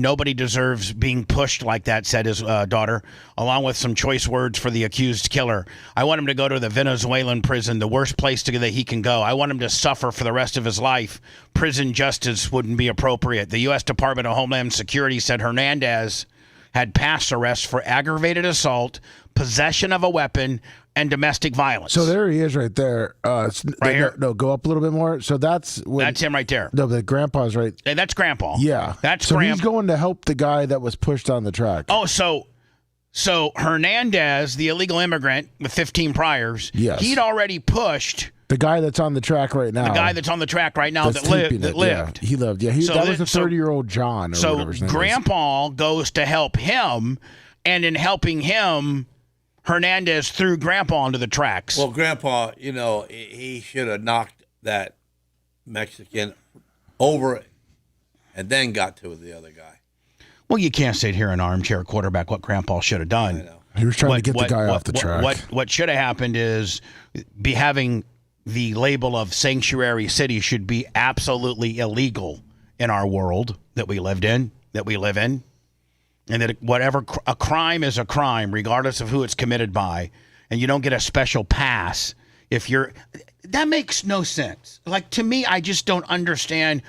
nobody deserves being pushed like that, said his daughter, along with some choice words for the accused killer. I want him to go to the Venezuelan prison, the worst place that he can go. I want him to suffer for the rest of his life. Prison justice wouldn't be appropriate. The U.S. Department of Homeland Security said Hernandez had past arrests for aggravated assault, possession of a weapon, and domestic violence. So there he is right there. Right here? No, go up a little bit more. So that's him right there. No, the grandpa's right. And that's grandpa. Yeah. So he's going to help the guy that was pushed on the track. Oh, so Hernandez, the illegal immigrant with 15 priors, yes, he'd already pushed the guy that's on the track right now. The guy that's on the track right now that lived. Yeah, he lived. Yeah, that was the 30-year-old John. Or whatever his name grandpa goes to help him, and in helping him, Hernandez threw grandpa onto the tracks. Well, grandpa, he should have knocked that Mexican over and then got to the other guy. Well, you can't sit here and armchair quarterback what grandpa should have done. I know. He was trying to get the guy off the track. What should have happened is having the label of sanctuary city should be absolutely illegal in our world that we live in. And that a crime is a crime, regardless of who it's committed by, and you don't get a special pass if you're. That makes no sense. Like, to me, I just don't understand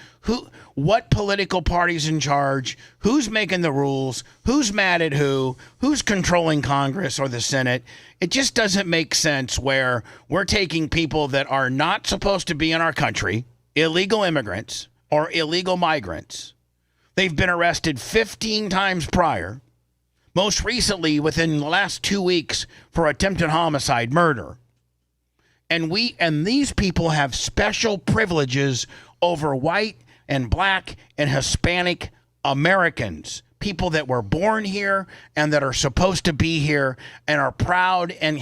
what political party's in charge, who's making the rules, who's mad at who's controlling Congress or the Senate. It just doesn't make sense where we're taking people that are not supposed to be in our country, illegal immigrants or illegal migrants. They've been arrested 15 times prior, most recently within the last 2 weeks for attempted homicide, murder. And these people have special privileges over white and black and Hispanic Americans, people that were born here and that are supposed to be here and are proud and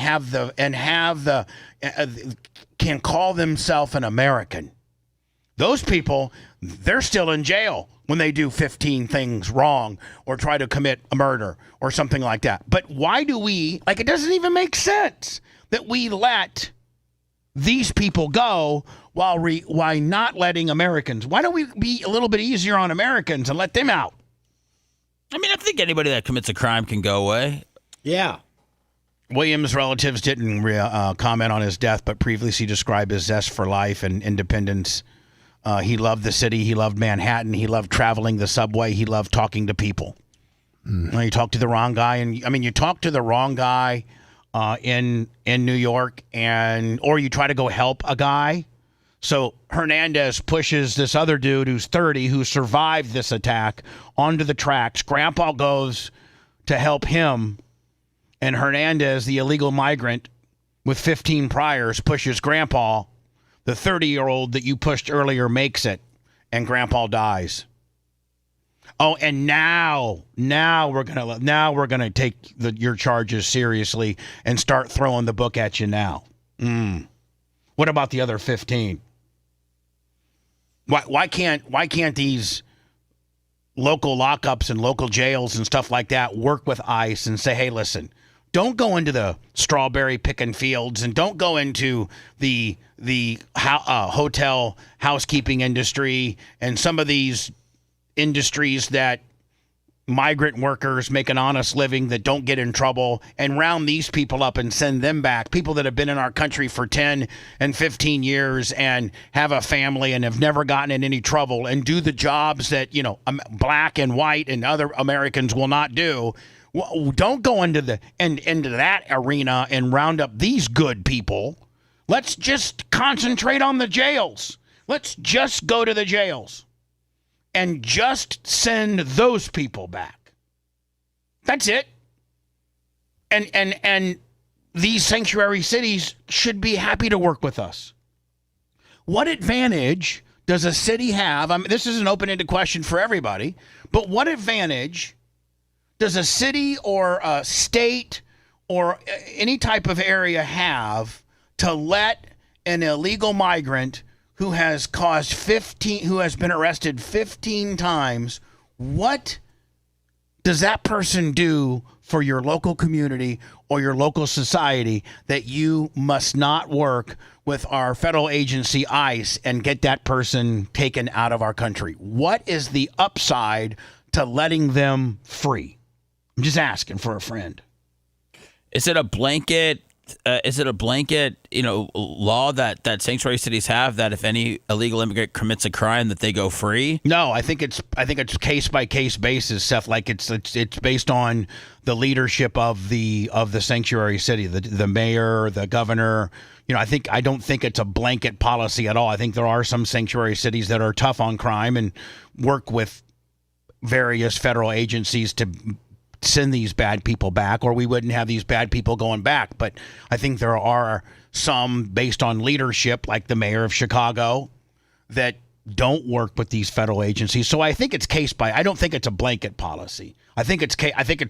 can call themselves an American. Those people, they're still in jail when they do 15 things wrong or try to commit a murder or something like that. But why do we, it doesn't even make sense that we let these people go why not letting Americans? Why don't we be a little bit easier on Americans and let them out? I mean, I think anybody that commits a crime can go away. Yeah. Williams' relatives didn't comment on his death, but previously described his zest for life and independence. He loved the city. He loved Manhattan. He loved traveling the subway. He loved talking to people. You talk to the wrong guy, you talk to the wrong guy in New York, or you try to go help a guy. So Hernandez pushes this other dude who's 30, who survived this attack, onto the tracks. Grandpa goes to help him, and Hernandez, the illegal migrant with 15 priors, pushes Grandpa. The 30-year-old that you pushed earlier makes it, and Grandpa dies. Oh, and now we're gonna take your charges seriously and start throwing the book at you now. What about the other 15? Why can't these local lockups and local jails and stuff like that work with ICE and say, hey, listen, don't go into the strawberry picking fields and don't go into the hotel housekeeping industry and some of these industries that migrant workers make an honest living that don't get in trouble, and round these people up and send them back. People that have been in our country for 10 and 15 years and have a family and have never gotten in any trouble and do the jobs that, black and white and other Americans will not do. Well, don't go into that arena and round up these good people. Let's just concentrate on the jails. Let's just go to the jails and just send those people back. That's it. And these sanctuary cities should be happy to work with us. What advantage does a city have? This is an open-ended question for everybody, but what advantage does a city or a state or any type of area have to let an illegal migrant who has been arrested 15 times, what does that person do for your local community or your local society that you must not work with our federal agency ICE and get that person taken out of our country? What is the upside to letting them free? I'm just asking for a friend. Is it a blanket? Law that sanctuary cities have that if any illegal immigrant commits a crime that they go free? No, I think it's case by case basis, Seth. Like it's based on the leadership of the sanctuary city, the mayor, the governor. I don't think it's a blanket policy at all. I think there are some sanctuary cities that are tough on crime and work with various federal agencies to send these bad people back, or we wouldn't have these bad people going back. But I think there are some based on leadership, like the mayor of Chicago, that don't work with these federal agencies. So I think it's I don't think it's a blanket policy. I think it's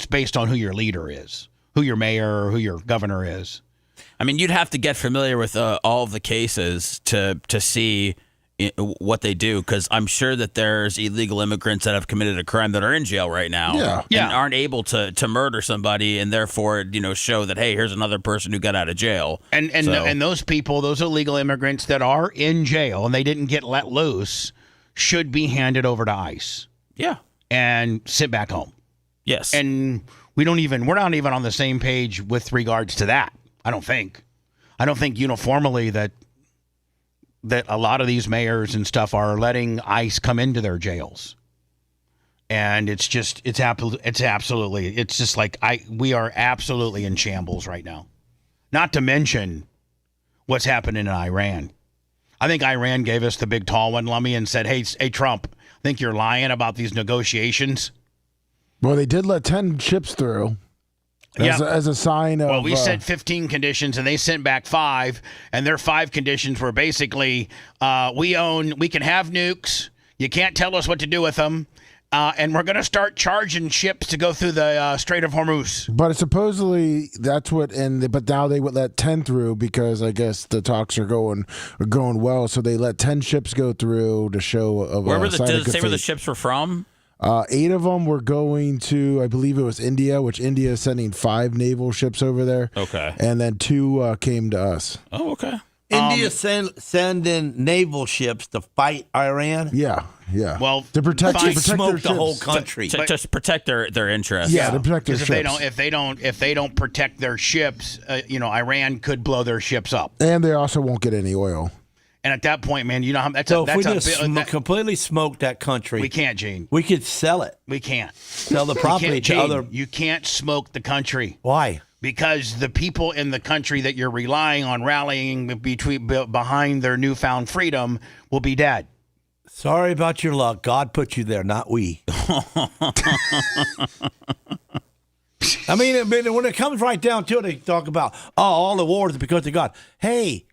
based on who your leader is, who your mayor or who your governor is. You'd have to get familiar with all of the cases to see what they do, because I'm sure that there's illegal immigrants that have committed a crime that are in jail right now and aren't able to murder somebody, and therefore show that, hey, here's another person who got out of jail. And those people, those illegal immigrants that are in jail and they didn't get let loose, should be handed over to ICE. Yeah. And sit back home. Yes. And we're not even on the same page with regards to that. I don't think uniformly that a lot of these mayors and stuff are letting ICE come into their jails. And we are absolutely in shambles right now. Not to mention what's happening in Iran. I think Iran gave us the big tall one, Lummy, and said, hey, Trump, I think you're lying about these negotiations. Well, they did let 10 ships through. As a sign of... Well, we said 15 conditions, and they sent back 5, and their 5 conditions were basically, we can have nukes, you can't tell us what to do with them, and we're going to start charging ships to go through the Strait of Hormuz. But supposedly that's what, but now they would let 10 through because I guess the talks are going well. So they let 10 ships go through to show of where were a sign of good say where the faith. ships were from? 8 of them were going to, I believe it was India, which India is sending 5 naval ships over there. Okay. And then 2 came to us. Oh, okay. India sending naval ships to fight Iran. Yeah. Well, to protect smoke their the whole ships. country. To just protect their interests. Yeah, to protect their Because ships. if they don't protect their ships, Iran could blow their ships up. And they also won't get any oil. And at that point, man, you know how that's So a, if we that's just completely smoke that country, we can't, Gene. We could sell it. We can't sell the property to other. You can't smoke the country. Why? Because the people in the country that you're relying on rallying behind their newfound freedom will be dead. Sorry about your luck. God put you there, not we. I mean, when it comes right down to it, they talk about, all the wars because of God. Hey,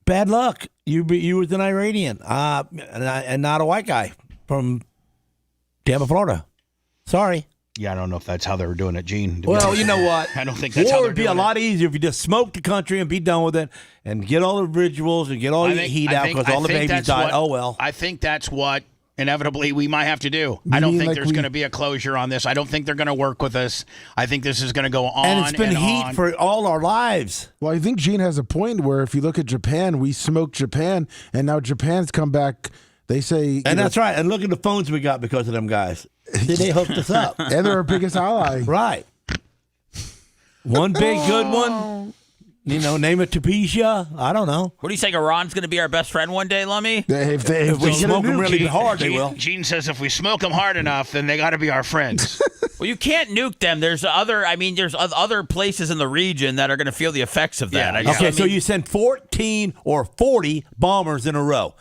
bad luck. You was an Iranian and not a white guy from Tampa, Florida. Sorry. Yeah, I don't know if that's how they were doing it, Gene. Well, you know what? I don't think that's how war they're would be doing a lot easier if you just smoked the country and be done with it and get all the rituals and get all your heat out because all the babies died. Oh, well. I think that's what inevitably we might have to do. I don't think there's going to be a closure on this. I don't think they're going to work with us. I think this is going to go on and it's been heat on. for all our lives. Well, I think Gene has a point where if you look at Japan, we smoked Japan, and now Japan's come back. They say, and that's right. And look at the phones we got because of them guys. See, they hooked us up, and they're our biggest ally. Right. One big good one. Name it Tupesia. I don't know. What do you think? Iran's going to be our best friend one day, Lummy? If we smoke them really hard, they will. Gene says if we smoke them hard enough, then they got to be our friends. Well, you can't nuke them. There's other places in the region that are going to feel the effects of that. Okay, so you send 14 or 40 bombers in a row.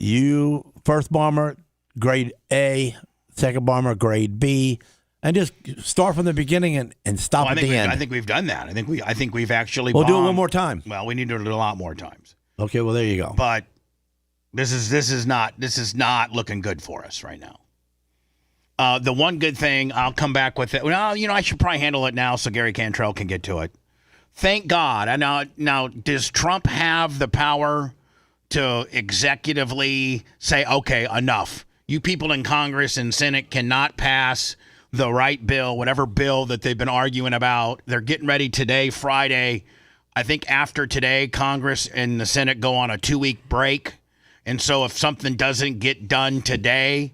You, first bomber, grade A, second bomber, grade B, and just start from the beginning and stop at the end. I think we've done that. I think we've actually. We'll do it one more time. Well, we need to do it a lot more times. Okay, well there you go. But this is not looking good for us right now. The one good thing I'll come back with it. Well, I should probably handle it now so Gary Cantrell can get to it. Thank God. And now does Trump have the power to executively say, okay, enough? You people in Congress and Senate cannot pass the right bill, whatever bill that they've been arguing about. They're getting ready today, Friday. I think after today, Congress and the Senate go on a 2-week break. And so if something doesn't get done today,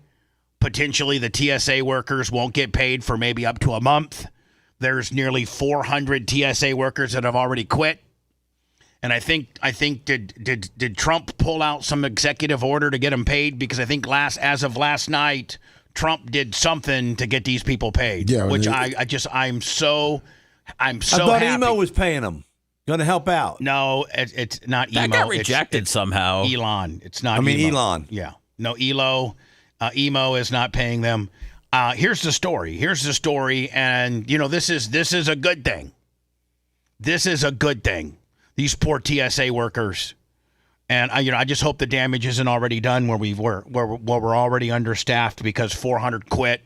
potentially the TSA workers won't get paid for maybe up to a month. There's nearly 400 TSA workers that have already quit. And I think did Trump pull out some executive order to get them paid? Because I think as of last night, Trump did something to get these people paid. Yeah, which I'm so I thought happy. Emo was paying them. Going to help out. No, it's not Emo. That got rejected somehow. Elon. It's not. Emo. Elon. Yeah. No, Emo is not paying them. Here's the story. And this is a good thing. This is a good thing. These poor TSA workers, and I just hope the damage isn't already done where we're already understaffed because 400 quit,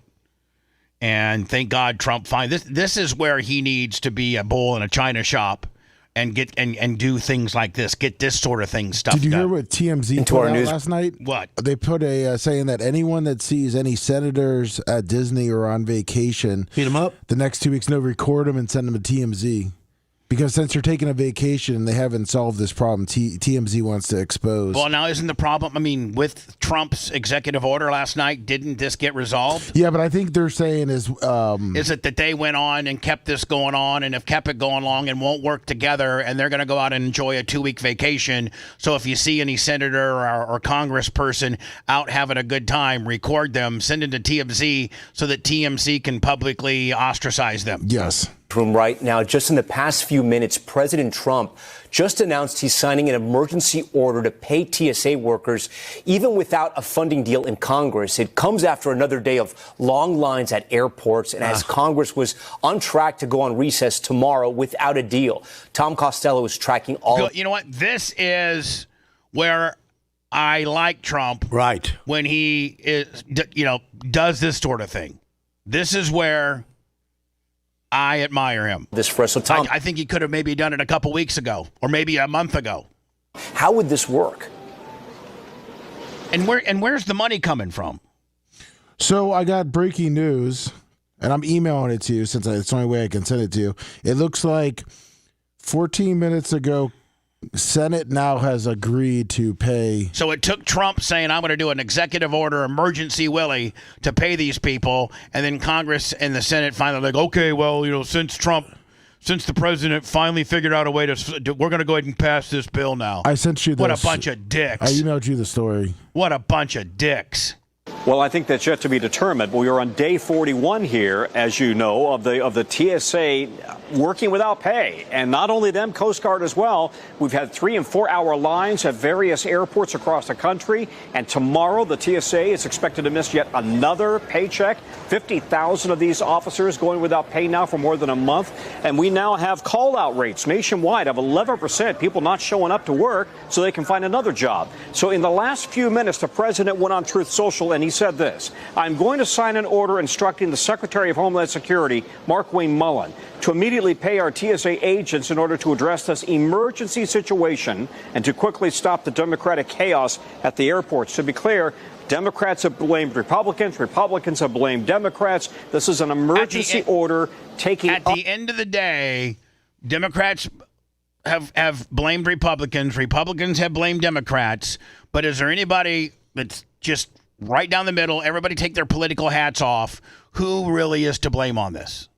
and thank God Trump this is where he needs to be a bull in a china shop, and get and do things like this, get this sort of thing stuff. Did you done. hear what TMZ put out last night? What they put saying that anyone that sees any senators at Disney or on vacation, beat them up the next 2 weeks. No, record them and send them to TMZ. Because since they're taking a vacation, they haven't solved this problem. TMZ wants to expose. Well, now isn't the problem? I mean, with Trump's executive order last night, didn't this get resolved? Yeah, but I think they're saying is it that they went on and kept this going on and have kept it going along and won't work together, and they're going to go out and enjoy a 2-week vacation. So if you see any senator or congressperson out having a good time, record them, send it to TMZ so that TMZ can publicly ostracize them. Yes. Room right now. Just in the past few minutes, President Trump just announced he's signing an emergency order to pay TSA workers even without a funding deal in Congress. It comes after another day of long lines at airports and as Congress was on track to go on recess tomorrow without a deal. Tom Costello is tracking all. You know what? This is where I like Trump. Right. When he does this sort of thing. This is where I admire him. This for us, so Tom, I think he could have maybe done it a couple weeks ago or maybe a month ago. How would this work? And where's the money coming from? So I got breaking news, and I'm emailing it to you since it's the only way I can send it to you. It looks like 14 minutes ago, Senate now has agreed to pay. So it took Trump saying, I'm going to do an executive order, emergency Willie, to pay these people. And then Congress and the Senate finally like, okay, well, since the president finally figured out a way to, we're going to go ahead and pass this bill now. I sent you this. What a bunch of dicks. I emailed you the story. What a bunch of dicks. Well, I think that's yet to be determined. We are on day 41 here, as you know, of the TSA working without pay. And not only them, Coast Guard as well. We've had 3- and 4-hour lines at various airports across the country. And tomorrow, the TSA is expected to miss yet another paycheck. 50,000 of these officers going without pay now for more than a month. And we now have call-out rates nationwide of 11%, people not showing up to work so they can find another job. So in the last few minutes, the president went on Truth Social and he said this: I'm going to sign an order instructing the Secretary of Homeland Security, Markwayne Mullin, to immediately pay our TSA agents in order to address this emergency situation and to quickly stop the Democratic chaos at the airports. To be clear, Democrats have blamed Republicans. Republicans have blamed Democrats. This is an emergency order taking. At the end of the day, Democrats have blamed Republicans. Republicans have blamed Democrats. But is there anybody that's just right down the middle, everybody take their political hats off, who really is to blame on this?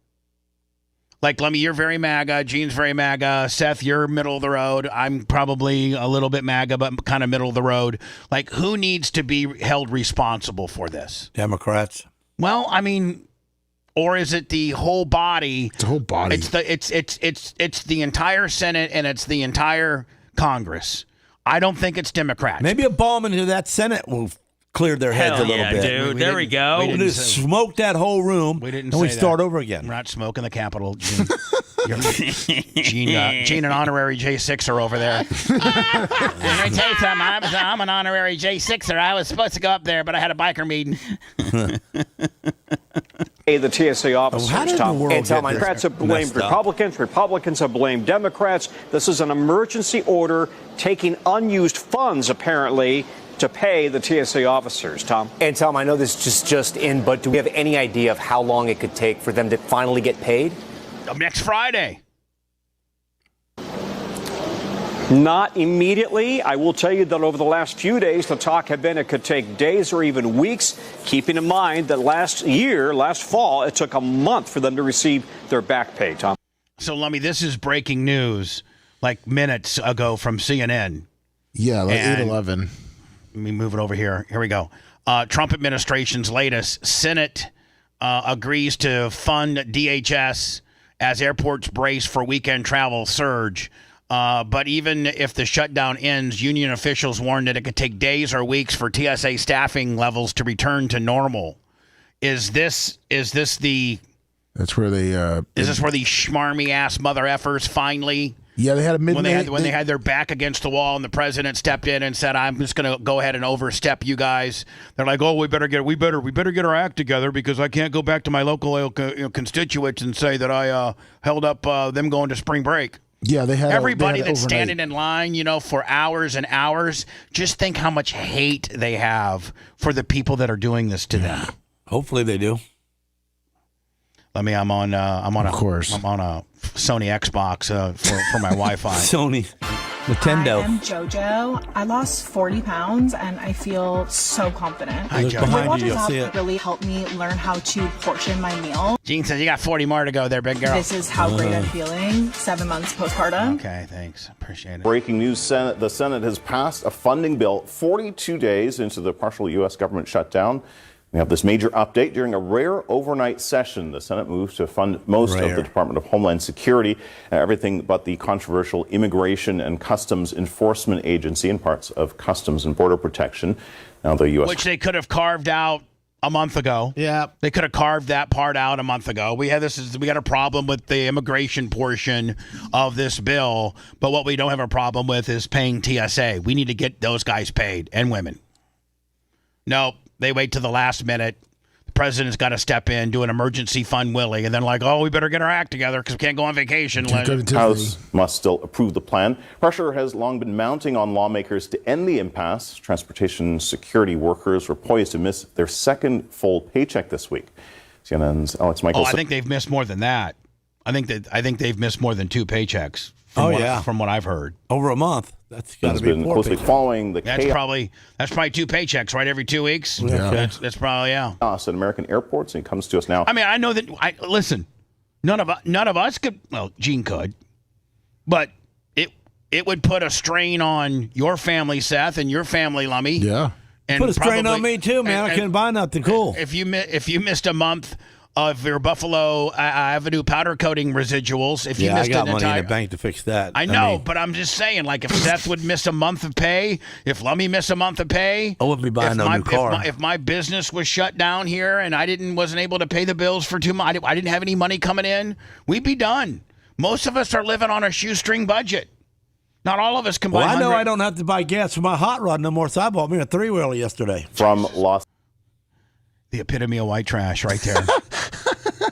Like, Lemmy, you're very MAGA. Gene's very MAGA. Seth, you're middle of the road. I'm probably a little bit MAGA, but kind of middle of the road. Like, who needs to be held responsible for this? Democrats. Well, I mean, or is it the whole body? It's the whole body. It's the entire Senate and it's the entire Congress. I don't think it's Democrats. Maybe a bomb into that Senate will clear their heads a little bit. Dude. There we go. We just smoke that whole room, and we start over again. We're not smoking the Capitol, Gene. Gene, an honorary J6er over there. Let me tell you something. I'm an honorary J6er. I was supposed to go up there, but I had a biker meeting. The TSA officers, how did the world and get Democrats this have blamed messed up? Republicans. Republicans have blamed Democrats. This is an emergency order taking unused funds, apparently, to pay the TSA officers. Tom? And Tom, I know this is just in, but do we have any idea of how long it could take for them to finally get paid? Next Friday. Not immediately. I will tell you that over the last few days, the talk had been it could take days or even weeks, keeping in mind that last fall, it took a month for them to receive their back pay, Tom. So, Lummy, this is breaking news like minutes ago from CNN. Yeah, like 8/11. Let me move it over here. Here we go. Trump administration's latest. Senate agrees to fund DHS as airports brace for weekend travel surge. But even if the shutdown ends, union officials warned that it could take days or weeks for TSA staffing levels to return to normal. Is this the? That's where they. Is this where the schmarmy ass mother effers finally? Yeah, they had a midnight. When they had their back against the wall, and the president stepped in and said, "I'm just going to go ahead and overstep you guys." They're like, "Oh, we better get our act together because I can't go back to my local constituents and say that I held up them going to spring break." Yeah, they had everybody that's overnight. standing in line, for hours and hours. Just think how much hate they have for the people that are doing this to them. Hopefully they do. I'm on a Sony Xbox for my Wi-Fi. Sony. Nintendo. I am JoJo. I lost 40 pounds and I feel so confident. Hi, JoJo. Weight Watchers have really helped me learn how to portion my meal. Gene says you got 40 more to go there, big girl. This is how great I'm feeling 7 months postpartum. Okay, thanks. Appreciate it. Breaking news, the Senate has passed a funding bill 42 days into the partial U.S. government shutdown. We have this major update. During a rare overnight session, the Senate moves to fund most of the Department of Homeland Security, everything but the controversial Immigration and Customs Enforcement Agency and parts of Customs and Border Protection. Now, the U.S. Which they could have carved out a month ago. Yeah. They could have carved that part out a month ago. We got a problem with the immigration portion of this bill, but what we don't have a problem with is paying TSA. We need to get those guys paid, and women. No, they wait to the last minute. The president's got to step in, do an emergency fund Willie, and then we better get our act together because we can't go on vacation. The House must still approve the plan. Pressure has long been mounting on lawmakers to end the impasse. Transportation security workers were poised to miss their second full paycheck this week. CNN's Alex Michaels. I think they've missed more than that. I think they've missed more than 2 paychecks. From what I've heard, over a month. That's got to be been closely following the chaos. That's probably 2 paychecks, right? Every 2 weeks. Yeah. That's probably at American airports, and it comes to us now. I mean, I know that. Listen, none of us could. Well, Gene could, but it would put a strain on your family, Seth, and your family, Lummy. Yeah, and put a strain on me too, man. I couldn't buy nothing cool. If you missed a month of your Buffalo Avenue powder coating residuals, if you missed I got money in the bank to fix that. I know, but I'm just saying, if Seth would miss a month of pay, if Lummy missed a month of pay, I wouldn't be buying no new car. If my business was shut down here and I wasn't able to pay the bills for 2 months, I didn't have any money coming in, we'd be done. Most of us are living on a shoestring budget. Not all of us can buy. Well, I know I don't have to buy gas for my hot rod no more, so I bought me a 3-wheeler yesterday. From the epitome of white trash right there.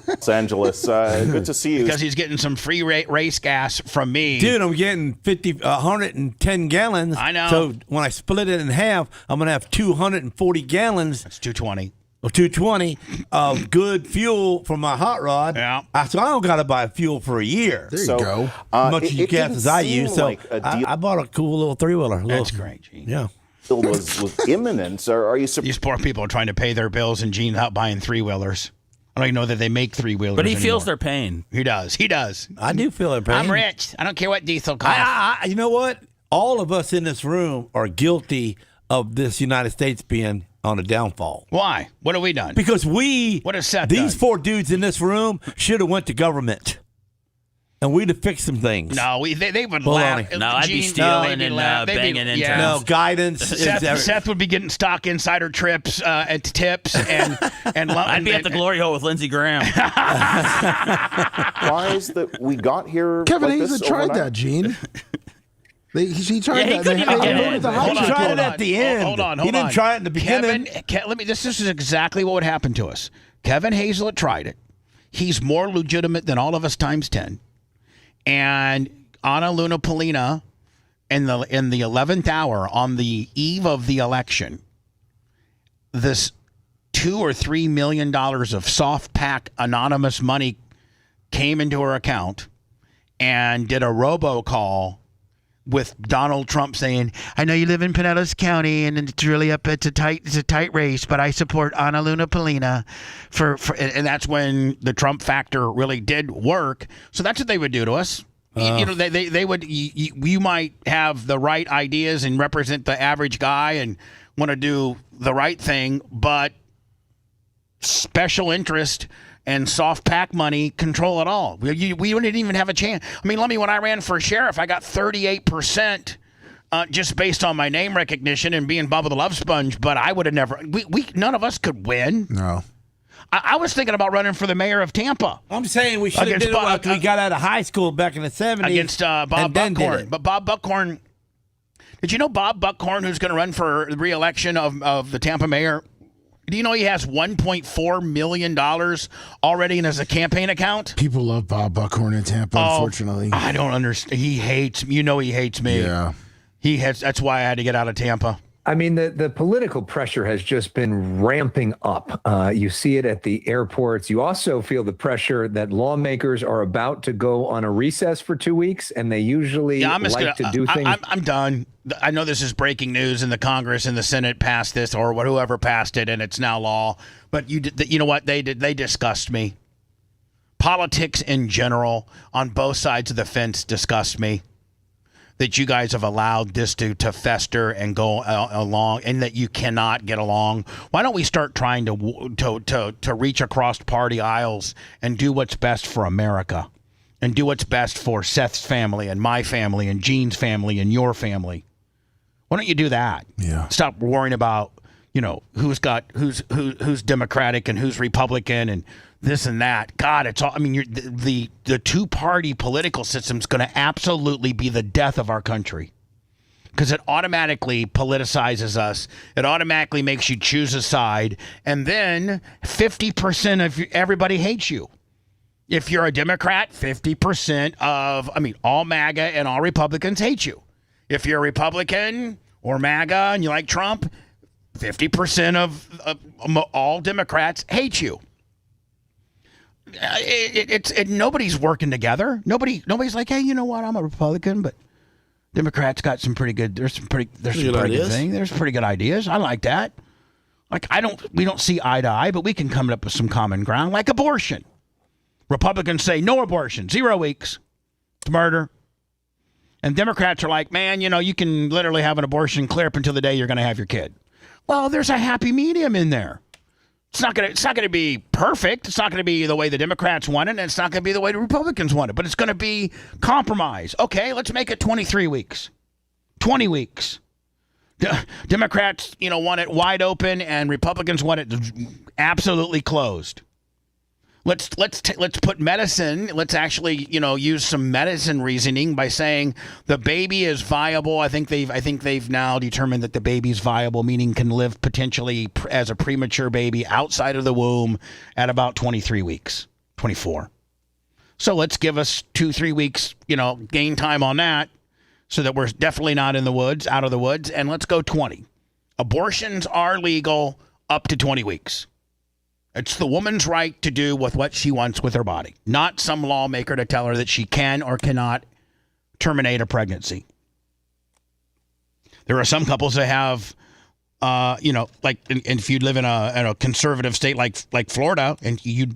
Los Angeles. Good to see you. Because he's getting some free race gas from me. Dude, I'm getting 110 gallons. I know. So when I split it in half, I'm going to have 240 gallons. That's 220. Or 220 of good fuel for my hot rod. Yeah. So I don't got to buy fuel for a year. There you go. Much gas as I use. So I bought a cool little 3-wheeler. That's great, Gene. Yeah. Was imminent. Are you surprised? These poor people are trying to pay their bills, and Gene's out buying 3-wheelers. I don't even know that they make 3-wheelers. But he feels their pain. He does. I do feel their pain. I'm rich. I don't care what diesel costs. You know what? All of us in this room are guilty of this United States being on a downfall. Why? What have we done? Because what has Seth these done? 4 dudes in this room should have went to government. And we'd have fixed some things. No, they would laugh. No, I'd be stealing and banging interns. Yeah. No, guidance. Seth would be getting stock insider trips and tips. and I'd be at the glory hole with Lindsey Graham. Surprised that we got here. Kevin like Hayes tried that, Gene. He tried that. He tried it at the end. Hold on. He didn't try it in the beginning. This is exactly what would happen to us. Kevin Hazlett tried it. He's more legitimate than all of us times 10. And Ana Luna Polina, in the 11th hour, on the eve of the election, this $2 or $3 million of soft pack anonymous money came into her account and did a robocall with Donald Trump saying, "I know you live in Pinellas County and it's really it's a tight race, but I support Ana Luna Polina for and that's when the Trump factor really did work." So that's what they would do to us. They would. You might have the right ideas and represent the average guy and want to do the right thing, but special interest and soft pack money control it all. We didn't even have a chance. I mean, let me, when I ran for sheriff, I got 38% just based on my name recognition and being Bubba the Love Sponge, but I would have never, none of us could win. No. I was thinking about running for the mayor of Tampa. I'm saying we should have did it after we got out of high school back in the 70s. Against Bob Buckhorn. But Bob Buckhorn, did you know Bob Buckhorn, who's going to run for the re-election of the Tampa mayor, do you know he has $1.4 million already in his campaign account? People love Bob Buckhorn in Tampa, unfortunately. I don't understand. He hates me. He hates me. Yeah. That's why I had to get out of Tampa. I mean, the political pressure has just been ramping up. You see it at the airports. You also feel the pressure that lawmakers are about to go on a recess for 2 weeks, and they usually to do things. I'm done. I know this is breaking news, and the Congress and the Senate passed this, or whoever passed it, and it's now law. But you know what they did? They disgust me. Politics in general, on both sides of the fence, disgust me. That you guys have allowed this to fester and go along, and that you cannot get along. Why don't we start trying to reach across party aisles and do what's best for America, and do what's best for Seth's family and my family and Gene's family and your family? Why don't you do that? Yeah. Stop worrying about who's Democratic and who's Republican and this and that. God, it's all. I mean, the two-party political system is going to absolutely be the death of our country because it automatically politicizes us. It automatically makes you choose a side, and then 50% of everybody hates you. If you're a Democrat, 50% all MAGA and all Republicans hate you. If you're a Republican or MAGA and you like Trump, 50% of all Democrats hate you. Nobody's working together. Nobody's like, hey, you know what? I'm a Republican, but Democrats got some pretty good. There's some pretty good thing. There's pretty good ideas. I like that. Like we don't see eye to eye, but we can come up with some common ground, like abortion. Republicans say no abortion, 0 weeks. It's murder. And Democrats are like, man, you can literally have an abortion clear up until the day you're going to have your kid. Well, there's a happy medium in there. It's not gonna be perfect. It's not gonna be the way the Democrats want it, and it's not gonna be the way the Republicans want it. But it's gonna be compromise. Okay, let's make it 23 weeks, 20 weeks. Democrats, want it wide open, and Republicans want it absolutely closed. Let's put medicine. Let's actually use some medicine reasoning by saying the baby is viable. I think they've now determined that the baby's viable, meaning can live potentially as a premature baby outside of the womb at about 23 weeks, 24. So let's give us 2-3 weeks, gain time on that, so that we're definitely not out of the woods, and let's go 20. Abortions are legal up to 20 weeks. It's the woman's right to do with what she wants with her body, not some lawmaker to tell her that she can or cannot terminate a pregnancy. There are some couples that have, like if you live in a conservative state like Florida, and you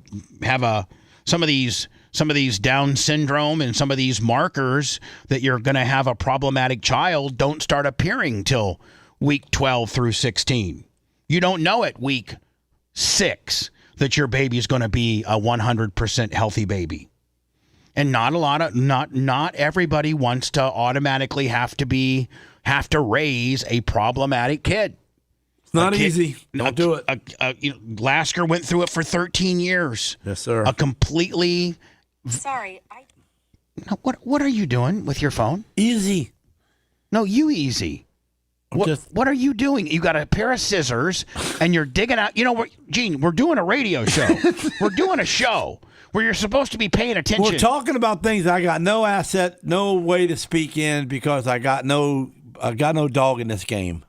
have some of these Down syndrome and some of these markers that you're going to have a problematic child don't start appearing till week 12 through 16. You don't know it week 6 that your baby is going to be a 100% healthy baby. And not everybody wants to automatically have to raise a problematic kid. It's not easy. Don't do it. Lasker went through it for 13 years. Yes, sir. A completely. Sorry, What are you doing with your phone? Easy. No, you easy. What are you doing? You got a pair of scissors and you're digging out. Gene, we're doing a radio show. We're doing a show where you're supposed to be paying attention. We're talking about things I got no asset, no way to speak in because I got no dog in this game.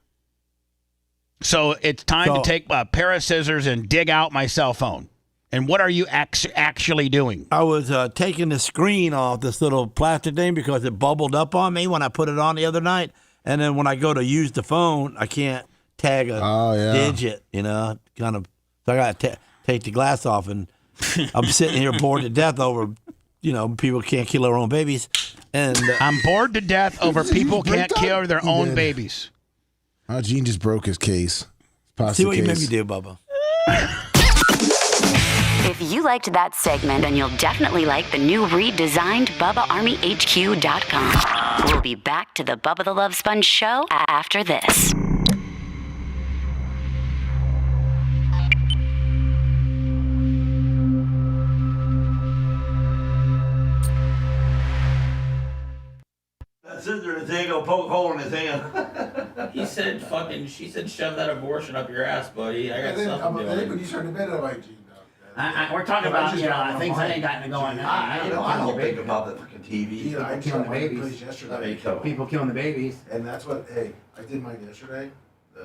So it's time to take a pair of scissors and dig out my cell phone. And what are you actually doing? I was taking the screen off this little plastic thing because it bubbled up on me when I put it on the other night. And then when I go to use the phone, I can't tag a digit, kind of. So I got to take the glass off, and I'm sitting here bored to death over, people can't kill their own babies. And I'm bored to death over people can't kill their own babies. Oh, Gene just broke his case. See what you made me do, Bubba. If you liked that segment, then you'll definitely like the new redesigned BubbaArmyHQ.com. We'll be back to the Bubba the Love Sponge show after this. Scissor in his hand, go poke a hole in his hand. She said shove that abortion up your ass, buddy. I got something to do. When you started to bed, I'm like, Gene, we're talking about things that ain't gotten to go on now. I don't think about the fucking TV. I killing the saw my babies. place yesterday. People killing the babies. And that's what, I did mine yesterday. I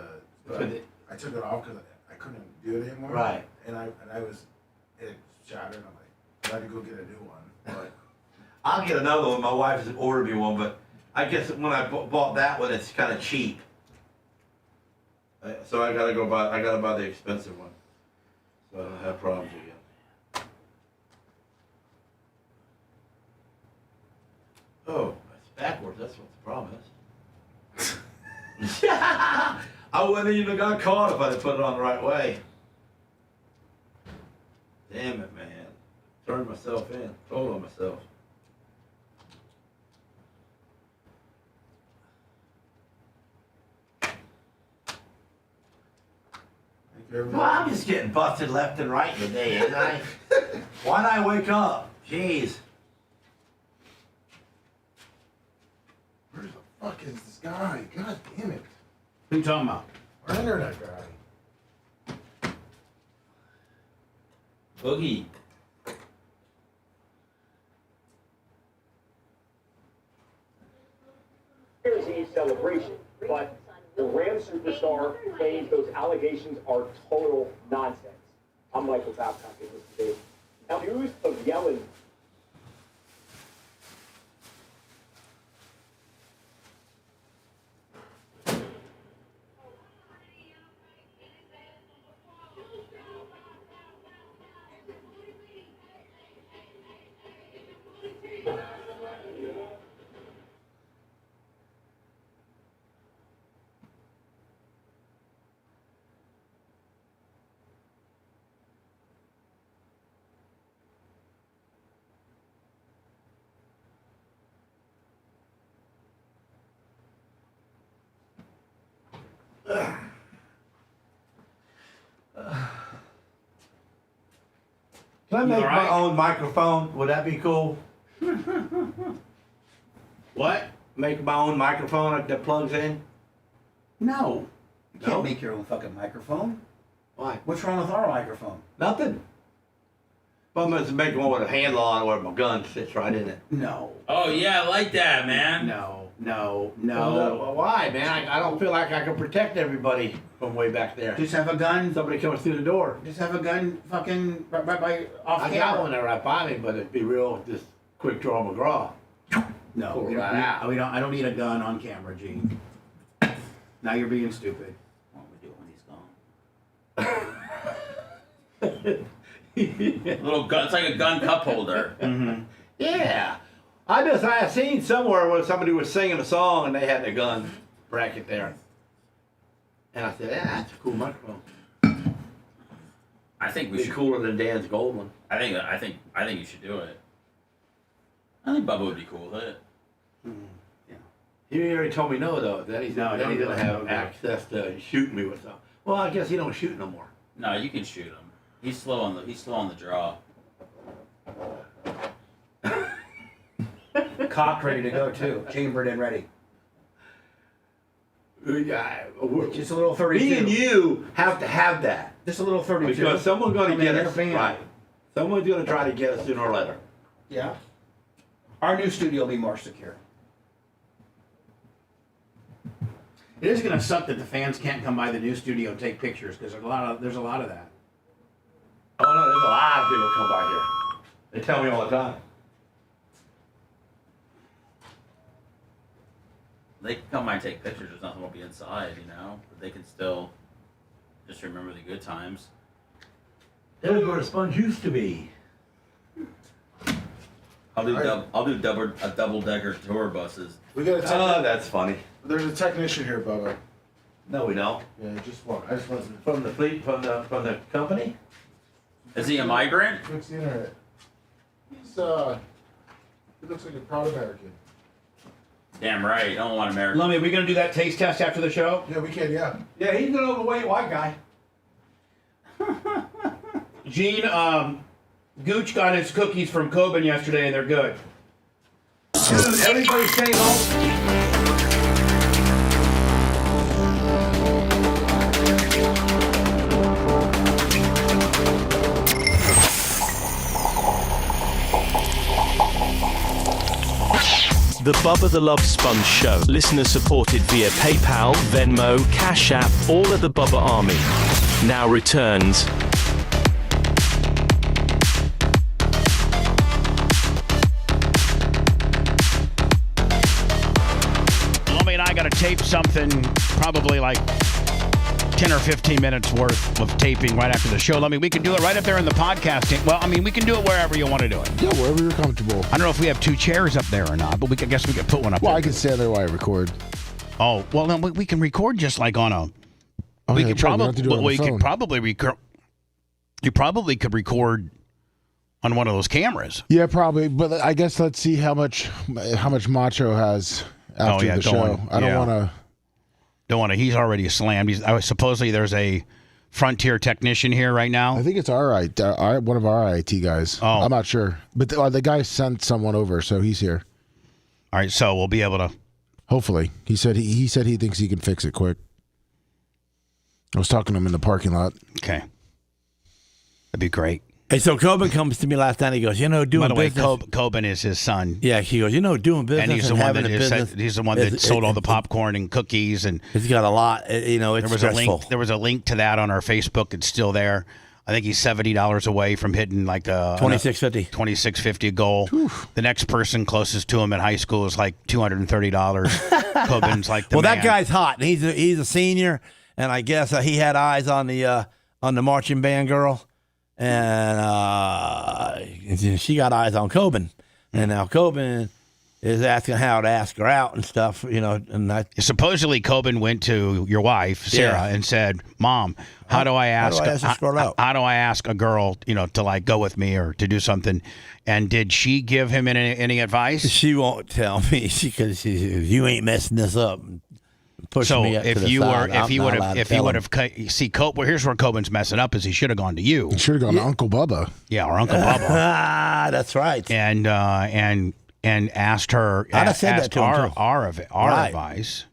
took it off because I couldn't do it anymore. Right. And it shattered. I'm like, I had to go get a new one. But I'll get another one. My wife has ordered me one, but I guess when I bought that one, it's kind of cheap. So I gotta buy the expensive one. So I don't have problems again. Oh, it's backwards. That's what the problem is. I wouldn't even got caught if I had put it on the right way. Damn it, man. Turned myself in. Told on myself. Well, I'm just getting busted left and right today, ain't I? Why'd I wake up? Jeez. Where the fuck is this guy? God damn it. Who you talking about? Our internet guy. Boogie. Here's a celebration, but the Rams superstar claims those allegations are total nonsense. I'm Michael Babcock. And this is now news of yelling. Can I make my own microphone? Would that be cool? What? Make my own microphone that plugs in? No. You can't No? make your own fucking microphone. Why? What's wrong with our microphone? Nothing. But I'm gonna make one with a handle on it where my gun sits right in it. No. Oh yeah, I like that, man. No. Well, why, man? I don't feel like I can protect everybody from way back there. Just have a gun. Somebody coming through the door. Just have a gun fucking right by off I camera. got one there right by me, but it'd be real just quick draw McGraw. No, Pull we it don't, right out. we don't. I don't need a gun on camera, Gene. Now you're being stupid. What we do when he's gone? Little gun. It's like a gun cup holder. Mm-hmm. Yeah. I seen somewhere where somebody was singing a song and they had the gun bracket there. And I said, that's a cool microphone. I think we Be should. cooler than Dan's gold one. I think you should do it. I think Bubba would be cool with it. Yeah. He already told me no though. That he doesn't have access to shooting me with something. Well, I guess he don't shoot no more. No, you can shoot him. He's slow on the draw. Cock ready to go too. Chambered and ready. Yeah, Just a little 32. me and you have to have that. Just a little 32. Because someone's going to Come in get there, us. bam. Right. Someone's going to try to get us sooner or later. Yeah. Our new studio will be more secure. It is going to suck that the fans can't come by the new studio and take pictures because there's a lot of that. Oh no, there's a lot of people come by here. They tell me all the time. They can come by and take pictures. There's nothing will be inside, you know. But they can still just remember the good times. There's where the sponge used to be. I'll do a double decker tour buses. We got a Oh, that's funny. There's a technician here, Bubba. No, we don't. Yeah, just walk. I just want to From the fleet, from the company. Is he a migrant? fix the internet. He looks like a proud American. Damn right. I don't want American. Lummy, are we going to do that taste test after the show? Yeah, we can. Yeah. Yeah, he's an overweight white guy. Gene, Gooch got his cookies from Coben yesterday, and they're good. Dude, everybody stay home. The Bubba the Love Sponge Show. Listener supported via PayPal, Venmo, Cash App, all of the Bubba Army. Now returns. Lummy and I got to tape something probably like 10 or 15 minutes worth of taping right after the show. I mean, we can do it right up there in the podcasting. Well, I mean, we can do it wherever you want to do it. Yeah, wherever you're comfortable. I don't know if we have two chairs up there or not, but I guess we could put one up Well, there. I can stand there while I record. Oh, well, then we can record just like on a. Oh, we yeah, could that's right. We don't have to do it on the we could phone. probably record. You probably could record on one of those cameras. Yeah, probably. But I guess let's see how much Macho has after the show. I don't want to. Don't want to. He's already slammed. Supposedly there's a Frontier technician here right now? I think it's one of our IT guys. Oh. I'm not sure. But the guy sent someone over, so he's here. All right, so we'll be able to. Hopefully. He said he thinks he can fix it quick. I was talking to him in the parking lot. Okay. That'd be great. Hey, so Coben comes to me last night. He goes, doing business. By the way, Coben is his son. Yeah, he goes, doing business And he's the one that business. he's the one that sold all the popcorn and cookies, and he's got a lot. It's stressful. There was a link to that on our Facebook. It's still there. I think he's $70 away from hitting like a $26.50 goal. The next person closest to him in high school is like $230. Coben's like the man. That guy's hot. And he's a senior, and I guess he had eyes on the marching band girl. And she got eyes on Coben. And now Coben is asking how to ask her out and stuff, And supposedly Coben went to your wife, Sarah, and said, Mom, how do I ask a girl, to like go with me or to do something? And did she give him any advice? She won't tell me because you ain't messing this up. So if he would have, well, here's where Coben's messing up is he should have gone to you. He should have gone to Uncle Bubba. Yeah, or Uncle Bubba. That's right. And asked her. I'd have said that to him, our advice.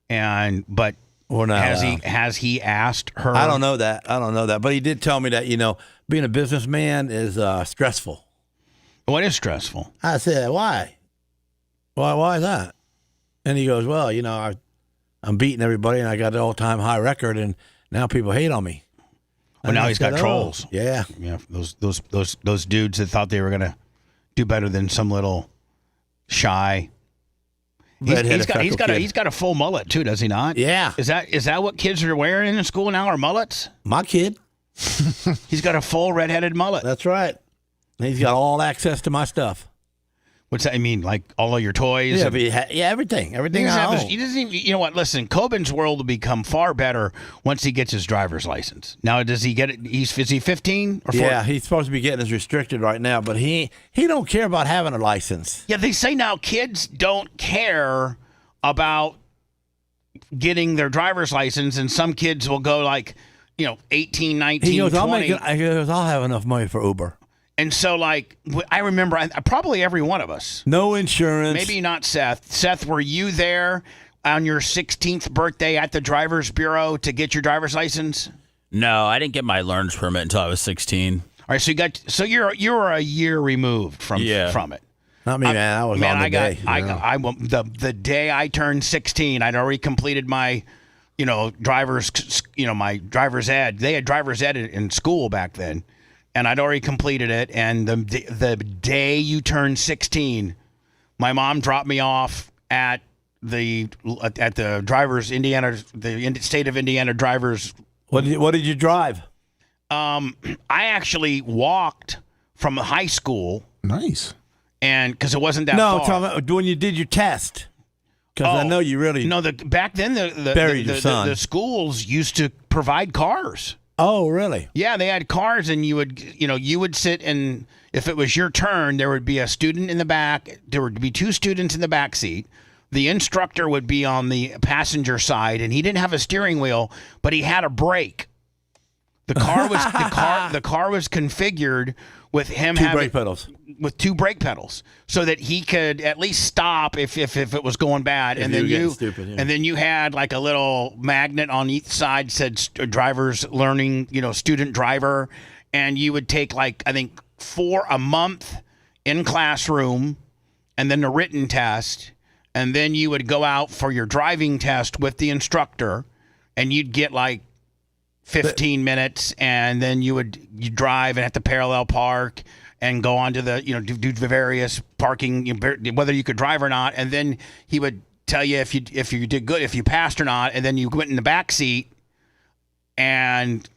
But has he asked her? I don't know that. But he did tell me that being a businessman is stressful. What is stressful? I said, why? Why is that? And he goes, well, I'm beating everybody, and I got an all-time high record, and now people hate on me. Well, now he's got trolls. Yeah, those dudes that thought they were gonna do better than some little shy. He's got a full mullet too, does he not? Yeah. Is that what kids are wearing in school now? Are mullets? My kid. He's got a full red-headed mullet. That's right. He's got all access to my stuff. What's that mean? Like all of your toys? Yeah, everything. Everything I own. He doesn't even, you know what? Listen, Coben's world will become far better once he gets his driver's license. Now, does he get it? Is he 15 or 14? Yeah, he's supposed to be getting his restricted right now, but he don't care about having a license. Yeah, they say now kids don't care about getting their driver's license, and some kids will go like, 18, 19, he goes, 20. I'll have enough money for Uber. And so, like, I remember probably every one of us. No insurance. Maybe not Seth. Seth, were you there on your 16th birthday at the driver's bureau to get your driver's license? No, I didn't get my learner's permit until I was 16. All right, so you were a year removed from it. Not me, man. I was on the day. The day I turned 16, I'd already completed my, my driver's ed. They had driver's ed in school back then. And I'd already completed it, and the day you turned 16, my mom dropped me off at the state of Indiana drivers. What did you drive? I actually walked from high school. Nice. And because it wasn't that far. No, tell me when you did your test. Because I know you really. Back then the schools used to provide cars. Oh, really? Yeah, they had cars, and you would sit, and if it was your turn, there would be a student in the back. There would be two students in the back seat. The instructor would be on the passenger side, and he didn't have a steering wheel, but he had a brake. The car was configured with him having brake pedals. With two brake pedals, so that he could at least stop if it was going bad. And then you had like a little magnet on each side said driver's learning, student driver, and you would take like I think for a month in classroom, and then the written test, and then you would go out for your driving test with the instructor, and you'd get like 15 minutes, and then you drive and have to parallel park and go on to the, do the various parking, whether you could drive or not. And then he would tell you if you did good, if you passed or not. And then you went in the back seat, and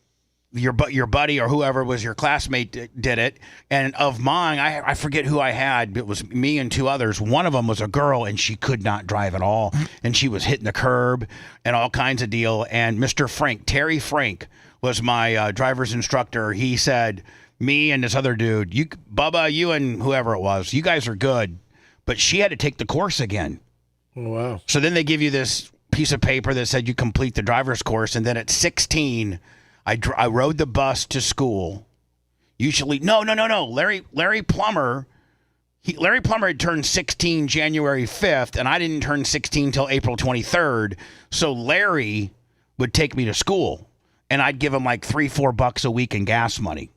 your buddy or whoever was your classmate did it. And of mine, I forget who I had. It was me and two others. One of them was a girl, and she could not drive at all. And she was hitting the curb and all kinds of deal. And Mr. Terry Frank was my driver's instructor. He said, me and this other dude, Bubba, you and whoever it was, you guys are good. But she had to take the course again. Oh, wow. So then they give you this piece of paper that said you complete the driver's course. And then at 16, I rode the bus to school. Usually, no. Larry Plummer. Larry Plummer had turned 16 January 5th, and I didn't turn 16 till April 23rd. So Larry would take me to school, and I'd give him like $3-4 a week in gas money.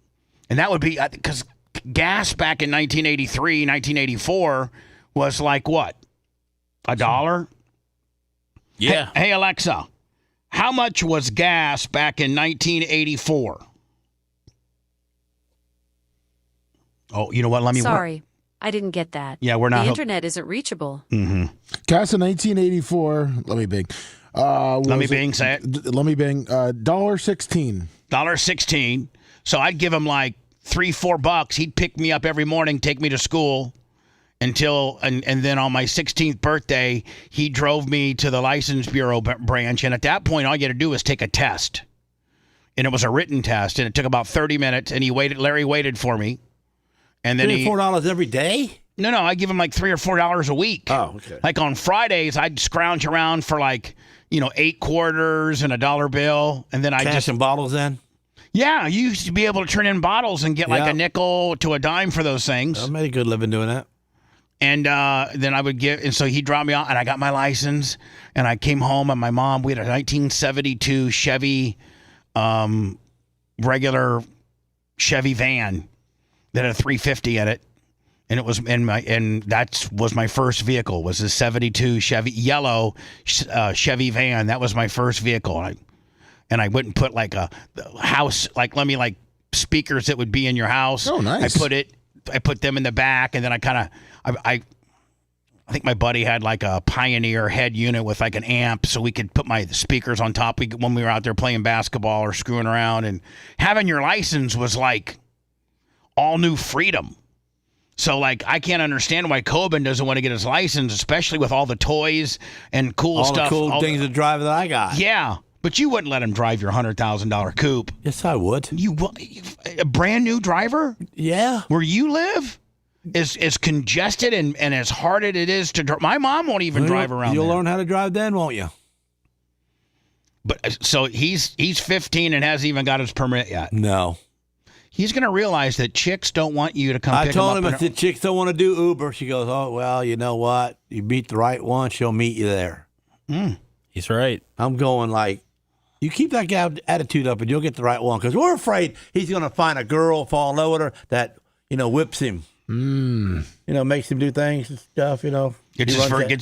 And that would be because gas back in 1983, 1984 was like what? $1? Yeah. Hey, Alexa, how much was gas back in 1984? Oh, you know what? Sorry, I didn't get that. Yeah, we're not. The internet isn't reachable. Mm-hmm. Gas in 1984. Let me bing. Say it. Let me bing. $1.16. $1.16. So I'd give him like $3-4. He'd pick me up every morning, take me to school and then on my 16th birthday, he drove me to the License Bureau branch. And at that point, all you had to do was take a test. And it was a written test, and it took about 30 minutes. And Larry waited for me. And then $4 every day? No, I give him like $3 or $4 a week. Oh, okay. Like on Fridays, I'd scrounge around for like, 8 quarters and $1 bill, and then I cash and bottles in. Yeah, you used to be able to turn in bottles and get like a nickel to a dime for those things. I made a good living doing that. And then I would and so he dropped me off, and I got my license, and I came home, and my mom, we had a 1972 Chevy, regular Chevy van that had a 350 in it. And it was that was my first vehicle, was a 72 Chevy, yellow Chevy van. That was my first vehicle. And I wouldn't put like a house, like speakers that would be in your house. Oh, nice. I put them in the back, and then I think my buddy had like a Pioneer head unit with like an amp, so we could put my speakers on top when we were out there playing basketball or screwing around. And having your license was like all new freedom. So, like, I can't understand why Coben doesn't want to get his license, especially with all the toys and cool stuff. All the cool things to drive that I got. Yeah, but you wouldn't let him drive your $100,000 coupe. Yes, I would. A brand new driver? Yeah. Where you live is congested and as hard as it is to drive. My mom won't even drive around You'll there. learn how to drive then, won't you? But so he's 15 and hasn't even got his permit yet. No. He's going to realize that chicks don't want you to come pick him up. I told him if the chicks don't want to do Uber, she goes, oh, well, you know what? You meet the right one, she'll meet you there. He's right. I'm going like, you keep that attitude up and you'll get the right one, because we're afraid he's going to find a girl, fall in love with her, that, whips him. Makes him do things and stuff, Gets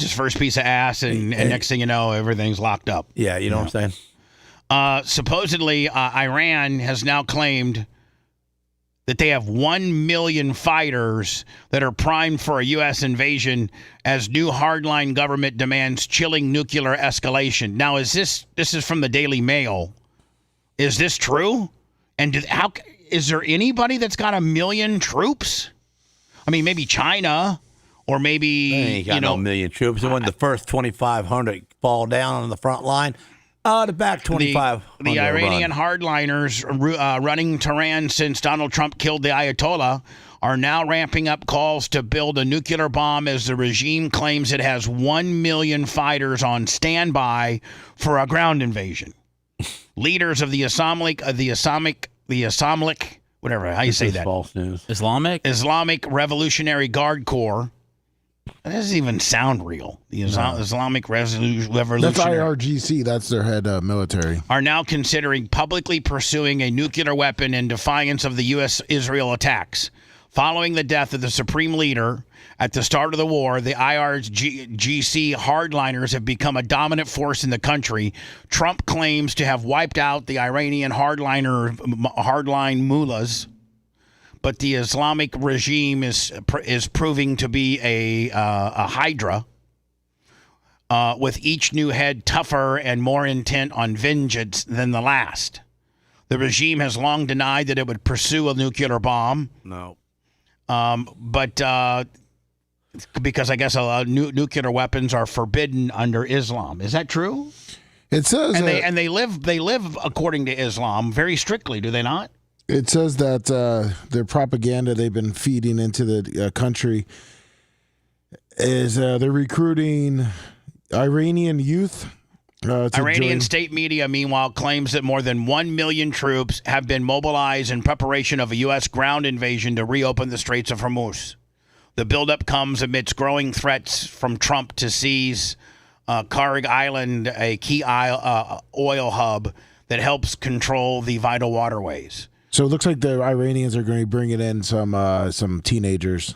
his first piece of ass, and next thing you know, everything's locked up. Yeah, you know what I'm saying? Supposedly, Iran has now claimed that they have 1 million fighters that are primed for a U.S. invasion as new hardline government demands chilling nuclear escalation. Now, this is from the Daily Mail. Is this true? And is there anybody that's got 1 million troops? I mean, maybe China, or maybe, They ain't got no 1 million troops. And when the first 2,500 fall down on the front line, the back 25. The Iranian hardliners running Tehran since Donald Trump killed the Ayatollah are now ramping up calls to build a nuclear bomb as the regime claims it has 1 million fighters on standby for a ground invasion. Leaders of the Islamic, whatever, how you say that? False news. Islamic Revolutionary Guard Corps. That doesn't even sound real. The Islamic Revolutionary. That's IRGC. That's their head military. Are now considering publicly pursuing a nuclear weapon in defiance of the U.S.-Israel attacks. Following the death of the supreme leader at the start of the war, the IRGC hardliners have become a dominant force in the country. Trump claims to have wiped out the Iranian hardline mullahs. But the Islamic regime is proving to be a hydra, with each new head tougher and more intent on vengeance than the last. The regime has long denied that it would pursue a nuclear bomb. No. But because I guess nuclear weapons are forbidden under Islam. Is that true? It says, and they live according to Islam very strictly, do they not? It says that their propaganda they've been feeding into the country is they're recruiting Iranian youth Iranian state media, meanwhile, claims that more than 1 million troops have been mobilized in preparation of a U.S. ground invasion to reopen the Straits of Hormuz. The buildup comes amidst growing threats from Trump to seize Karg Island, a key oil hub that helps control the vital waterways. So it looks like the Iranians are going to be bringing in some teenagers.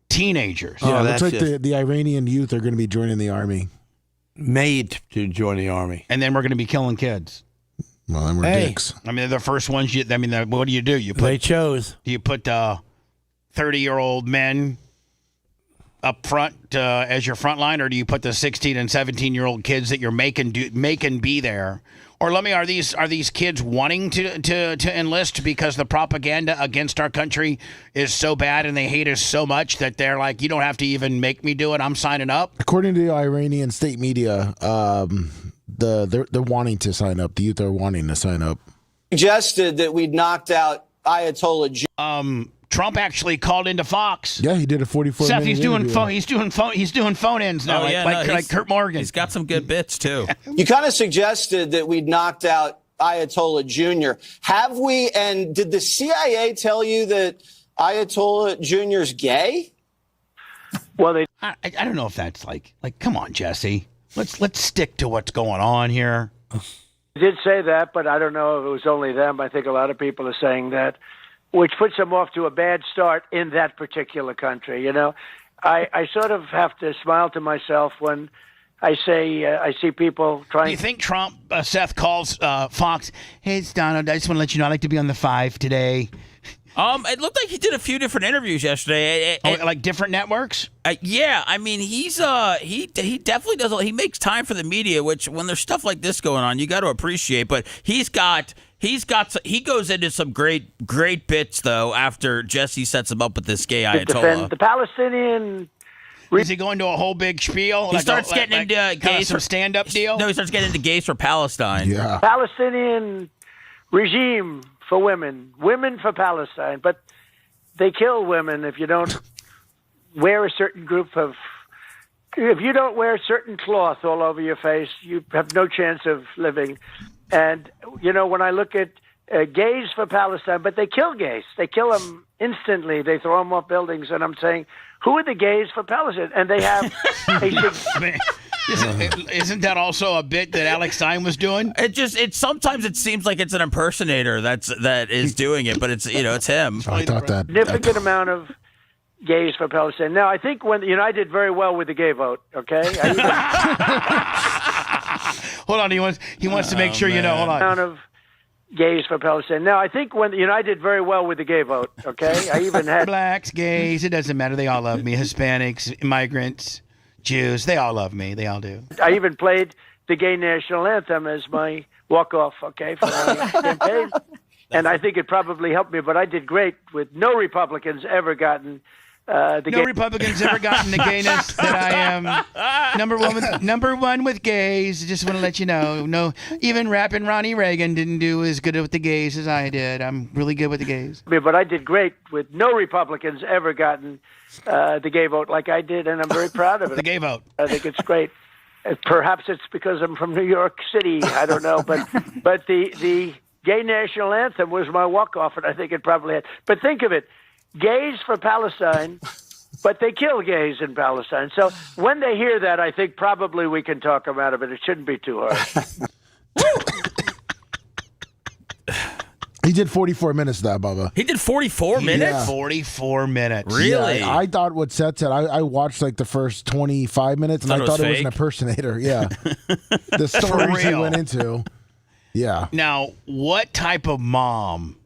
Teenagers? Yeah, it looks like the Iranian youth are going to be joining the army. Made to join the army. And then we're going to be killing kids. Well, then we're dicks. I mean, they're the first ones. What do? They chose. Do you put 30-year-old men up front as your front line, or do you put the 16 and 17-year-old kids that you're making be there? Or are these kids wanting to enlist because the propaganda against our country is so bad and they hate us so much that they're like, you don't have to even make me do it, I'm signing up? According to the Iranian state media, they're wanting to sign up. The youth are wanting to sign up. Suggested that we'd knocked out Ayatollah. Trump actually called into Fox. Yeah, he did a 44-minute Seth, he's doing interview. he's doing phone-ins now, like Kurt Morgan. He's got some good bits too. You kind of suggested that we'd knocked out Ayatollah Jr. Have we? And did the CIA tell you that Ayatollah Jr.'s gay? Well, I don't know if that's like come on, Jesse. Let's stick to what's going on here. He did say that, but I don't know if it was only them. I think a lot of people are saying that, which puts them off to a bad start in that particular country. You know, I sort of have to smile to myself when I say I see people trying. Do you think Trump, Seth, calls Fox, hey, it's Donald, I just want to let you know I'd like to be on the 5 today? It looked like he did a few different interviews yesterday. Like different networks? Yeah, I mean, he's he definitely does. He makes time for the media, which when there's stuff like this going on, you got to appreciate. But he goes into some great bits though after Jesse sets him up with this gay Ayatollah. Defend the Palestinian. Is he going to a whole big spiel? He starts getting into gays for stand-up deal. No, he starts getting into gays for Palestine. Yeah, Palestinian regime for women for Palestine, but they kill women if you don't wear a certain group of. If you don't wear certain cloth all over your face, you have no chance of living. And, you know, when I look at gays for Palestine, but they kill gays. They kill them instantly. They throw them off buildings. And I'm saying, who are the gays for Palestine? And they have Isn't that also a bit that Alex Stein was doing? Sometimes it seems like it's an impersonator that is doing it, but it's him. I thought that. Significant amount of gays for Palestine. Now, I think I did very well with the gay vote, okay? Hold on, he wants to make sure you know. Hold on. Amount of gays for Palestine. Now, I think I did very well with the gay vote, okay? I even had blacks, gays, it doesn't matter. They all love me. Hispanics, immigrants, Jews, they all love me. They all do. I even played the gay national anthem as my walk-off, okay, for my campaign. And I think it probably helped me, but I did great with no Republicans ever gotten Republicans ever gotten the gayness that I am. Number one with gays. Just want to let you know. No, even rapping Ronnie Reagan didn't do as good with the gays as I did. I'm really good with the gays. But I did great with no Republicans ever gotten the gay vote like I did, and I'm very proud of it. The gay vote. I think it's great. Perhaps it's because I'm from New York City. I don't know, but the gay national anthem was my walk-off, and I think it probably had. But think of it. Gays for Palestine, but they kill gays in Palestine. So when they hear that, I think probably we can talk them out of it. It shouldn't be too hard. He did 44 minutes of that, Bubba. He did 44 minutes? Yeah. 44 minutes. Really? Yeah, I thought what Seth said, I watched like the first 25 minutes, and I thought it was an impersonator. Yeah. The stories he went into. Yeah. Now, what type of mom...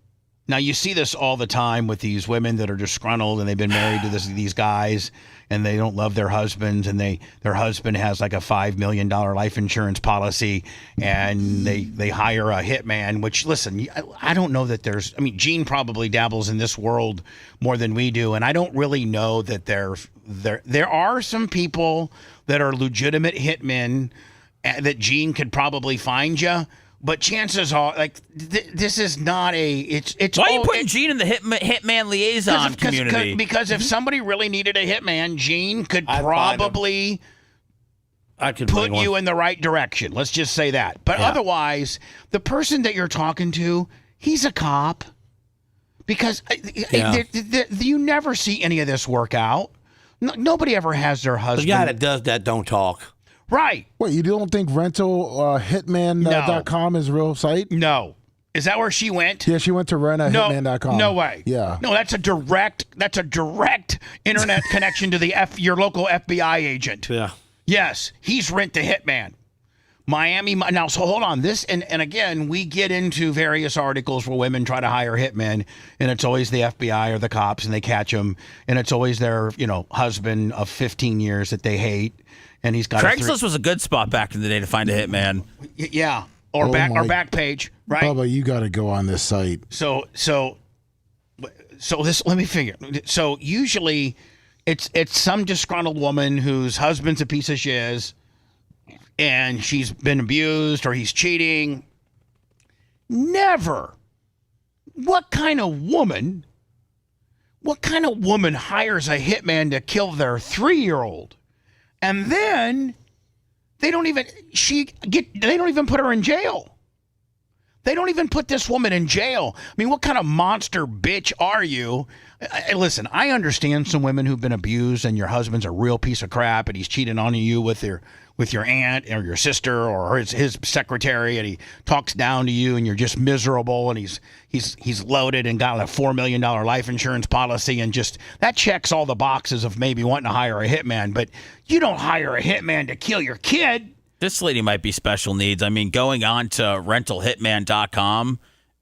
Now, you see this all the time with these women that are disgruntled and they've been married to these guys and they don't love their husbands and their husband has like a $5 million life insurance policy and they hire a hitman, which, listen, I don't know that Gene probably dabbles in this world more than we do, and I don't really know that there are some people that are legitimate hitmen that Gene could probably find you. But chances are, like, this is not a. It's. Why are you putting Gene in the hitman liaison community? Because if somebody really needed a hitman, Gene could probably I could put bring one. you in the right direction. Let's just say that. But otherwise, the person that you're talking to, he's a cop. Because you never see any of this work out. Nobody ever has their husband. The guy that does that don't talk. Right. Wait, you don't think rentalhitman.com is a real site? No. Is that where she went? Yeah, she went to rentahitman.com. No way. Yeah. No, that's a direct internet connection to your local FBI agent. Yeah. Yes, he's Rent the Hitman. Miami. Now, so hold on. This, and again, we get into various articles where women try to hire hitmen, and it's always the FBI or the cops, and they catch them, and it's always their, husband of 15 years that they hate, and he's got Craigslist was a good spot back in the day to find a hitman. Yeah, or back page, right? Bubba, you got to go on this site. So this, let me figure. So usually, it's some disgruntled woman whose husband's a piece of shiz, and she's been abused or he's cheating. Never. What kind of woman hires a hitman to kill their 3-year-old? And then they don't even put her in jail. They don't even put this woman in jail. I mean, what kind of monster bitch are you? Listen, I understand some women who've been abused and your husband's a real piece of crap and he's cheating on you with your aunt or your sister or his secretary, and he talks down to you and you're just miserable, and he's loaded and got a $4 million life insurance policy, and just that checks all the boxes of maybe wanting to hire a hitman. But you don't hire a hitman to kill your kid. This lady might be special needs. I mean, going on to rentalhitman.com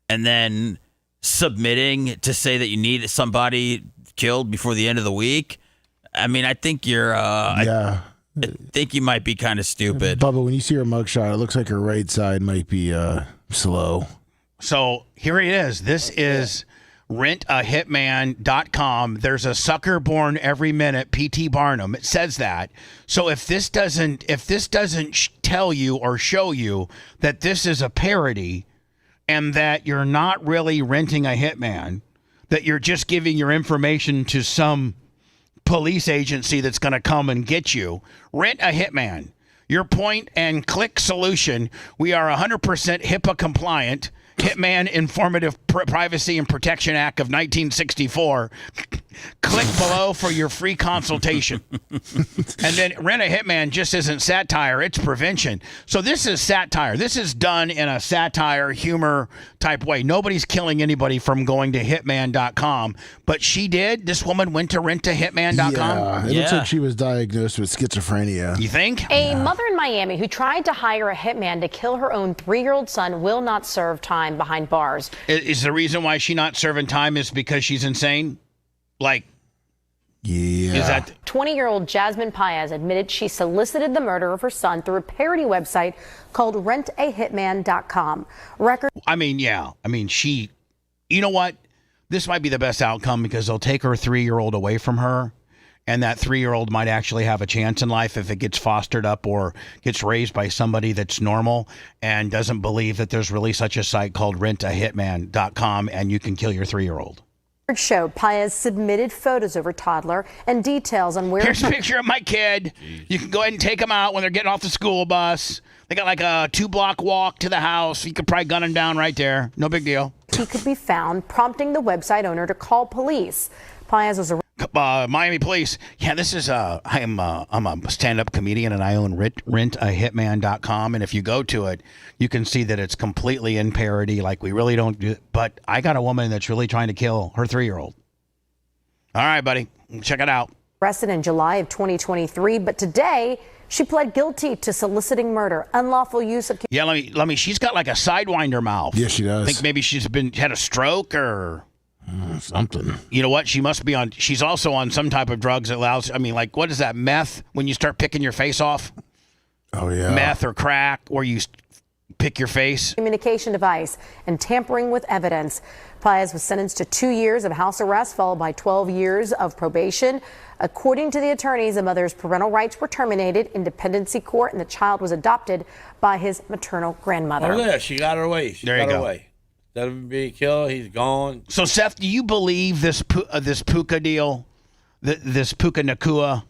and then submitting to say that you need somebody killed before the end of the week. I mean, I think you're I think you might be kind of stupid. Bubba, when you see her mugshot, it looks like her right side might be slow. So here it is. This is rentahitman.com. There's a sucker born every minute, P.T. Barnum. It says that. So if this doesn't tell you or show you that this is a parody and that you're not really renting a hitman, that you're just giving your information to some police agency that's going to come and get you, Rent a Hitman. Your point and click solution. We are 100% HIPAA compliant. Hitman Informative Privacy and Protection Act of 1964. Click below for your free consultation. And then Rent a Hitman just isn't satire, it's prevention. So this is satire. This is done in a satire, humor type way. Nobody's killing anybody from going to hitman.com, but she did. This woman went to rentahitman.com. Yeah, it looks like she was diagnosed with schizophrenia. You think? A mother in Miami who tried to hire a hitman to kill her own 3-year-old son will not serve time behind bars. Is the reason why she's not serving time is because she's insane? Like, yeah. Is that 20-year-old Jasmine Paez admitted she solicited the murder of her son through a parody website called rentahitman.com. She, you know what? This might be the best outcome because they'll take her 3-year-old away from her, and that 3-year-old might actually have a chance in life if it gets fostered up or gets raised by somebody that's normal and doesn't believe that there's really such a site called rentahitman.com and you can kill your 3-year-old. Show Paez submitted photos of her toddler and details on where. Here's a picture of my kid. You can go ahead and take them out when they're getting off the school bus. They got like a 2-block walk to the house. You could probably gun them down right there. No big deal. He could be found, prompting the website owner to call police. Paez was Miami police. Yeah, this is I'm a stand-up comedian and I own rentahitman.com, and if you go to it, you can see that it's completely in parody. Like, we really don't do. But I got a woman that's really trying to kill her 3-year-old. All right, buddy, check it out. Arrested in July of 2023, but today she pled guilty to soliciting murder, unlawful use of. Yeah, let me. She's got like a sidewinder mouth. Yeah, she does. I think maybe she's had a stroke or. Something. You know what? She must be on. She's also on some type of drugs that allows. I mean, like, what is that? Meth? When you start picking your face off? Oh yeah. Meth or crack, where you pick your face. Communication device and tampering with evidence. Paez was sentenced to 2 years of house arrest, followed by 12 years of probation. According to the attorneys, the mother's parental rights were terminated in dependency court, and the child was adopted by his maternal grandmother. Oh yeah, she got her way. There you go. Instead of being killed, he's gone. So, Seth, do you believe this puka deal, this puka Nakua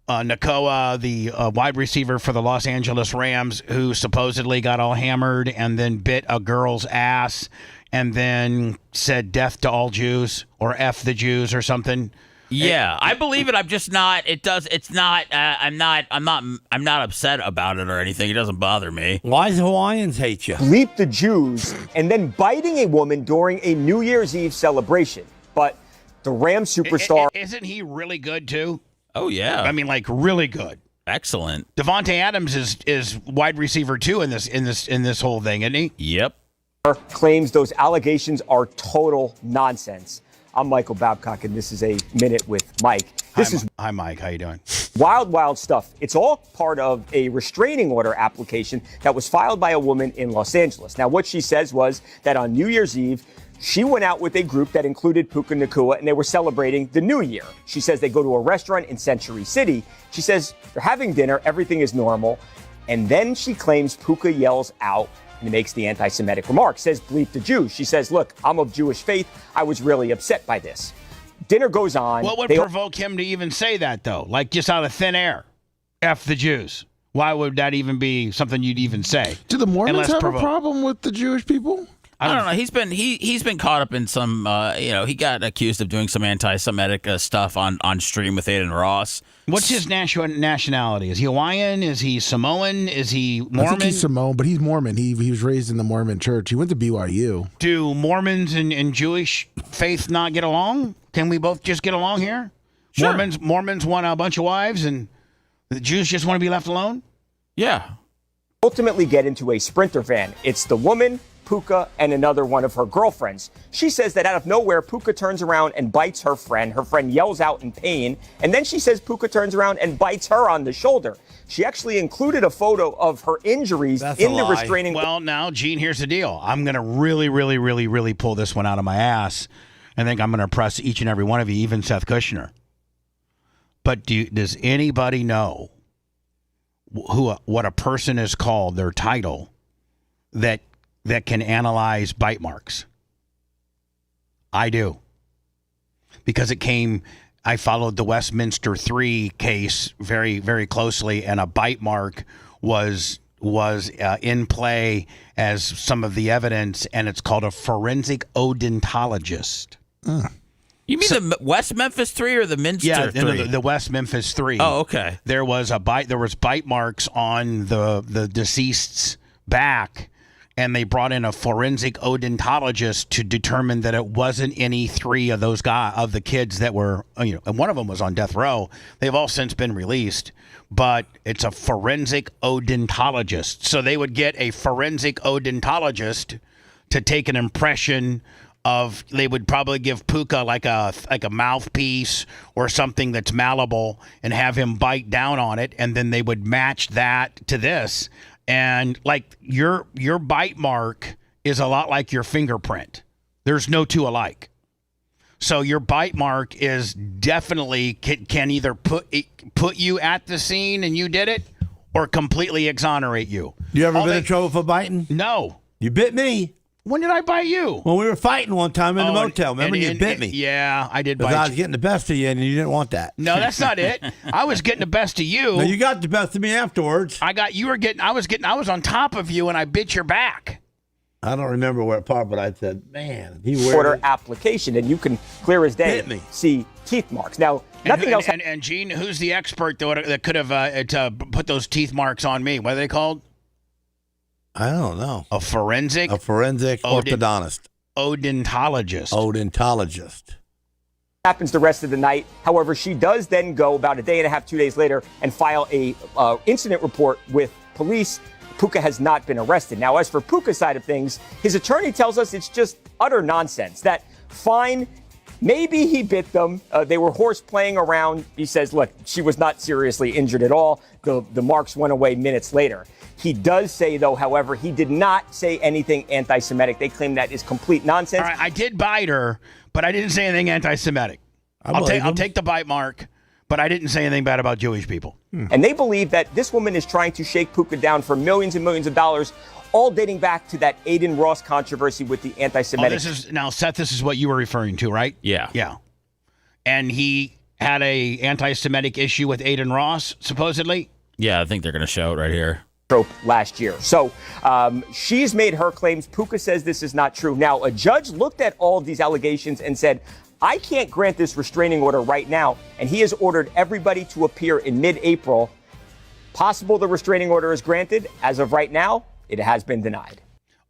Nakoa, the wide receiver for the Los Angeles Rams, who supposedly got all hammered and then bit a girl's ass and then said death to all Jews or F the Jews or something. Yeah, I believe it. I'm just not. It's not. I'm not upset about it or anything. It doesn't bother me. Why does Hawaiians hate you? Bleep the Jews, and then biting a woman during a New Year's Eve celebration. But the Rams superstar... Isn't he really good, too? Oh, yeah. I mean, like, really good. Excellent. Devontae Adams is wide receiver, too, in this whole thing, isn't he? Yep. Claims those allegations are total nonsense. I'm Michael Babcock, and this is a Minute with Mike. Hi, Mike. How you doing? Wild stuff. It's all part of a restraining order application that was filed by a woman in Los Angeles. Now, what she says was that on New Year's Eve, she went out with a group that included Puka Nacua, and they were celebrating the New Year. She says they go to a restaurant in Century City. She says they're having dinner, everything is normal, and then she claims Puka yells out and makes the anti-Semitic remark, says bleep the Jews. She says, look, I'm of Jewish faith. I was really upset by this. Dinner goes on. What would provoke him to even say that, though? Like, just out of thin air? F the Jews. Why would that even be something you'd even say? Do the Mormons have a problem with the Jewish people? I don't know. He's been caught up in some. He got accused of doing some anti-Semitic stuff on stream with Aiden Ross. What's his nationality? Is he Hawaiian? Is he Samoan? Is he Mormon? I think he's Samoan, but he's Mormon. He was raised in the Mormon church. He went to BYU. Do Mormons and Jewish faith not get along? Can we both just get along here? Sure. Mormons want a bunch of wives, and the Jews just want to be left alone? Yeah. Ultimately get into a Sprinter van. It's the woman, Puka, and another one of her girlfriends. She says that out of nowhere, Puka turns around and bites her friend. Her friend yells out in pain. And then she says Puka turns around and bites her on the shoulder. She actually included a photo of her injuries in the restraining... Well, now, Gene, here's the deal. I'm going to really pull this one out of my ass. I think I'm going to impress each and every one of you, even Seth Kushner. But does anybody know what a person is called, their title, that can analyze bite marks? I do. Because I followed the Westminster 3 case very, very closely, and a bite mark was in play as some of the evidence, and it's called a forensic odontologist. You mean the West Memphis 3 or the Minster 3? Yeah, the West Memphis 3. Oh, okay. There was bite marks on the deceased's back, and they brought in a forensic odontologist to determine that it wasn't any three of those of the kids that were, and one of them was on death row. They've all since been released, but it's a forensic odontologist. So they would get a forensic odontologist to take an impression of, they would probably give Puka like a mouthpiece or something that's malleable and have him bite down on it, and then they would match that to this. And like your bite mark is a lot like your fingerprint. There's no two alike. So your bite mark is definitely can either put you at the scene and you did it, or completely exonerate you. You ever been in trouble for biting? No. You bit me. When did I bite you? When we were fighting one time in the motel. Remember, you bit me. Yeah, I did bite you. Because I was getting the best of you, and you didn't want that. No, that's not it. I was getting the best of you. No, you got the best of me afterwards. I was on top of you, and I bit your back. I don't remember what part, but I said, man, order application, and you can clear as day see teeth marks. Now, nothing else. And Gene, who's the expert that could have put those teeth marks on me? What are they called? I don't know. A forensic orthodontist. Odontologist. Happens the rest of the night. However, she does then go about a day and a half, 2 days later, and file a incident report with police. Puka has not been arrested. Now, as for Puka's side of things, his attorney tells us it's just utter nonsense. That fine, maybe he bit them. They were horse playing around. He says, look, she was not seriously injured at all. The marks went away minutes later. He does say, though, however, he did not say anything anti-Semitic. They claim that is complete nonsense. All right, I did bite her, but I didn't say anything anti-Semitic. I'll take the bite mark, but I didn't say anything bad about Jewish people. And they believe that this woman is trying to shake Puka down for millions and millions of dollars, all dating back to that Aiden Ross controversy with the anti-Semitic. Seth, this is what you were referring to, right? Yeah. Yeah. And he had a anti-Semitic issue with Aiden Ross, supposedly. Yeah, I think they're going to show it right here. Last year. So she's made her claims. Puka says this is not true. Now, a judge looked at all of these allegations and said, I can't grant this restraining order right now. And he has ordered everybody to appear in mid-April. Possible the restraining order is granted. As of right now, it has been denied.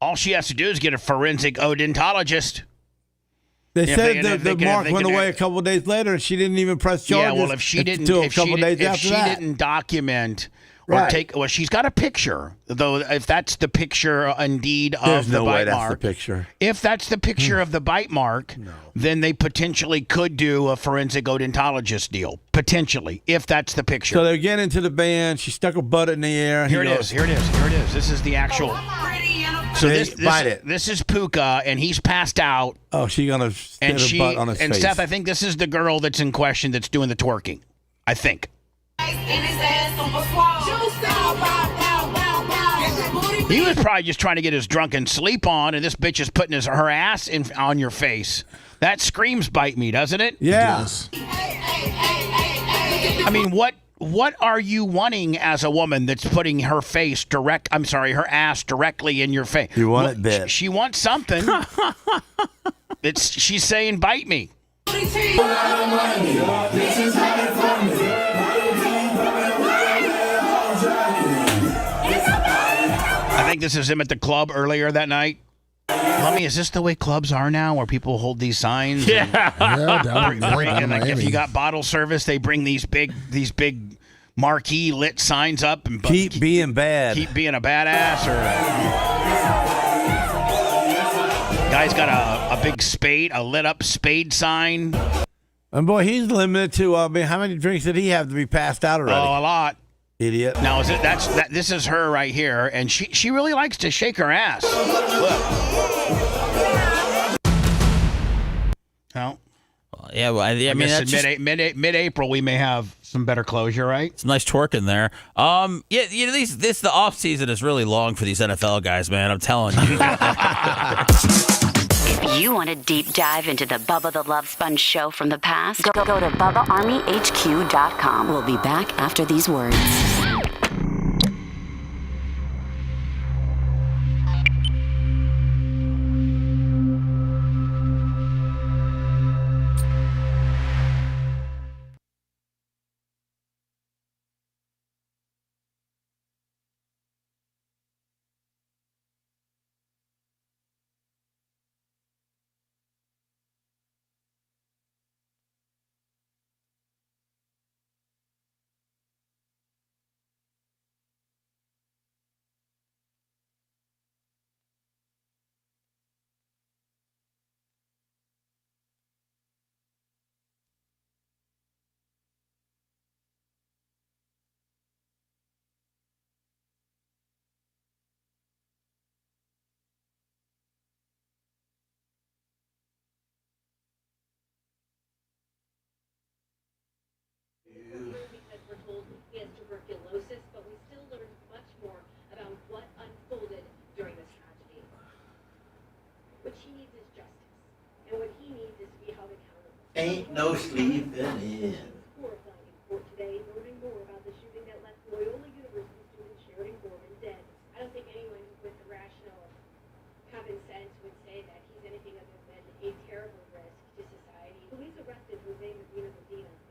All she has to do is get a forensic odontologist. They said the mark went away a couple of days later, and she didn't even press charges. Yeah, well, if she didn't document or Right. well, she's got a picture. Though, if that's the picture indeed There's of the no way bite that's mark, the picture. If that's the picture of the bite mark, then they potentially could do a forensic odontologist deal. Potentially, if that's the picture. So they're getting into the band. She stuck her butt in the air. Here it is. This is the actual. So bite it. This is Puka, and he's passed out. Oh, she's gonna And stick her butt on his face. Seth, I think this is the girl that's in question that's doing the twerking. I think. He was probably just trying to get his drunken sleep on, and this bitch is putting her ass on your face. That screams bite me, doesn't it? Yeah. Yes. I mean, what are you wanting as a woman that's putting her ass directly in your face? You want it bad. She wants something. She's saying, bite me. I think this is him at the club earlier that night. Lummy, is this the way clubs are now, where people hold these signs? Yeah. Down in Like if Miami. you got bottle service, they bring these big marquee lit signs up and Keep being bad. Keep being a badass, or guy's got a big spade, a lit up spade sign. And boy, he's limited to. I mean, how many drinks did he have to be passed out already? Oh, a lot. Idiot. Now this is her right here, and she really likes to shake her ass. Look. Well, yeah, well, I mean, guess that's just, mid-April we may have some better closure, right? some nice twerk in there. Yeah, you know, the off season is really long for these NFL guys, man. I'm telling you. If you want a deep dive into the Bubba the Love Sponge show from the past, go to BubbaArmyHQ.com. We'll be back after these words. We're told he has tuberculosis, but we still learned much more about what unfolded during this tragedy. What she needs is justice, and what he needs is to be held accountable. Ain't no sleeping in. Horrifying in court today, learning more about the shooting that left Loyola University student Sheridan Gorman dead. I don't think anyone with the rational common sense would say that he's anything other than a terrible risk to society. Police arrested Jose Medina,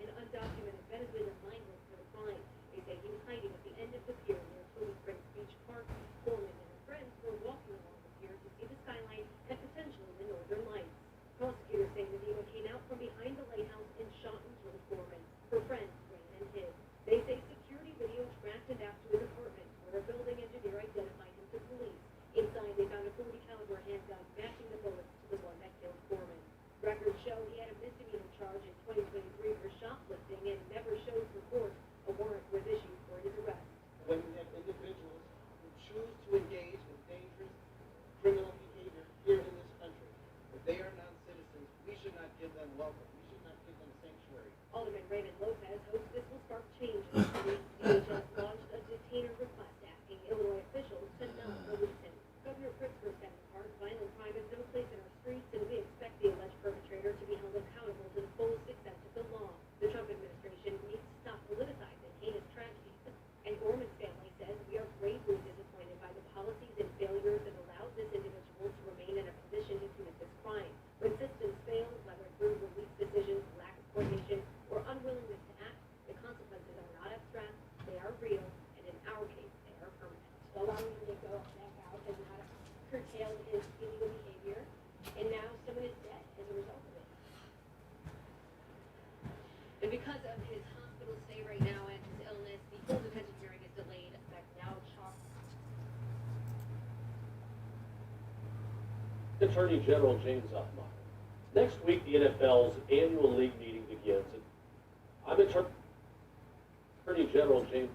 an undocumented Venezuelan migrant for the crime. They say he was hiding at the end of the pier near Toby Springs Beach Park. Gorman and her friends were walking along the pier to see the skyline and potentially the northern lights. Prosecutors say Medina came out from behind the lighthouse and shot and killed Gorman. Her friends ran and hid. They say security video tracked him back to his apartment, where a building engineer identified him to police. Inside, they found a .40 caliber handgun matching the bullets to the one that killed Gorman. Records show he had a misdemeanor charge in 2023 for shoplifting and never showed for court. A warrant was issued for his arrest. When we have individuals who choose to engage in dangerous criminal behavior here in this country, if they are non-citizens, we should not give them welcome. We should not give them sanctuary. Alderman Raymond Lopez hopes this will spark change in the city. DHS launched a detainer request asking Illinois officials to not release him. Governor Pritzker said in part, violent crime has no place in our streets, and we expect the alleged perpetrator to be held accountable to the fullest extent of the law. The Trump back out, has not curtailed his illegal behavior, and now someone is dead as a result of it. And because of his hospital stay right now and his illness, the full detention hearing is delayed. That's now chalked. Attorney General James Upmeyer. Next week, the NFL's annual league meeting begins. And I'm Attorney General James.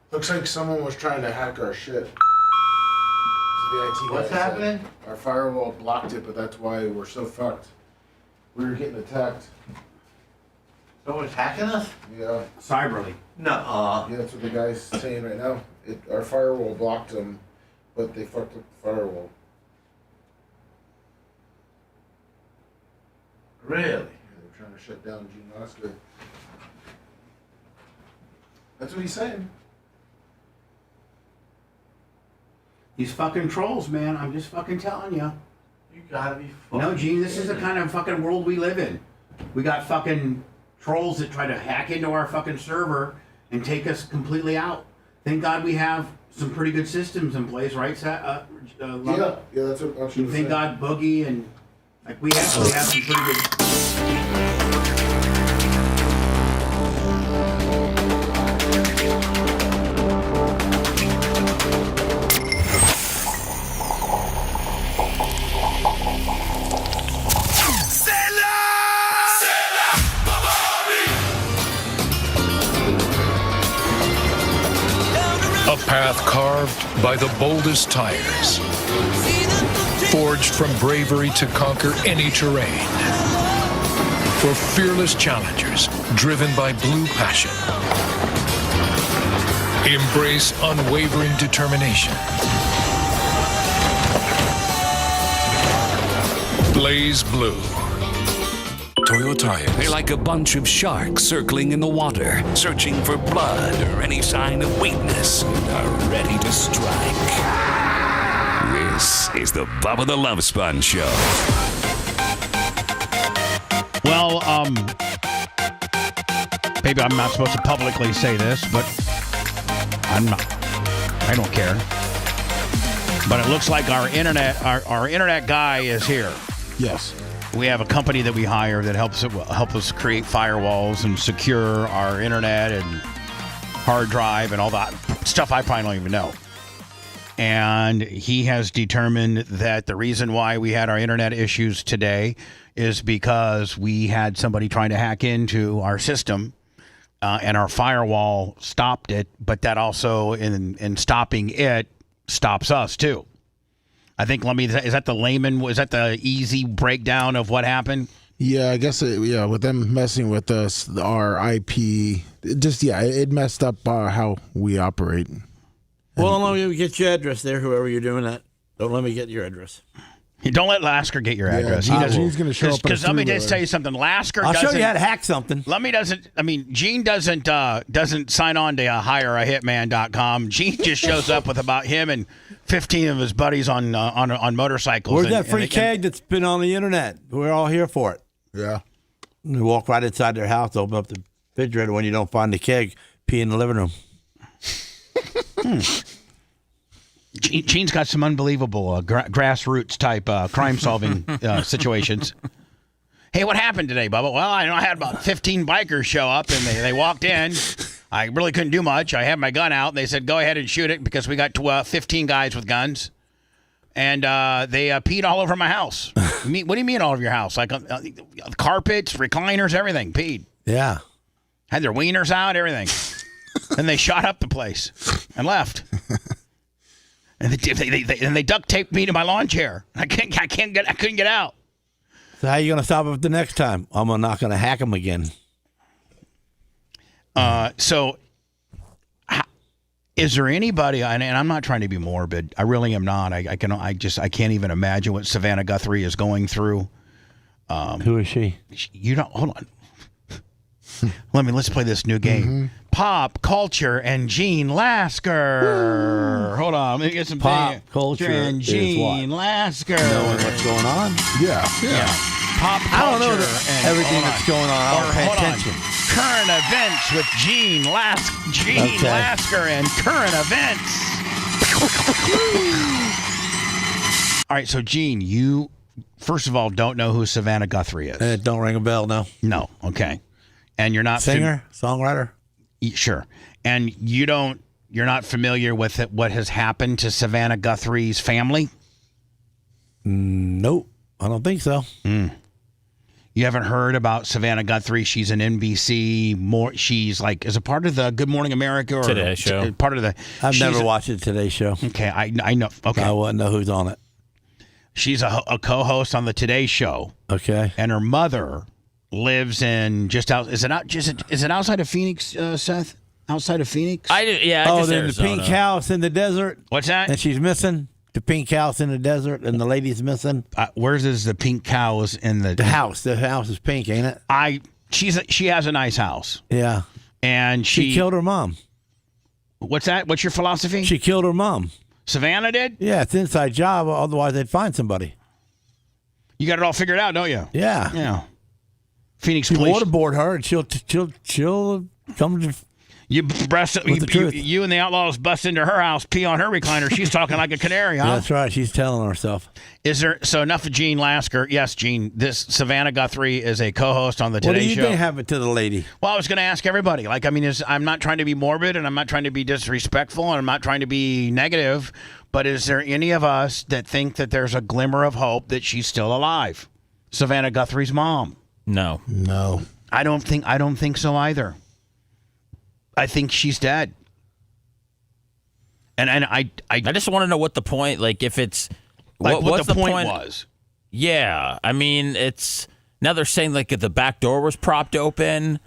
Looks like someone was trying to hack our shit. So the IT What's guy said happening? Our firewall blocked it, but that's why we're so fucked. We were getting attacked. Someone's hacking us? Yeah. Cyberly. No. Yeah, that's what the guy's saying right now. Our firewall blocked them, but they fucked up the firewall. Really? Yeah, they're trying to shut down Gene Oscar. That's what he's saying. These fucking trolls, man. I'm just fucking telling you. You gotta be fucking No, Gene, this is the kidding. kind of fucking world we live in. We got fucking trolls that try to hack into our fucking server and take us completely out. Thank God we have some pretty good systems in place, right, Lubba? Yeah, that's what I'm saying. Thank God Boogie and like we have some pretty good. A path carved by the boldest tires, forged from bravery to conquer any terrain. For fearless challengers driven by blue passion. Embrace unwavering determination. Blaze Blue. Toyo tires. They're like a bunch of sharks circling in the water, searching for blood or any sign of weakness, and are ready to strike. This is the Bubba the Love Sponge Show. Well, maybe I'm not supposed to publicly say this, but I'm not. I don't care. But it looks like our internet guy is here. Yes. We have a company that we hire that help us create firewalls and secure our internet and hard drive and all that stuff I probably don't even know. And he has determined that the reason why we had our internet issues today is because we had somebody trying to hack into our system and our firewall stopped it, but that also in stopping it stops us too. I think, is that the easy breakdown of what happened? Yeah, I guess, with them messing with us, our IP, it messed up how we operate. Well, don't let me get your address there, whoever you're doing that. Don't let me get your address. You don't let Lasker get your address. Gene's going to show up. Because let me just tell you something. Lasker I'll doesn't. show you how to hack something. Gene doesn't sign on to hireahitman.com. Gene just shows up with about him and 15 of his buddies on motorcycles. Where's that free keg that's been on the internet? We're all here for it. Yeah. You walk right inside their house, open up the refrigerator when you don't find the keg, pee in the living room. Gene's got some unbelievable grassroots type crime-solving situations. Hey, what happened today, Bubba? Well, I had about 15 bikers show up, and they walked in. I really couldn't do much. I had my gun out. They said, go ahead and shoot it because we got 15 guys with guns. And they peed all over my house. What do you mean all over your house? Like carpets, recliners, everything peed. Yeah. Had their wieners out, everything. And they shot up the place and left. And they duct taped me to my lawn chair. I couldn't get out. So how are you going to stop it the next time? I'm not going to hack them again. So is there anybody, and I'm not trying to be morbid, I really am not. I can't even imagine what Savannah Guthrie is going through. Who is she? You don't, hold on. Let's play this new game. Mm-hmm. Pop culture and Gene Lasker. Hold on, let me get some Pop culture and Gene what? Lasker. Knowing what's going on? Yeah. Pop culture. I don't know and everything that's going on. I don't pay attention. Current events with Gene Lasker and current events. All right, so Gene, you first of all don't know who Savannah Guthrie is. Don't ring a bell, no. No, okay. And you're not singer, songwriter. Sure. And you're not familiar with what has happened to Savannah Guthrie's family? Nope, I don't think so. You haven't heard about Savannah Guthrie? She's an NBC. She's like is a part of the Good Morning America or Today Show. Part of the. I've never watched the Today Show. Okay, I know. Okay, I wouldn't know who's on it. She's a co-host on the Today Show. Okay, and her mother lives in just out. Is it outside of Phoenix, Seth? Outside of Phoenix? Then the pink house in the desert. What's that? And she's missing. The pink house in the desert, and the lady's missing. Where's the pink cows in the house? The house is pink, ain't it? She has a nice house. Yeah, and she killed her mom. What's that? What's your philosophy? She killed her mom. Savannah did? Yeah, it's an inside job. Otherwise, they'd find somebody. You got it all figured out, don't you? Yeah. Yeah. Phoenix you police. waterboard her, and she'll come to. You and the outlaws bust into her house, pee on her recliner. She's talking like a canary, huh? Yeah, that's right. She's telling herself. So enough of Gene Lasker. Yes, Gene. This Savannah Guthrie is a co-host on the Today Show. What do you think happened to the lady? Well, I was going to ask everybody. I'm not trying to be morbid, and I'm not trying to be disrespectful, and I'm not trying to be negative. But is there any of us that think that there's a glimmer of hope that she's still alive? Savannah Guthrie's mom. No. I don't think so either. I think she's dead. And I just want to know what the point, like if it's what the point was. Yeah, I mean it's now they're saying like if the back door was propped open,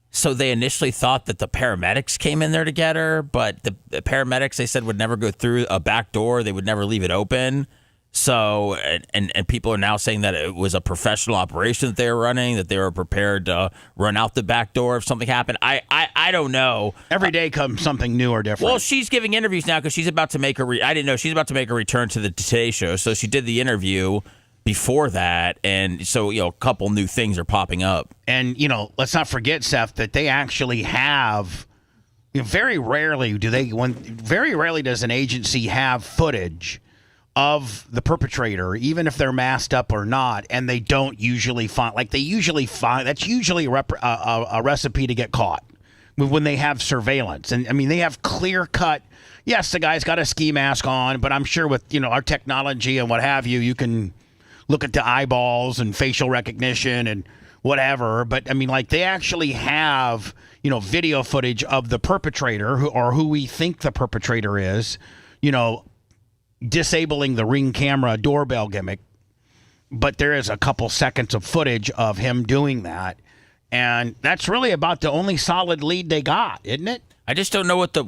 so they initially thought that the paramedics came in there to get her, but the paramedics they said would never go through a back door, they would never leave it open. So and people are now saying that it was a professional operation that they were running, that they were prepared to run out the back door if something happened. I don't know. Every day comes something new or different. Well, she's giving interviews now because she's about to make I didn't know she's about to make a return to the Today Show. So she did the interview before that, and so a couple new things are popping up. And let's not forget, Seth, that they actually have. Very rarely does an agency have footage of the perpetrator, even if they're masked up or not, and they don't usually find. That's usually a recipe to get caught when they have surveillance. And I mean, they have clear cut. Yes, the guy's got a ski mask on, but I'm sure with our technology and what have you, you can look at the eyeballs and facial recognition and whatever. But I mean, they actually have video footage of the perpetrator who we think the perpetrator is. Disabling the Ring camera doorbell gimmick, but there is a couple seconds of footage of him doing that, and that's really about the only solid lead they got, isn't it? I just don't know what the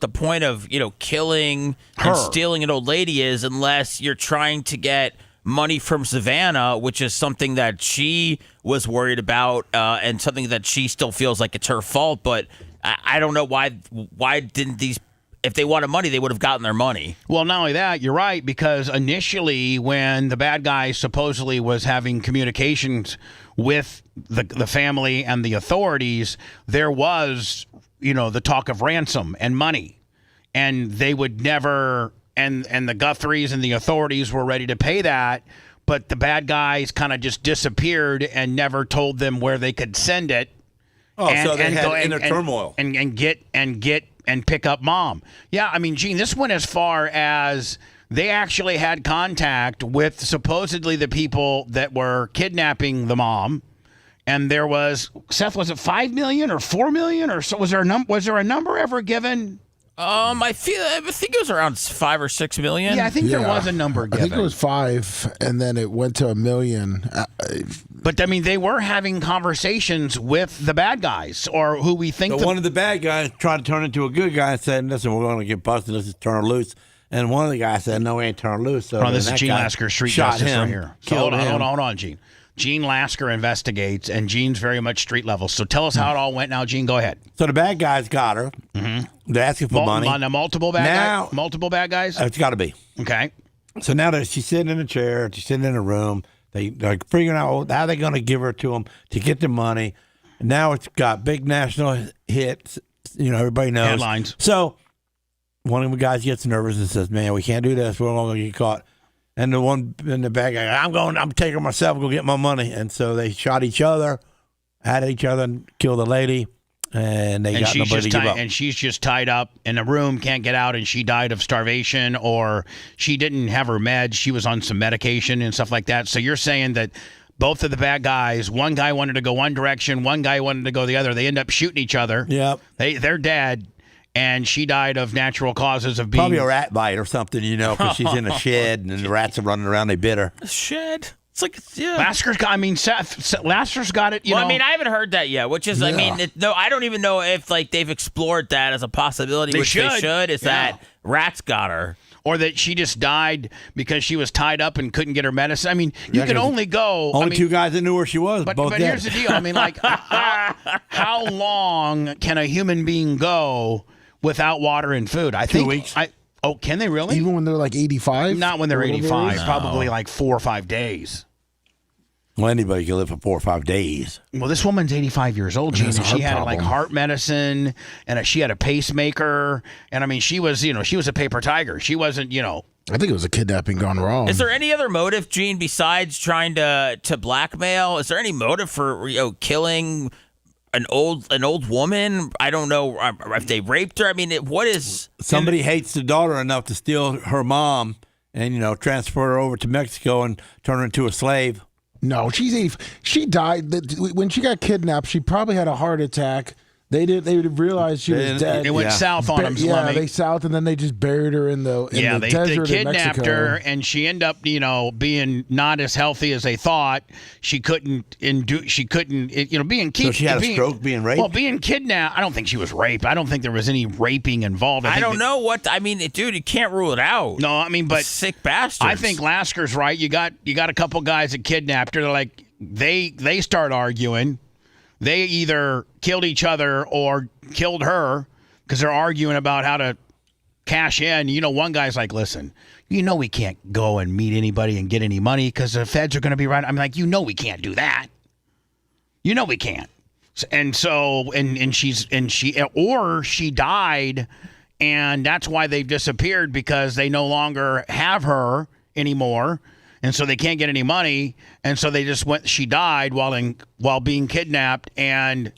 point of killing her and stealing an old lady is, unless you're trying to get money from Savannah, which is something that she was worried about, and something that she still feels like it's her fault. But I don't know why didn't these. If they wanted money, they would have gotten their money. Well, not only that, you're right, because initially when the bad guy supposedly was having communications with the family and the authorities, there was, the talk of ransom and money. And they would never, and the Guthries and the authorities were ready to pay that, but the bad guys kind of just disappeared and never told them where they could send it. Oh, so they had inner turmoil. And pick up mom. Yeah, I mean, Gene, this went as far as they actually had contact with supposedly the people that were kidnapping the mom. And there was, Seth, was it 5 million or 4 million or so? Was there a number ever given? I think it was around 5 or 6 million. Yeah, I think there was a number given. I think it was 5, and then it went to 1 million. But I mean, they were having conversations with the bad guys, or who we think. So one of the bad guys tried to turn into a good guy and said, "Listen, we're going to get busted. Let's just turn her loose." And one of the guys said, "No, we ain't turn her loose." So this is Gene Lasker, Street shot Justice him, right here. So killed him. Hold on, Gene. Gene Lasker investigates, and Gene's very much street level. So tell us how it all went now, Gene. Go ahead. So the bad guys got her. Mm-hmm. They're asking for money. Multiple bad guys? It's got to be. Okay. So now that she's sitting in a chair, she's sitting in a room, they're figuring out how they're going to give her to them to get the money. And now it's got big national hits. Everybody knows. Headlines. So one of the guys gets nervous and says, "Man, we can't do this. We're all going to get caught." And the one in the bad guy, I'm taking myself, go get my money. And so they shot each other, at each other, and killed the lady. And got nobody to give up. And she's just tied up in a room, can't get out, and she died of starvation, or she didn't have her meds. She was on some medication and stuff like that. So you're saying that both of the bad guys, one guy wanted to go one direction, one guy wanted to go the other. They end up shooting each other. Yep. They're dead. And she died of natural causes of being... Probably a rat bite or something, because she's in a shed and the rats are running around. They bit her. A shed? It's like, yeah. Lasker's got it, you know. I mean, I haven't heard that yet, which is, I mean, I don't even know if, they've explored that as a possibility, they should. Is that rats got her. Or that she just died because she was tied up and couldn't get her medicine. I mean, you can only go... Only two guys that knew where she was, both But dead. here's the deal. I mean, how long can a human being go without water and food? I think 2 weeks. Can they really? Even when they're like 85? Not when they're 85. Probably like 4 or 5 days. Well, anybody can live for 4 or 5 days. Well, this woman's 85 years old, Gene, and she had heart medicine, and she had a pacemaker, and I mean, she was a paper tiger. She wasn't, I think it was a kidnapping gone wrong. Is there any other motive, Gene, besides trying to blackmail? Is there any motive for killing an old woman? I don't know if they raped her. I mean, what is... Somebody hates the daughter enough to steal her mom and, transfer her over to Mexico and turn her into a slave. No, she died. When she got kidnapped, she probably had a heart attack. They realized she was dead. It went south on them. Yeah, they south, and then they just buried her in the desert. They kidnapped in Mexico. her, and she ended up, being not as healthy as they thought. She couldn't being So she had a stroke, being raped. Well, being kidnapped, I don't think she was raped. I don't think there was any raping involved. I don't know what. I mean, dude, you can't rule it out. No, I mean, but sick bastards. I think Lasker's right. You got a couple guys that kidnapped her. They're like they start arguing. They either killed each other or killed her because they're arguing about how to cash in. One guy's like, "Listen, we can't go and meet anybody and get any money because the feds are going to be right." I'm like, we can't do that. We can't. And so, she died, and that's why they've disappeared, because they no longer have her anymore. And so they can't get any money, and so they just went. She died while being kidnapped, and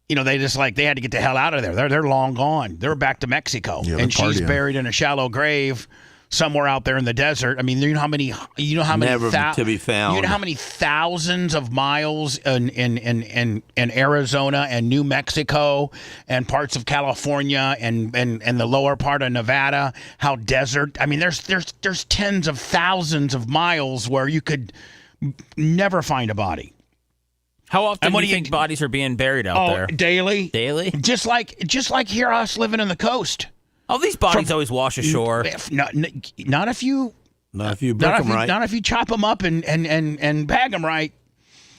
they just they had to get the hell out of there. They're long gone. They're back to Mexico, and she's buried in a shallow grave somewhere out there in the desert. I mean, how many never to be found. You know how many thousands of miles in Arizona and New Mexico and parts of California and the lower part of Nevada, how desert. I mean, there's tens of thousands of miles where you could never find a body. How often do you think bodies are being buried out there? Daily. Daily? Just like here, us living on the coast. Oh, these bodies always wash ashore. Not if you break them right. Not if you chop them up and bag them right.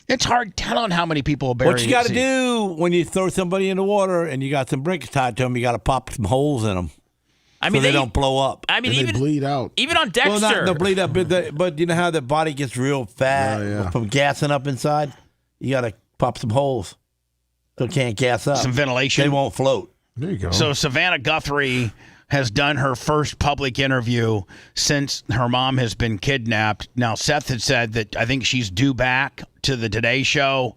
It's hard telling how many people are buried. What you got to do when you throw somebody in the water and you got some bricks tied to them, you got to pop some holes in them. I mean, so they don't blow up. I mean, and even they bleed out. Even on Dexter, well, they'll bleed out. But you know how the body gets real fat from gassing up inside. You got to pop some holes so it can't gas up. Some ventilation. They won't float. There you go. So Savannah Guthrie has done her first public interview since her mom has been kidnapped. Now, Seth had said that I think she's due back to the Today Show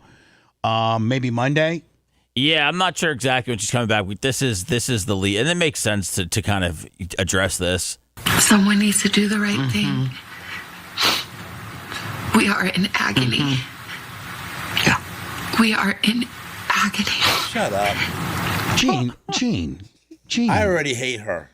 maybe Monday. Yeah, I'm not sure exactly when she's coming back. This is the lead, and it makes sense to kind of address this. Someone needs to do the right thing. We are in agony. Yeah. We are in agony. Shut up. Gene. I already hate her.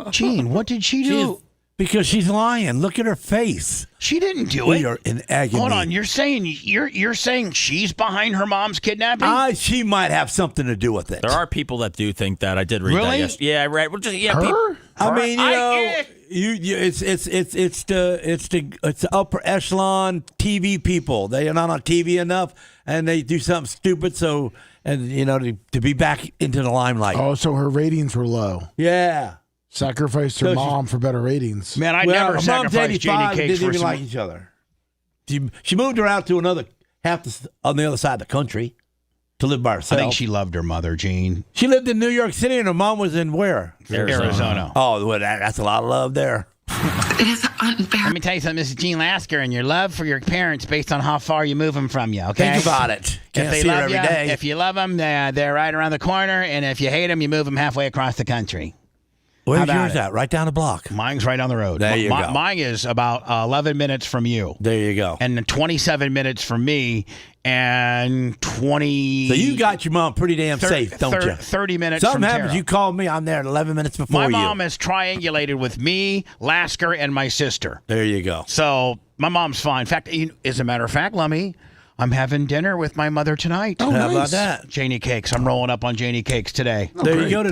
Gene, what did she do? Because she's lying. Look at her face. She didn't do We it. are in agony. Hold on, you're saying she's behind her mom's kidnapping? She might have something to do with it. There are people that do think that. I did read Really? that yesterday. Yeah, right. Well, just Her? I mean, it's the upper echelon TV people. They are not on TV enough, and they do something stupid. So, to be back into the limelight. Oh, so her ratings were low. Yeah. Sacrificed her mom for better ratings. Man, I never sacrificed Janie Cakes didn't for even some... like each other. She moved her out to another on the other side of the country to live by herself. I think she loved her mother, Gene. She lived in New York City, and her mom was in where? Arizona. Oh, well, that's a lot of love there. It is unbearable. Let me tell you something, Mrs. Jean Lasker, and your love for your parents based on how far you move them from you, okay? Think about it. Can't see her every day. If you love them, they're right around the corner, and if you hate them, you move them halfway across the country. Where's yours at? Right down the block. Mine's right down the road. There you go. Mine is about 11 minutes from you. There you go. And 27 minutes from me, and 20... So you got your mom pretty damn safe, don't you? 30 minutes Something from happens, Tara. you call me, I'm there 11 minutes before My you. mom is triangulated with me, Lasker, and my sister. There you go. So my mom's fine. In fact, as a matter of fact, Lummy, I'm having dinner with my mother tonight. Oh, how about that? Janie Cakes. I'm rolling up on Janie Cakes today. There you go.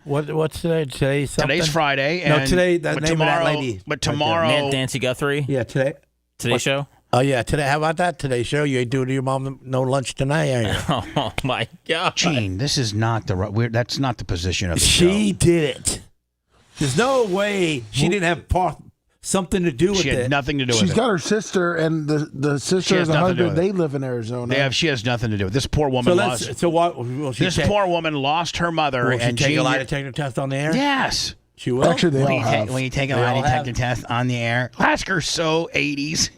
What's today? Today's something? Today's Friday. No, and, today, the but name tomorrow, of that lady. But tomorrow... Nancy Guthrie? Yeah, today. Today's show? Oh, yeah, today. How about that today's show? You ain't doing to your mom no lunch tonight, are you? Oh, my God. Gene, this is not that's not the position of the She show. did it. There's no way she didn't have something to do with it. She had nothing to do with She's it. got her sister, and the sister has and the nothing to do husband, with it. they live in Arizona. She has nothing to do with it. This poor woman lost... So what? Will she This poor woman lost her mother. Will she and take Gene, a lie detector test on the air? Yes. She will? Actually, they all have. When you take a They lie all detector have. test on the air, Lasker's so 80s.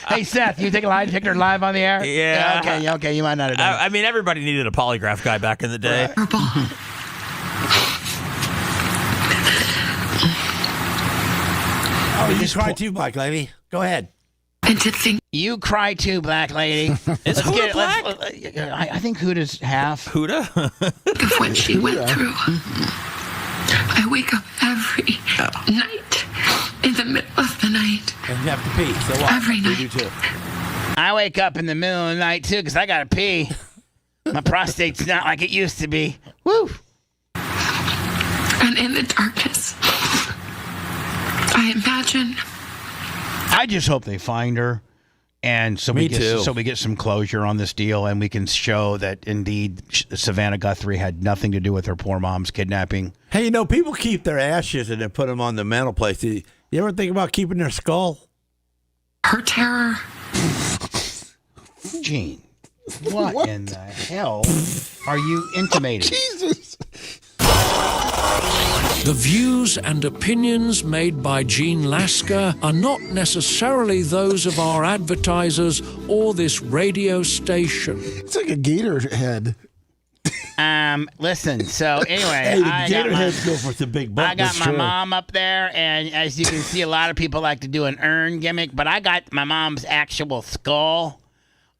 Hey, Seth, you take a lie detector live on the air? Yeah. Okay, you might not have done it. I mean, everybody needed a polygraph guy back in the day. Oh, you cry too, Black Lady. Go ahead. And to think You cry too, black lady. Is Huda black? I think Huda's half. Huda? of what she went through. I wake up every night in the middle of the night. And you have to pee. So what? Every night. We do too. I wake up in the middle of the night too because I gotta pee. My prostate's not like it used to be. Woo! And in the darkness, I imagine. I just hope they find her, and so Me we get too. so we get some closure on this deal, and we can show that indeed Savannah Guthrie had nothing to do with her poor mom's kidnapping. Hey, people keep their ashes and then put them on the mantelpiece. You ever think about keeping their skull? Her terror. Gene, what in the hell are you intimating? Jesus. The views and opinions made by Gene Lasker are not necessarily those of our advertisers or this radio station. It's like a gator head. Listen. So anyway, Hey, the I gator got my, heads go for some big bucks. I got my mom up there, and as you can see, a lot of people like to do an urn gimmick, but I got my mom's actual skull.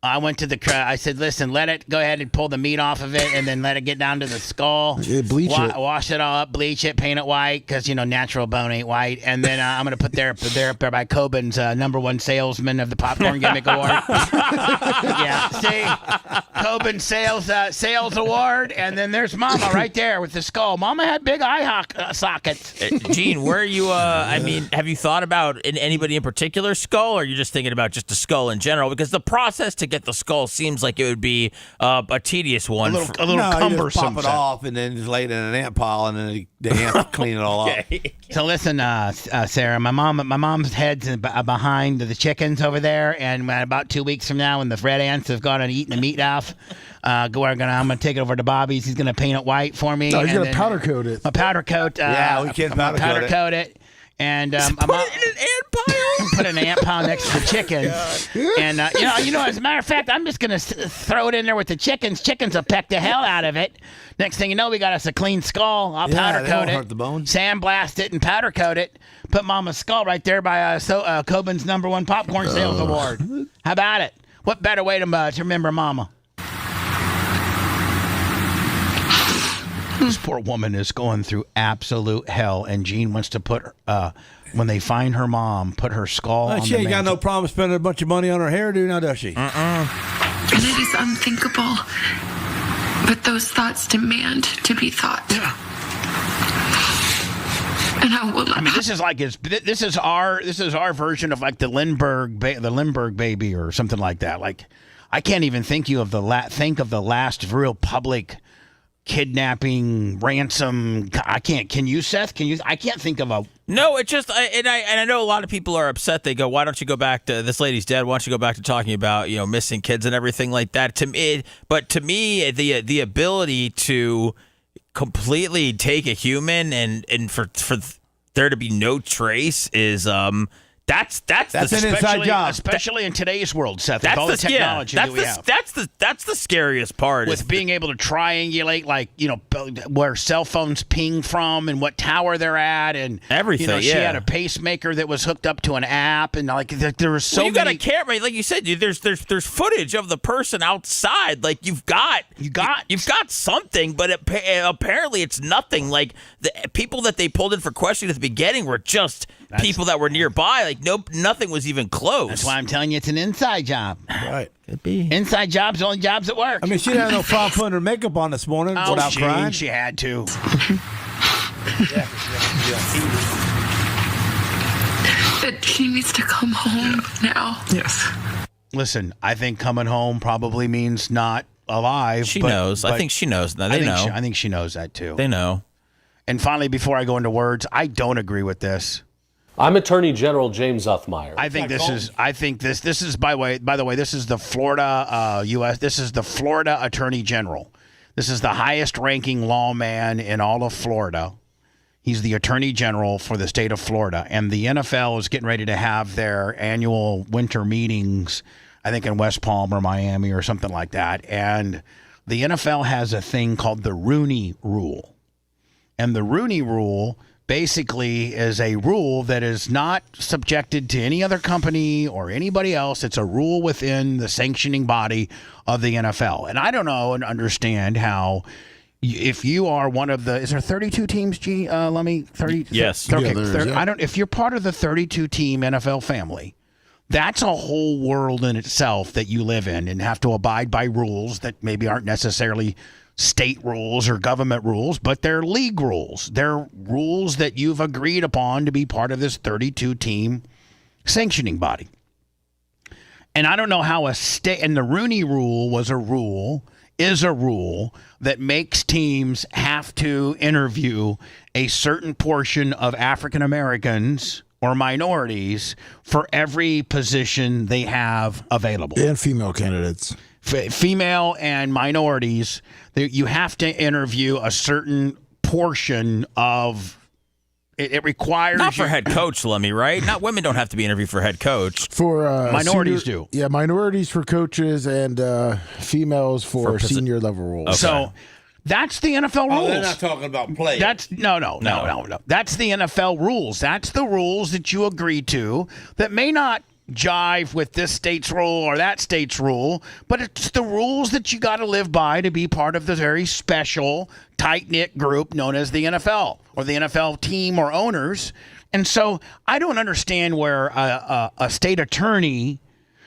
I went to I said, listen, let it go ahead and pull the meat off of it and then let it get down to the skull. Yeah, bleach it. Wash it all up, bleach it, paint it white because, natural bone ain't white. And then I'm going to put there up there by Coben's #1 salesman of the Popcorn Gimmick Award. Yeah, see? Coben sales award. And then there's Mama right there with the skull. Mama had big eye sockets. Gene, where are you, have you thought about anybody in particular skull, or are you just thinking about just the skull in general? Because the process to get the skull seems like it would be a tedious one. A little cumbersome. You just pop it off and then just lay it in an ant pile and then the ants clean it all up. So listen, Sarah, my mom's head's behind the chickens over there, and about 2 weeks from now, when the red ants have gone and eaten the meat off, I'm gonna take it over to Bobby's. He's gonna paint it white for me. No, he's and gonna powder coat it. A powder coat. Yeah, we can powder coat it. And put it in an ant pile. Put an ant pile next to the chicken. And as a matter of fact, I'm just gonna throw it in there with the chickens. Chickens will peck the hell out of it. Next thing you know, we got us a clean skull. I'll powder coat it, hurt the bone. sandblast it, and powder coat it. Put Mama's skull right there by Coben's #1 popcorn sales award. How about it? What better way to remember Mama? This poor woman is going through absolute hell, and Jean wants to put, when they find her mom, put her skull on She the ain't got no problem spending a bunch of money on her hairdo now, does she? And it is unthinkable, but those thoughts demand to be thought. And I will. I mean, this is like this is our version of like the Lindbergh baby or something like that. Like, I can't even think of the last real public kidnapping, ransom. I can't. Can you, Seth? Can you? I can't think of a. No, it just I know a lot of people are upset. They go, "Why don't you go back to this lady's dead? Why don't you go back to talking about missing kids and everything like that?" To me, the ability to completely take a human and for there to be no trace is that's an inside job, especially in today's world, Seth. With all the technology that we have, that's the scariest part. With being able to triangulate, where cell phones ping from and what tower they're at, and everything. She had a pacemaker that was hooked up to an app, and there was so you many. got a camera, like you said. There's footage of the person outside. Like you've got something, but apparently it's nothing. Like the people that they pulled in for questioning at the beginning were just people that were nearby. Like nothing was even close. That's why I'm telling you it's an inside job. Right. Could be. Inside jobs, only jobs that work. I mean, she didn't have no problem putting her makeup on this morning without crying. She had to. That she needs to come home now. Yes. Listen, I think coming home probably means not alive. She knows. I think she knows. Now they know. I think she knows that too. They know. And finally, before I go into words, I don't agree with this. I'm Attorney General James Uthmeyer. I think this is by the way, this is the Florida U.S. This is the Florida Attorney General. This is the highest ranking lawman in all of Florida. He's the Attorney General for the state of Florida, and the NFL is getting ready to have their annual winter meetings, I think in West Palm or Miami or something like that. And the NFL has a thing called the Rooney Rule. And the Rooney Rule basically is a rule that is not subjected to any other company or anybody else. It's a rule within the sanctioning body of the NFL. And I don't know and understand how, if you are one of the, is there 32 teams, G? Let me, 30? Yes. Okay. Yeah, if you're part of the 32 team NFL family, that's a whole world in itself that you live in and have to abide by rules that maybe aren't necessarily state rules or government rules, but they're league rules. They're rules that you've agreed upon to be part of this 32-team sanctioning body. And I don't know how and the Rooney Rule is a rule that makes teams have to interview a certain portion of African Americans or minorities for every position they have available. And female candidates. Female and minorities, you have to interview a certain portion of it requires. Not for head coach, Lemmy, right? Not women don't have to be interviewed for head coach. For minorities do. Yeah, minorities for coaches and females for senior level roles. Okay. So that's the NFL rules. Oh, they're not talking about play. That's no. That's the NFL rules. That's the rules that you agree to that may not jive with this state's rule or that state's rule, but it's the rules that you got to live by to be part of the very special, tight-knit group known as the NFL or the NFL team or owners. And so I don't understand where a state attorney,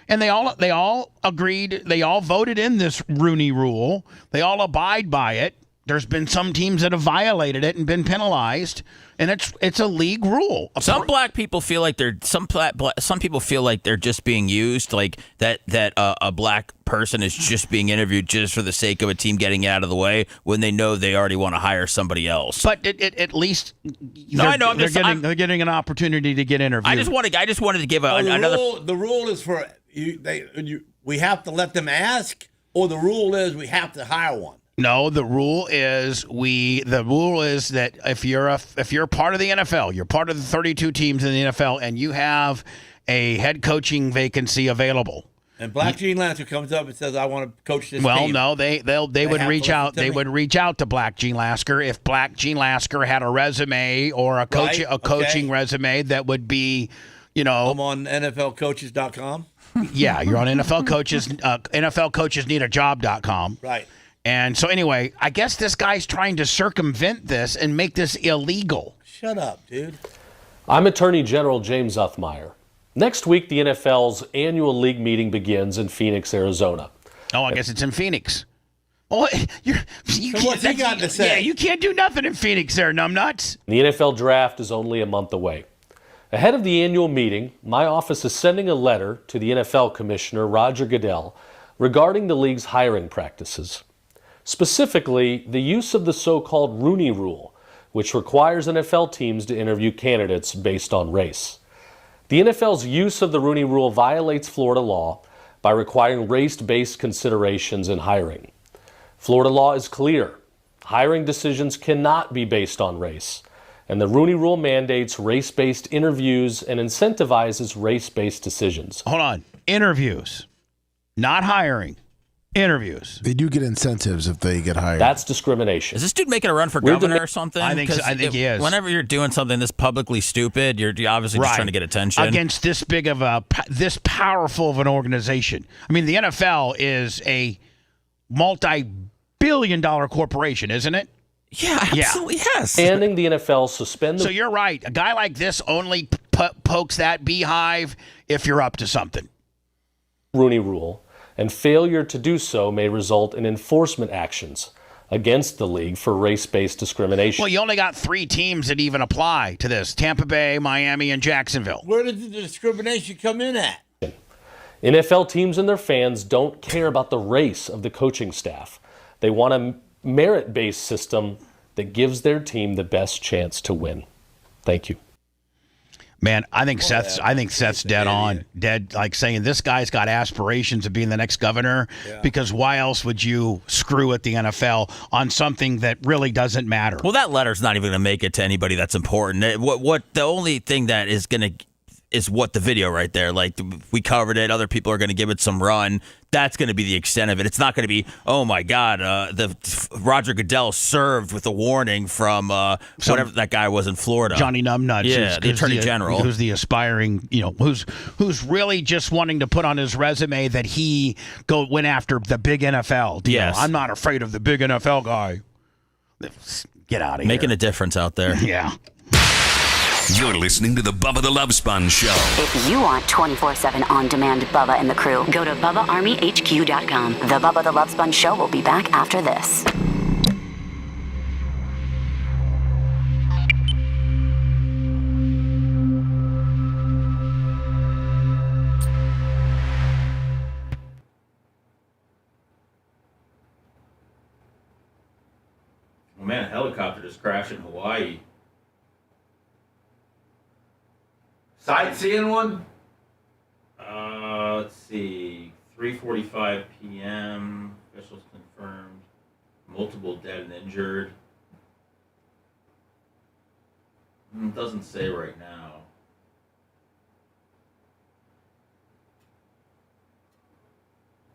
and they all agreed, they all voted in this Rooney Rule, they all abide by it. There's been some teams that have violated it and been penalized, and it's a league rule. Some black people feel like some people feel like they're just being used, like that a black person is just being interviewed just for the sake of a team getting out of the way when they know they already want to hire somebody else. But at least they're getting an opportunity to get interviewed. I just wanted to give another. The rule is for we have to let them ask, or the rule is we have to hire one. No, the rule is that if you're part of the NFL, you're part of the 32 teams in the NFL, and you have a head coaching vacancy available. And Black Gene Lasker comes up and says, "I want to coach this team." Well, no, they would reach out. They would reach out to Black Gene Lasker if Black Gene Lasker had a resume or a coaching resume that would be, I'm on NFLcoaches.com. Yeah, you're on NFL Coaches. NFL Coaches Need a Job.com. Right. And so anyway, I guess this guy's trying to circumvent this and make this illegal. Shut up, dude. I'm Attorney General James Uthmeyer. Next week, the NFL's annual league meeting begins in Phoenix, Arizona. Oh, I guess it's in Phoenix. Oh, what's he got to say? Yeah, you can't do nothing in Phoenix there, numbnuts. The NFL draft is only a month away. Ahead of the annual meeting, my office is sending a letter to the NFL Commissioner, Roger Goodell, regarding the league's hiring practices. Specifically, the use of the so-called Rooney Rule, which requires NFL teams to interview candidates based on race. The NFL's use of the Rooney Rule violates Florida law by requiring race-based considerations in hiring. Florida law is clear. Hiring decisions cannot be based on race, and the Rooney Rule mandates race-based interviews and incentivizes race-based decisions. Hold on. Interviews, not hiring. Interviews. They do get incentives if they get hired. That's discrimination. Is this dude making a run for governor or something? I think he is. Whenever you're doing something this publicly stupid, you're obviously just trying to get attention against this big of this powerful of an organization. I mean, the NFL is a multi-billion-dollar corporation, isn't it? Yeah, absolutely, yes. Ending the NFL suspend. So you're right. A guy like this only pokes that beehive if you're up to something. Rooney Rule. And failure to do so may result in enforcement actions against the league for race-based discrimination. Well, you only got 3 teams that even apply to this: Tampa Bay, Miami, and Jacksonville. Where did the discrimination come in at? NFL teams and their fans don't care about the race of the coaching staff. They want a merit-based system that gives their team the best chance to win. Thank you. Man, I think Seth's dead on. Dead, like saying this guy's got aspirations of being the next governor, because why else would you screw at the NFL on something that really doesn't matter? Well, that letter's not even going to make it to anybody that's important. What the only thing that is going to is what the video right there. Like, we covered it. Other people are going to give it some run. That's going to be the extent of it. It's not going to be, oh my God, the Roger Goodell served with a warning from whatever that guy was in Florida, Johnny Numbnuts. Yeah, the Attorney General, who's the aspiring, who's really just wanting to put on his resume that he went after the big NFL deal. Yes. I'm not afraid of the big NFL guy. Get out of here. Making a difference out there. Yeah. You're listening to the Bubba the Love Sponge Show. If you want 24/7 on-demand Bubba and the crew, go to BubbaArmyHQ.com. The Bubba the Love Sponge Show will be back after this. Oh man, a helicopter just crashed in Hawaii. Sightseeing one? Let's see. 3:45 p.m. Officials confirmed. Multiple dead and injured. It doesn't say right now.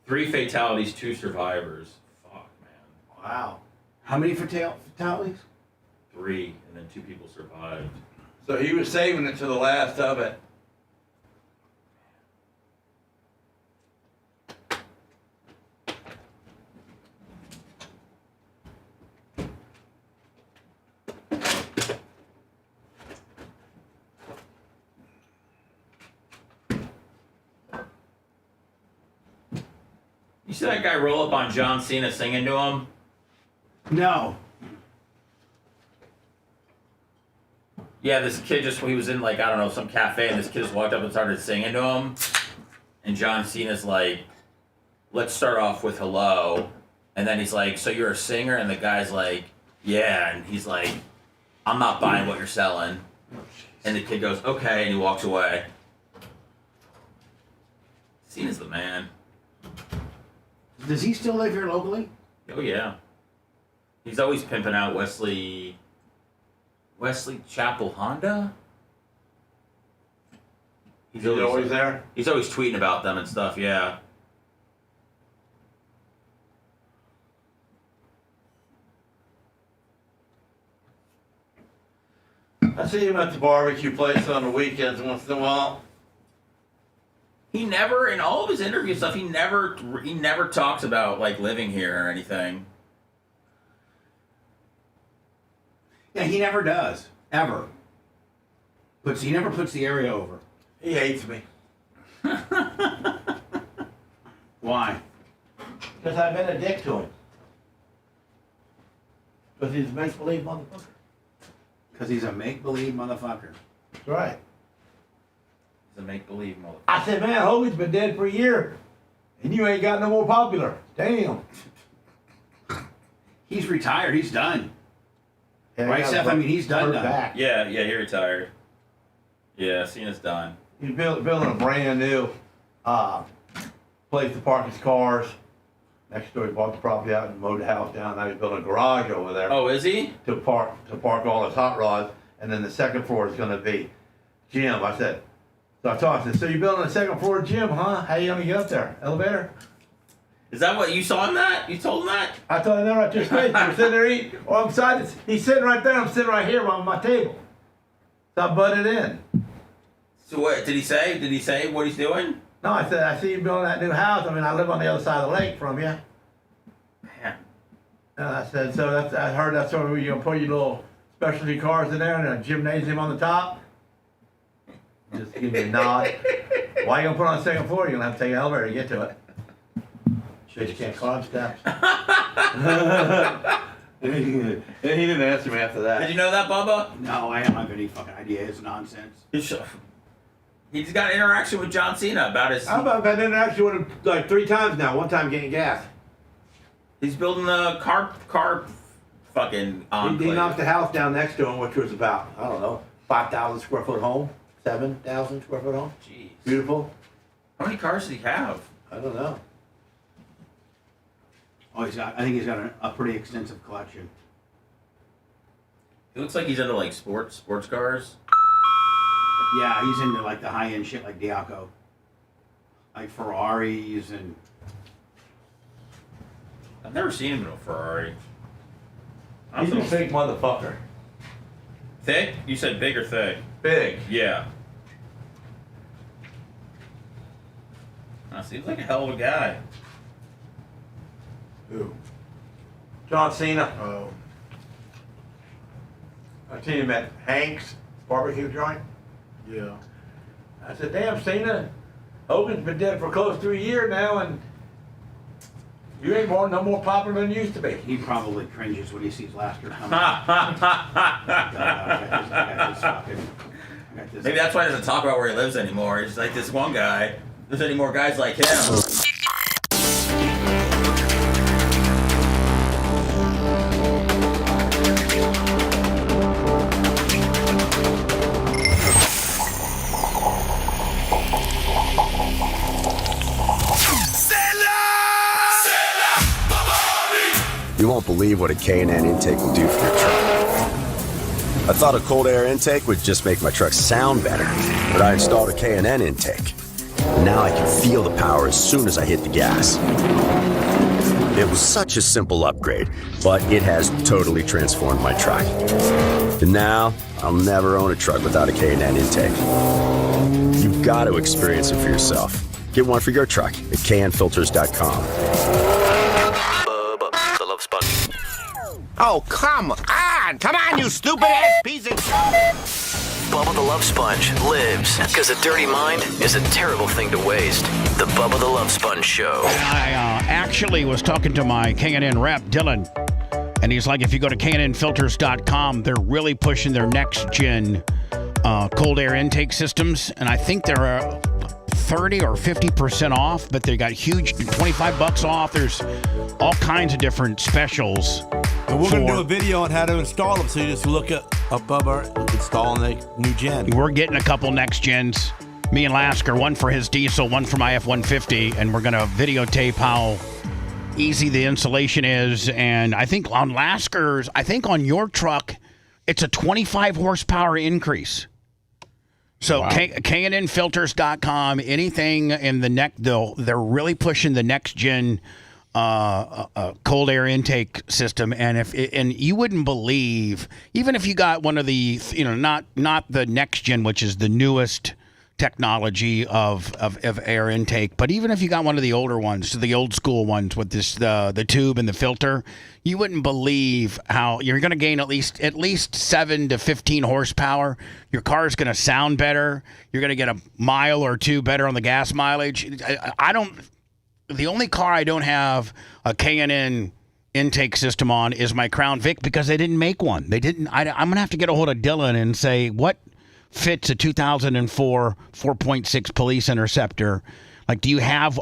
Three fatalities, 2 survivors. Fuck, man. Wow. How many fatalities? 3, and then 2 people survived. So he was saving it to the last of it. You see that guy roll up on John Cena singing to him? No. Yeah, this kid he was in like, I don't know, some cafe, and this kid just walked up and started singing to him. And John Cena's like, let's start off with hello. And then he's like, so you're a singer? And the guy's like, yeah. And he's like, I'm not buying what you're selling. And the kid goes, okay, and he walks away. Cena's the man. Does he still live here locally? Oh, yeah. He's always pimping out Wesley Chapel Honda. He's always there? He's always tweeting about them and stuff, yeah. I see him at the barbecue place on the weekends once in a while. He never, in all of his interview stuff, he never talks about like living here or anything. Yeah, he never does. Ever. He never puts the area over. He hates me. Why? Because I've been a dick to him. Because he's a make-believe motherfucker. Because he's a make-believe motherfucker. That's right. He's a make-believe motherfucker. I said, man, Hogan's been dead for a year. And you ain't got no more popular. Damn. He's retired. He's done. Yeah, right, Seth? I mean, he's done. Back. Yeah, he retired. Yeah, Cena's done. He's building a brand new place to park his cars. Next door, he bought the property out and mowed the house down. Now he's building a garage over there. Oh, is he? To park all his hot rods. And then the second floor is going to be gym. I said, so I told him, I said, so you're building a second floor gym, huh? How you going to get up there? Elevator? Is that what you saw him that? You told him that? I told him that right there. We're sitting there eating. Oh, I'm beside he's sitting right there. I'm sitting right here on my table. So I butted in. So what did he say? Did he say what he's doing? No, I said, I see you building that new house. I mean, I live on the other side of the lake from you. Man. And I said, so I heard that's where you're going to put your little specialty cars in there and a gymnasium on the top. Just give me a nod. Why you going to put it on the second floor? You're going to have to take an elevator to get to it. Shit, you can't climb steps. He didn't answer me after that. Did you know that, Bubba? No, I don't have any fucking idea. It's nonsense. He's got an interaction with John Cena about his... I've had an interaction with him like 3 times now. One time getting gas. He's building a car fucking enclave. He knocked the house down next to him, which was about, I don't know, 5,000 square foot home. 7,000 square foot home. Jeez. Beautiful. How many cars does he have? I don't know. Oh, I think he's got a pretty extensive collection. He looks like he's into like sports cars. Yeah, he's into like the high end shit like Diaco. Like Ferraris and... I've never seen him in a Ferrari. He's a big motherfucker. Thick? You said big or thick? Big. Yeah. Seems like a hell of a guy. Who? John Cena. Oh. I seen him at Hank's barbecue joint. Yeah. I said, damn, Cena, Hogan's been dead for close to a year now, and you ain't no more popular than you used to be. He probably cringes when he sees Lasker coming. Maybe that's why he doesn't talk about where he lives anymore. He's like this one guy. If there's any more guys like him. You won't believe what a K&N intake will do for your truck. I thought a cold air intake would just make my truck sound better, but I installed a K&N intake. And now I can feel the power as soon as I hit the gas. It was such a simple upgrade, but it has totally transformed my truck. And now, I'll never own a truck without a K&N intake. You've got to experience it for yourself. Get one for your truck at knfilters.com. Bubba the Love Sponge. Oh, come on! Come on, you stupid-ass piece of... Bubba the Love Sponge lives because a dirty mind is a terrible thing to waste. The Bubba the Love Sponge Show. I actually was talking to my K&N rep, Dylan, and he's like, if you go to knfilters.com, they're really pushing their next-gen cold air intake systems, and I think they're 30 or 50% off, but they got huge $25 off. There's all kinds of different specials. And we're going to do a video on how to install them, so you just look up Bubba installing the new gen. We're getting a couple next gens. Me and Lasker, one for his diesel, one for my F-150, and we're going to videotape how easy the insulation is, and I think on Lasker's, I think on your truck, it's a 25 horsepower increase. So Wow. KNNfilters.com, anything in the they're really pushing the next gen cold air intake system, and you wouldn't believe, even if you got one of the, not the next gen, which is the newest technology of air intake, but even if you got one of the older ones, the old school ones with this the tube and the filter, you wouldn't believe how you're going to gain at least 7 to 15 horsepower. Your car's going to sound better. You're going to get a mile or two better on the gas mileage. The only car I don't have a K&N intake system on is my Crown Vic, because they didn't make one. They didn't. I'm going to have to get a hold of Dylan and say, what fits a 2004 4.6 Police Interceptor? Like, do you have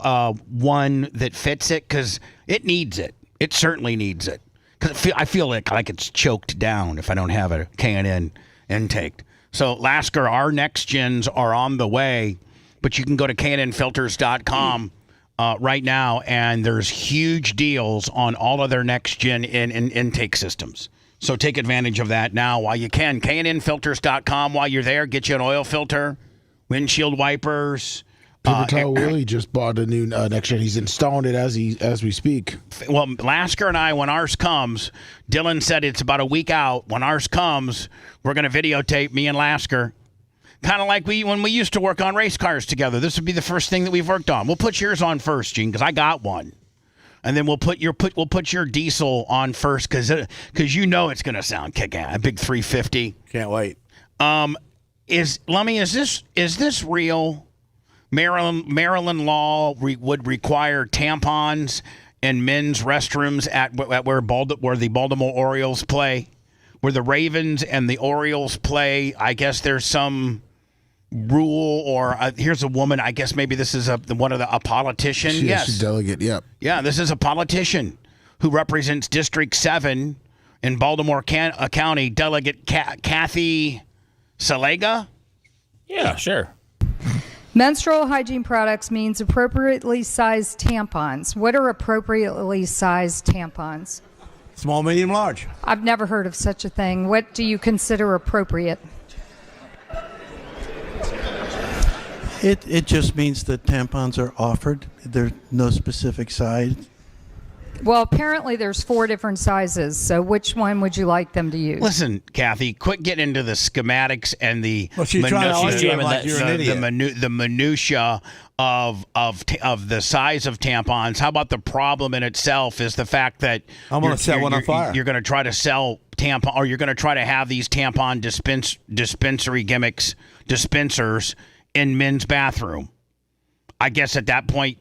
one that fits it? Because it needs it. It certainly needs it. Because I feel like it's choked down if I don't have a K&N intake. So, Lasker, our next gens are on the way, but you can go to KNNfilters.com right now, and there's huge deals on all of their next gen intake systems. So take advantage of that now while you can. KNNfilters.com. While you're there, get you an oil filter, windshield wipers. Paper Towel Willie just bought a new next gen. He's installing it as we speak. Well, Lasker and I, when ours comes, Dylan said it's about a week out. When ours comes, we're going to videotape me and Lasker. Kind of like when we used to work on race cars together. This would be the first thing that we've worked on. We'll put yours on first, Gene, because I got one. And then we'll put your diesel on first, because it's going to sound kick-ass. A big 350. Can't wait. Is this real? Maryland law would require tampons in men's restrooms at where the Baltimore Orioles play, where the Ravens and the Orioles play. I guess there's some rule, or here's a woman. I guess maybe this is a politician. Yes, she's a delegate. Yep. Yeah, this is a politician who represents District 7 in Baltimore County. Delegate Kathy Salega. Yeah, sure. Menstrual hygiene products means appropriately sized tampons. What are appropriately sized tampons? Small, medium, large. I've never heard of such a thing. What do you consider appropriate? It just means that tampons are offered. There's no specific size. Well, apparently there's 4 different sizes, so which one would you like them to use? Listen, Kathy, quit getting into the schematics and the the minutia of the size of tampons. How about the problem in itself is the fact that I'm going to set one on fire. You're going to try to sell tampon, or you're going to try to have these tampon dispensers in men's bathroom. I guess at that point,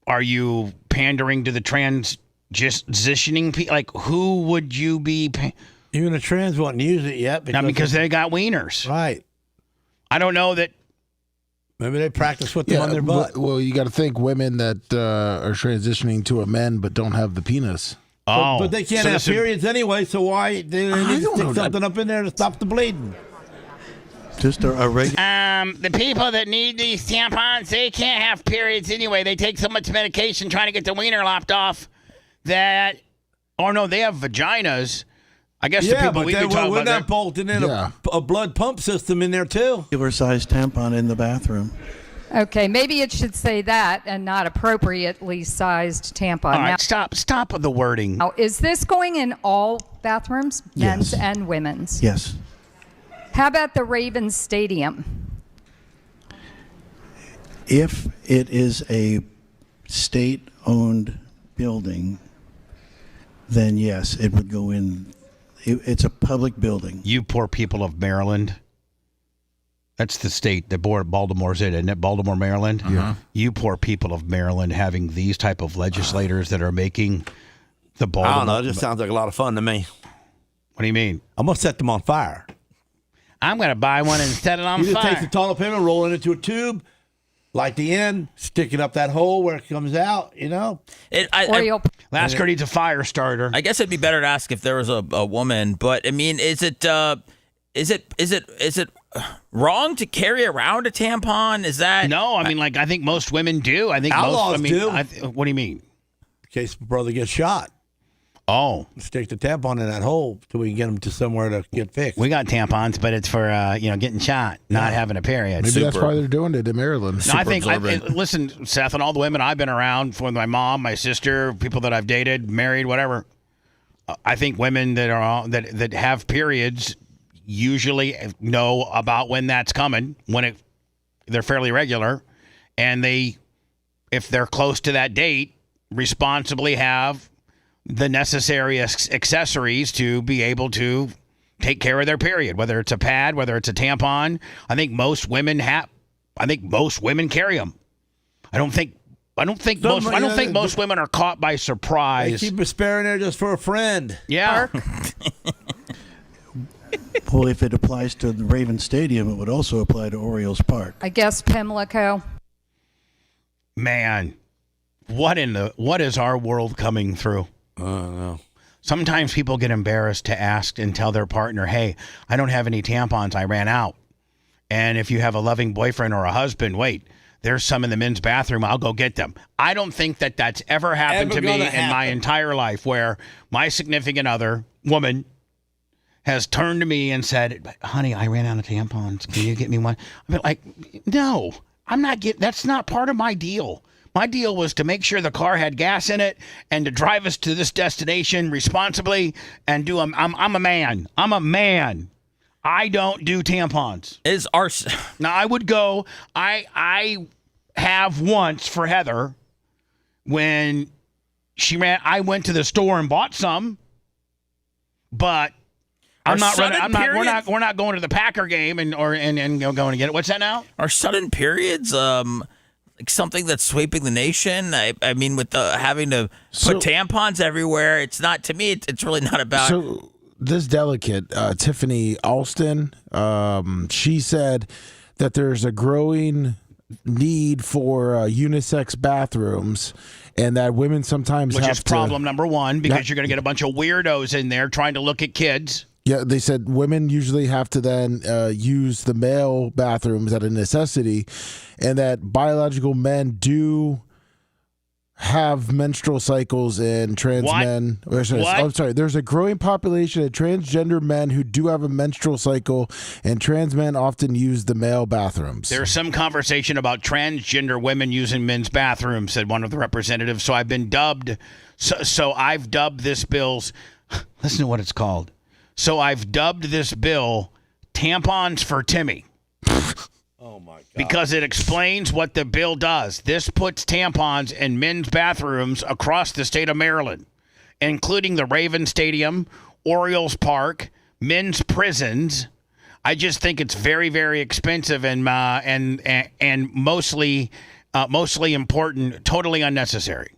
are you pandering to the transitioning people? Like, who would you be? Even the trans won't use it yet because they got wieners. Right. I don't know that. Maybe they practice with them on their butt. Well, you got to think women that are transitioning to a men but don't have the penis. Oh, but they can't have periods anyway. So why they need to stick something up in there to stop the bleeding? Just a regular. The people that need these tampons, they can't have periods anyway. They take so much medication trying to get the wiener lopped off that, or no, they have vaginas. I guess the people we've been talking we're about. not bolting in a blood pump system in there too. Regular-sized tampon in the bathroom. Okay, maybe it should say that and not appropriately sized tampon. All right, stop the wording. Now, is this going in all bathrooms, men's and women's? Yes. How about the Ravens Stadium? If it is a state-owned building, then yes, it would go in. It's a public building. You poor people of Maryland. That's the state that Baltimore's in, isn't it? Baltimore, Maryland? Yeah. You poor people of Maryland having these type of legislators that are making the Baltimore. I don't know. It just sounds like a lot of fun to me. What do you mean? I'm going to set them on fire. I'm going to buy one and set it on You fire. just take the toilet paper, roll it into a tube, light the end, stick it up that hole where it comes out, you know? Lasker needs a fire starter. I guess it'd be better to ask if there was a woman, but I mean, is it wrong to carry around a tampon? Is that no? I mean, I think most women do. I think outlaws do. What do you mean? case my brother gets shot. Oh. Stick the tampon in that hole till we can get him to somewhere to get fixed. We got tampons, but it's for getting shot, not having a period. Maybe that's why they're doing it in Maryland. No, listen, Seth, and all the women I've been around, for my mom, my sister, people that I've dated, married, whatever. I think women that have periods usually know about when that's coming, they're fairly regular, and if they're close to that date, responsibly have the necessary accessories to be able to take care of their period, whether it's a pad, whether it's a tampon. I think most women carry them. I don't think most women are caught by surprise. They keep a spare in there just for a friend. Yeah. Well, if it applies to the Raven Stadium, it would also apply to Orioles Park. I guess Pimlico. Man, what is our world coming through? I don't know. Sometimes people get embarrassed to ask and tell their partner, hey, I don't have any tampons, I ran out. And if you have a loving boyfriend or a husband, wait, there's some in the men's bathroom, I'll go get them. I don't think that's ever happened to me in my entire life, where my significant other, woman, has turned to me and said, honey, I ran out of tampons. Can you get me one? I've been like, no, that's not part of my deal. My deal was to make sure the car had gas in it and to drive us to this destination responsibly and I'm a man. I'm a man. I don't do tampons. Now I would go. I have once for Heather when she ran. I went to the store and bought some, but we're not going to the Packer game and going to get it. What's that now? Are sudden periods like something that's sweeping the nation? I mean, with having to put tampons everywhere, it's not, to me. It's really not about. So this delegate, Tiffany Alston, she said that there's a growing need for unisex bathrooms, and that women sometimes which have is problem number one, because you're going to get a bunch of weirdos in there trying to look at kids. Yeah, they said women usually have to then use the male bathrooms at a necessity, and that biological men do have menstrual cycles, and trans men. There's a growing population of transgender men who do have a menstrual cycle, and trans men often use the male bathrooms. There's some conversation about transgender women using men's bathrooms, said one of the representatives. So I've been dubbed. So I've dubbed this bill's. Listen to what it's called. So I've dubbed this bill "Tampons for Timmy." Oh my God. Because it explains what the bill does. This puts tampons in men's bathrooms across the state of Maryland, including the Raven Stadium, Orioles Park, men's prisons. I just think it's very, very expensive and mostly important, totally unnecessary.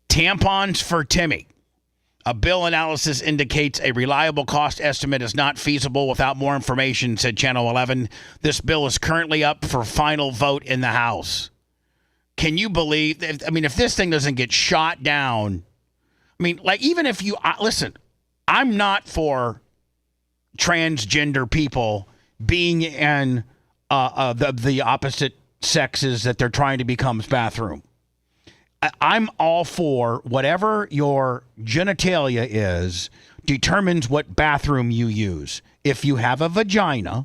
Tampons for Timmy. A bill analysis indicates a reliable cost estimate is not feasible without more information, said Channel 11. This bill is currently up for final vote in the House. Can you believe? If this thing doesn't get shot down, even if you listen, I'm not for transgender people being in the opposite sexes that they're trying to become's bathroom. I'm all for whatever your genitalia is determines what bathroom you use. If you have a vagina,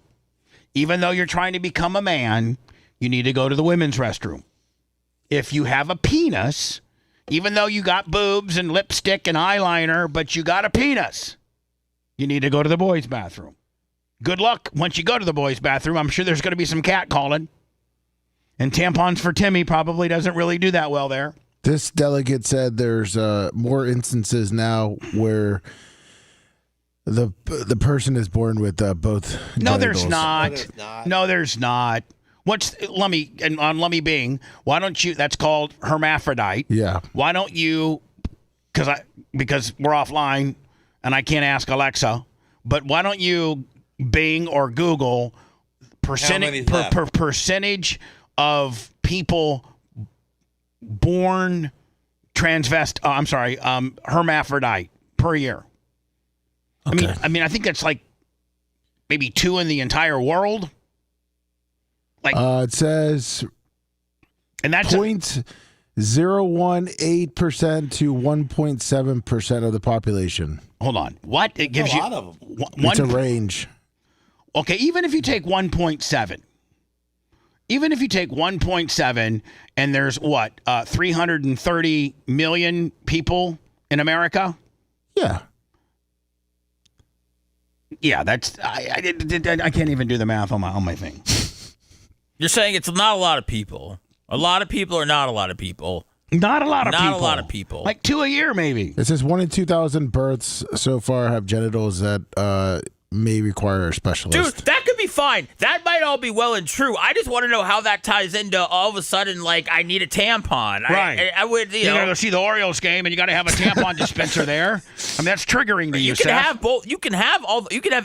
even though you're trying to become a man, you need to go to the women's restroom. If you have a penis, even though you got boobs and lipstick and eyeliner, but you got a penis, you need to go to the boys' bathroom. Good luck once you go to the boys' bathroom. I'm sure there's going to be some catcalling. And tampons for Timmy probably doesn't really do that well there. This delegate said there's more instances now where the person is born with both. No, genitals. there's not. No, there's not. Let me being. Why don't you? That's called hermaphrodite. Yeah. Why don't you? Because we're offline and I can't ask Alexa. But why don't you Bing or Google percentage of people born hermaphrodite per year. Okay. I think that's like maybe 2 in the entire world. It says, and that's 0.18% to 1.7% of the population. Hold on. What? It gives you a lot of them. It's a range. Okay, even if you take 1.7. Even if you take 1.7 and there's 330 million people in America? Yeah. Yeah, that's I can't even do the math on my thing. You're saying it's not a lot of people. A lot of people or not a lot of people? Not a lot of people. Not a lot of people. Like 2 a year, maybe. It says 1 in 2,000 births so far have genitals that may require a specialist. Dude, that could be fine. That might all be well and true. I just want to know how that ties into all of a sudden, like, I need a tampon. Right. I would, You gotta go see the Orioles game, and you got to have a tampon dispenser there. I mean, that's triggering to you, You can Seth. have both. You can have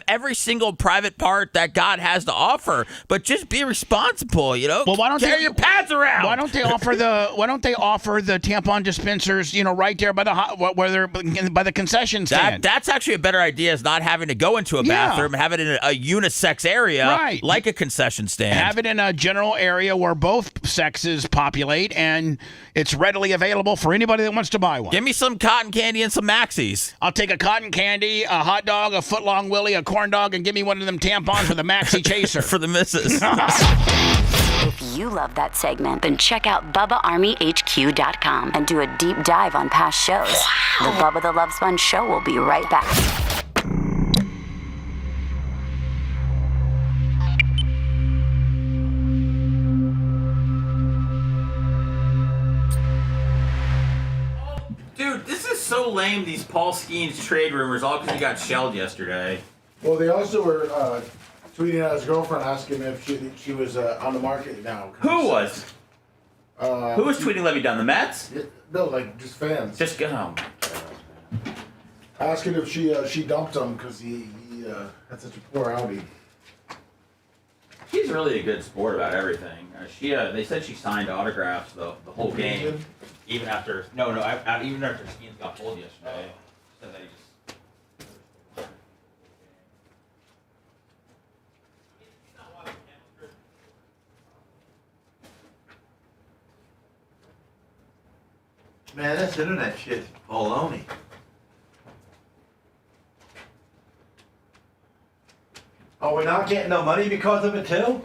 every single private part that God has to offer, but just be responsible. Well, why don't carry they your pads around? Why don't they offer the tampon dispensers? Right there by the concession stand. That's actually a better idea. Is not having to go into a bathroom, have it in a unisex area, right, like a concession stand. Have it in a general area where both sexes populate, and it's readily available for anybody that wants to buy one. Give me some cotton candy and some Maxis. I'll take a cotton candy, a hot dog, a footlong Willie, a corn dog, and give me one of them tampons with a Maxi chaser. For the missus. If you love that segment, then check out BubbaArmyHQ.com and do a deep dive on past shows. The Bubba the Love Sponge Show will be right back. Dude, this is so lame, these Paul Skeens trade rumors, all because he got shelled yesterday. Well, they also were tweeting at his girlfriend asking if she was on the market now. Who was? Who was tweeting Levy down? The Mets? No, like just fans. Just go. Asking if she dumped him because he had such a poor outing. She's really a good sport about everything. They said she signed autographs the whole game, even after even after Skeens got pulled yesterday. Said that he just. Man, this internet shit's baloney. Oh, we're not getting no money because of it too?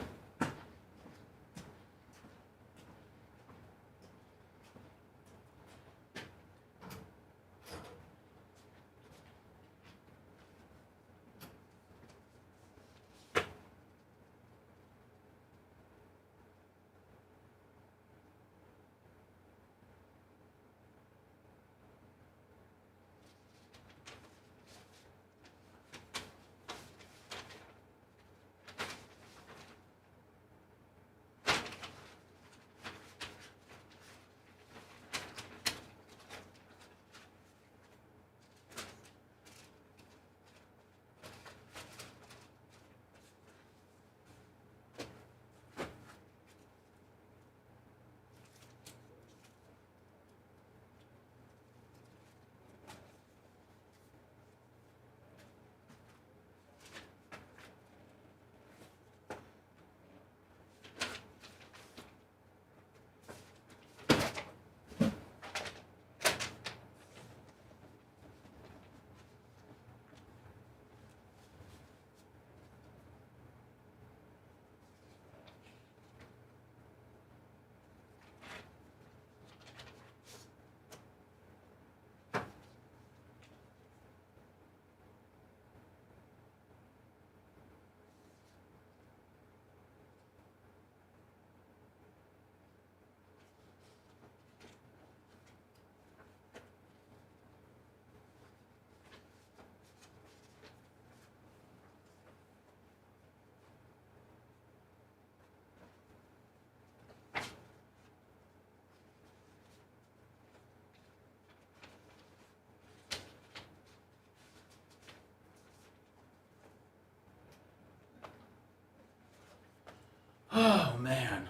Oh man.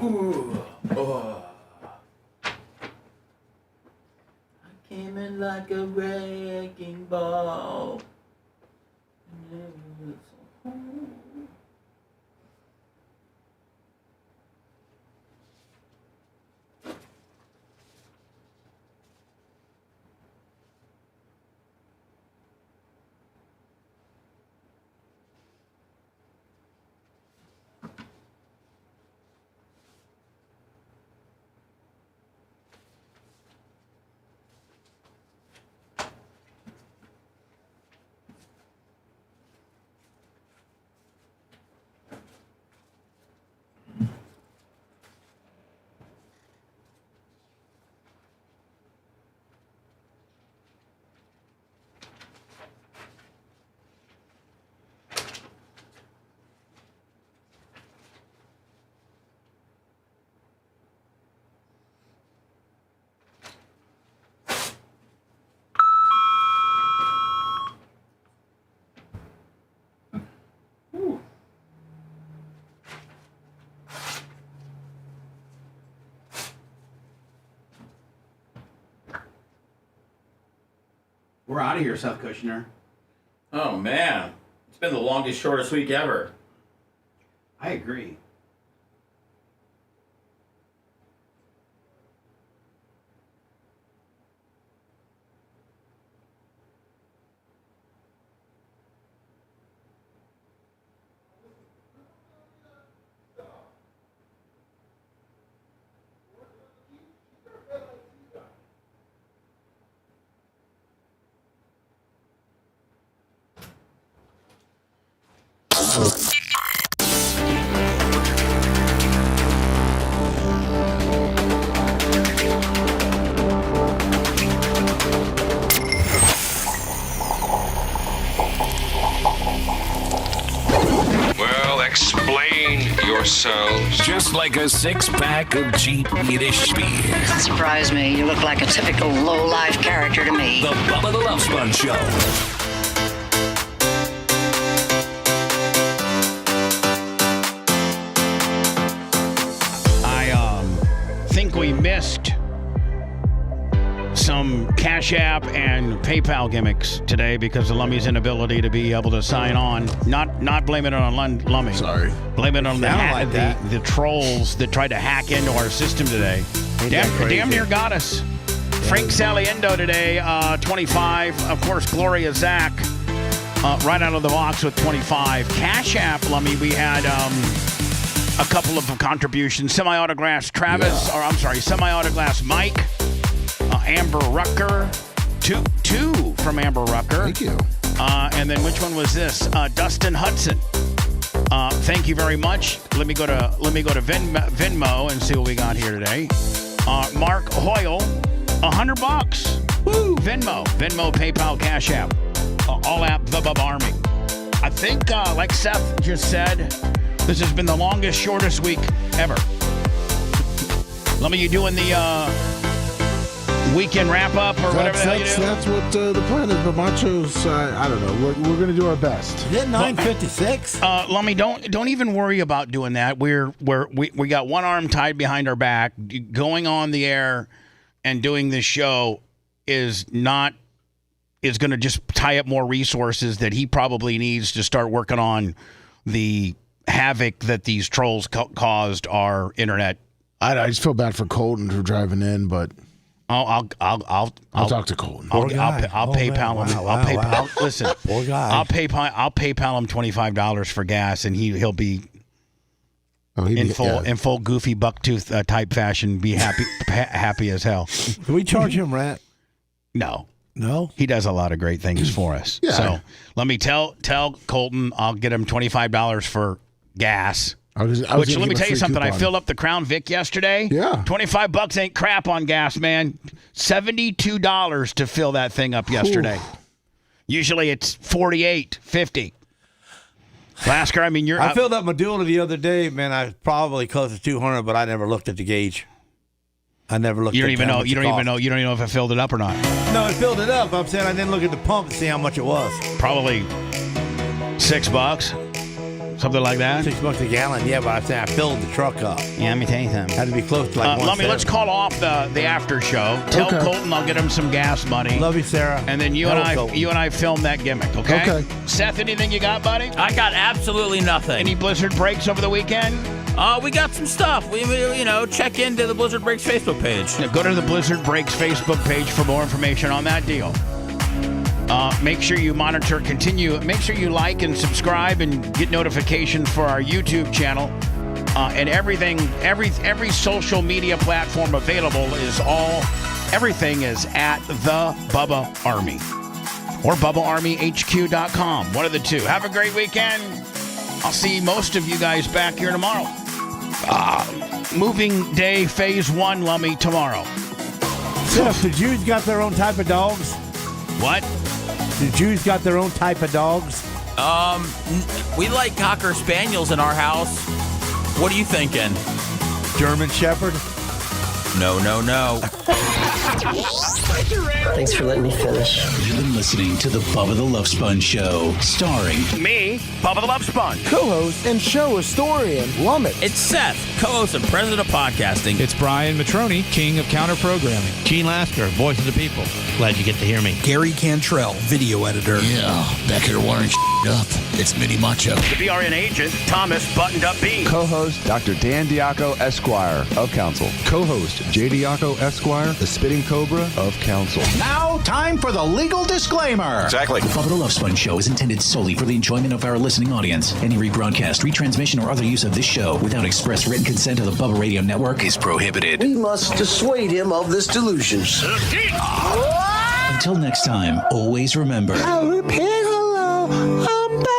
Ooh. Oh. I came in like a wrecking ball. We're out of here, Seth Kushner. Oh, man. It's been the longest, shortest week ever. I agree. Well, explain yourselves. Just like a six-pack of cheap Yiddish beer. Surprise me. You look like a typical low-life character to me. The Bubba the Love Sponge Show. I think we missed some Cash App and PayPal gimmicks today because of Lummy's inability to be able to sign on. Not blame it on Lummy. Sorry. Blame it on Sound the trolls that tried to hack into our system today. Damn near got us. Frank Saliendo today, 25. Of course, Gloria Zach right out of the box with 25. Cash App, Lummy, we had a couple of contributions. Semi-autographs Travis, or I'm sorry, semi-autographs Mike. Amber Rucker, two from Amber Rucker. Thank you. And then which one was this? Dustin Hudson. Thank you very much. Let me go to Venmo and see what we got here today. Mark Hoyle, $100. Woo! Venmo, PayPal, Cash App, all app the Bubba Army. I think, like Seth just said, this has been the longest, shortest week ever. Let me, you doing the weekend wrap up or whatever the hell you do? That's what the plan is, but Macho's, I don't know. We're going to do our best. Is it 9:56? Lummy, don't even worry about doing that. We got one arm tied behind our back. Going on the air and doing this show is going to just tie up more resources that he probably needs to start working on the havoc that these trolls caused our internet. I just feel bad for Colton for driving in, but I'll talk to Colton. I'll PayPal him. Listen, poor guy. I'll PayPal him $25 for gas, and he'll be in full goofy bucktooth type fashion. Be happy as hell. Can we charge him rent? No. No, he does a lot of great things for us. Yeah. So let me tell Colton I'll get him $25 for gas. Which, let me tell you something. I filled up the Crown Vic yesterday. Yeah. $25 ain't crap on gas, man. $72 to fill that thing up yesterday. Ooh. Usually it's $48, $50. Lasker, I mean, I filled up Medulla the other day, man. I probably close to 200, but I never looked at the gauge. I never looked. You don't at even know. You don't even know. You don't even know if I filled it up or not. No, I filled it up. I'm saying I didn't look at the pump to see how much it was. Probably $6, something like that. $6 a gallon. Yeah, but I'm saying I filled the truck up. Yeah, let me tell you something. Had to be close to like. Let's call off the after show. Tell Colton I'll get him some gas money. Love you, Sarah. And then you and I film that gimmick. Okay. Okay. Seth, anything you got, buddy? I got absolutely nothing. Any Blizzard breaks over the weekend? We got some stuff. We check into the Blizzard Breaks Facebook page. Yeah, go to the Blizzard Breaks Facebook page for more information on that deal. Make sure you make sure you like and subscribe and get notifications for our YouTube channel. And every social media platform available everything is at the Bubba Army or BubbaArmyHQ.com. One of the two. Have a great weekend. I'll see most of you guys back here tomorrow. Moving day phase 1, Lummy, tomorrow. Seth, the Jews got their own type of dogs? What? The Jews got their own type of dogs? We like Cocker Spaniels in our house. What are you thinking? German Shepherd? No, no, no. Thanks for letting me finish. You've been listening to the Bubba the Love Sponge Show, starring me, Bubba the Love Sponge, co-host and show historian Lummit. It's Seth, co-host and president of podcasting. It's Brian Matroni, king of counter programming. Gene Lasker, voice of the people. Glad you get to hear me. Gary Cantrell, video editor. Yeah, back here wiring up. It's Mini Macho. The BRN agent, Thomas Buttoned Up Bean. Co-host, Dr. Dan Diaco, Esquire of Council. Co-host, J. Diaco, Esquire, the Spitting Cobra of Council. Now, time for the legal disclaimer. Exactly. The Bubba the Love Sponge Show is intended solely for the enjoyment of our listening audience. Any rebroadcast, retransmission, or other use of this show without express written consent of the Bubba Radio Network is prohibited. We must dissuade him of this delusion. Until next time, always remember. I'll repeat hello. I'm back.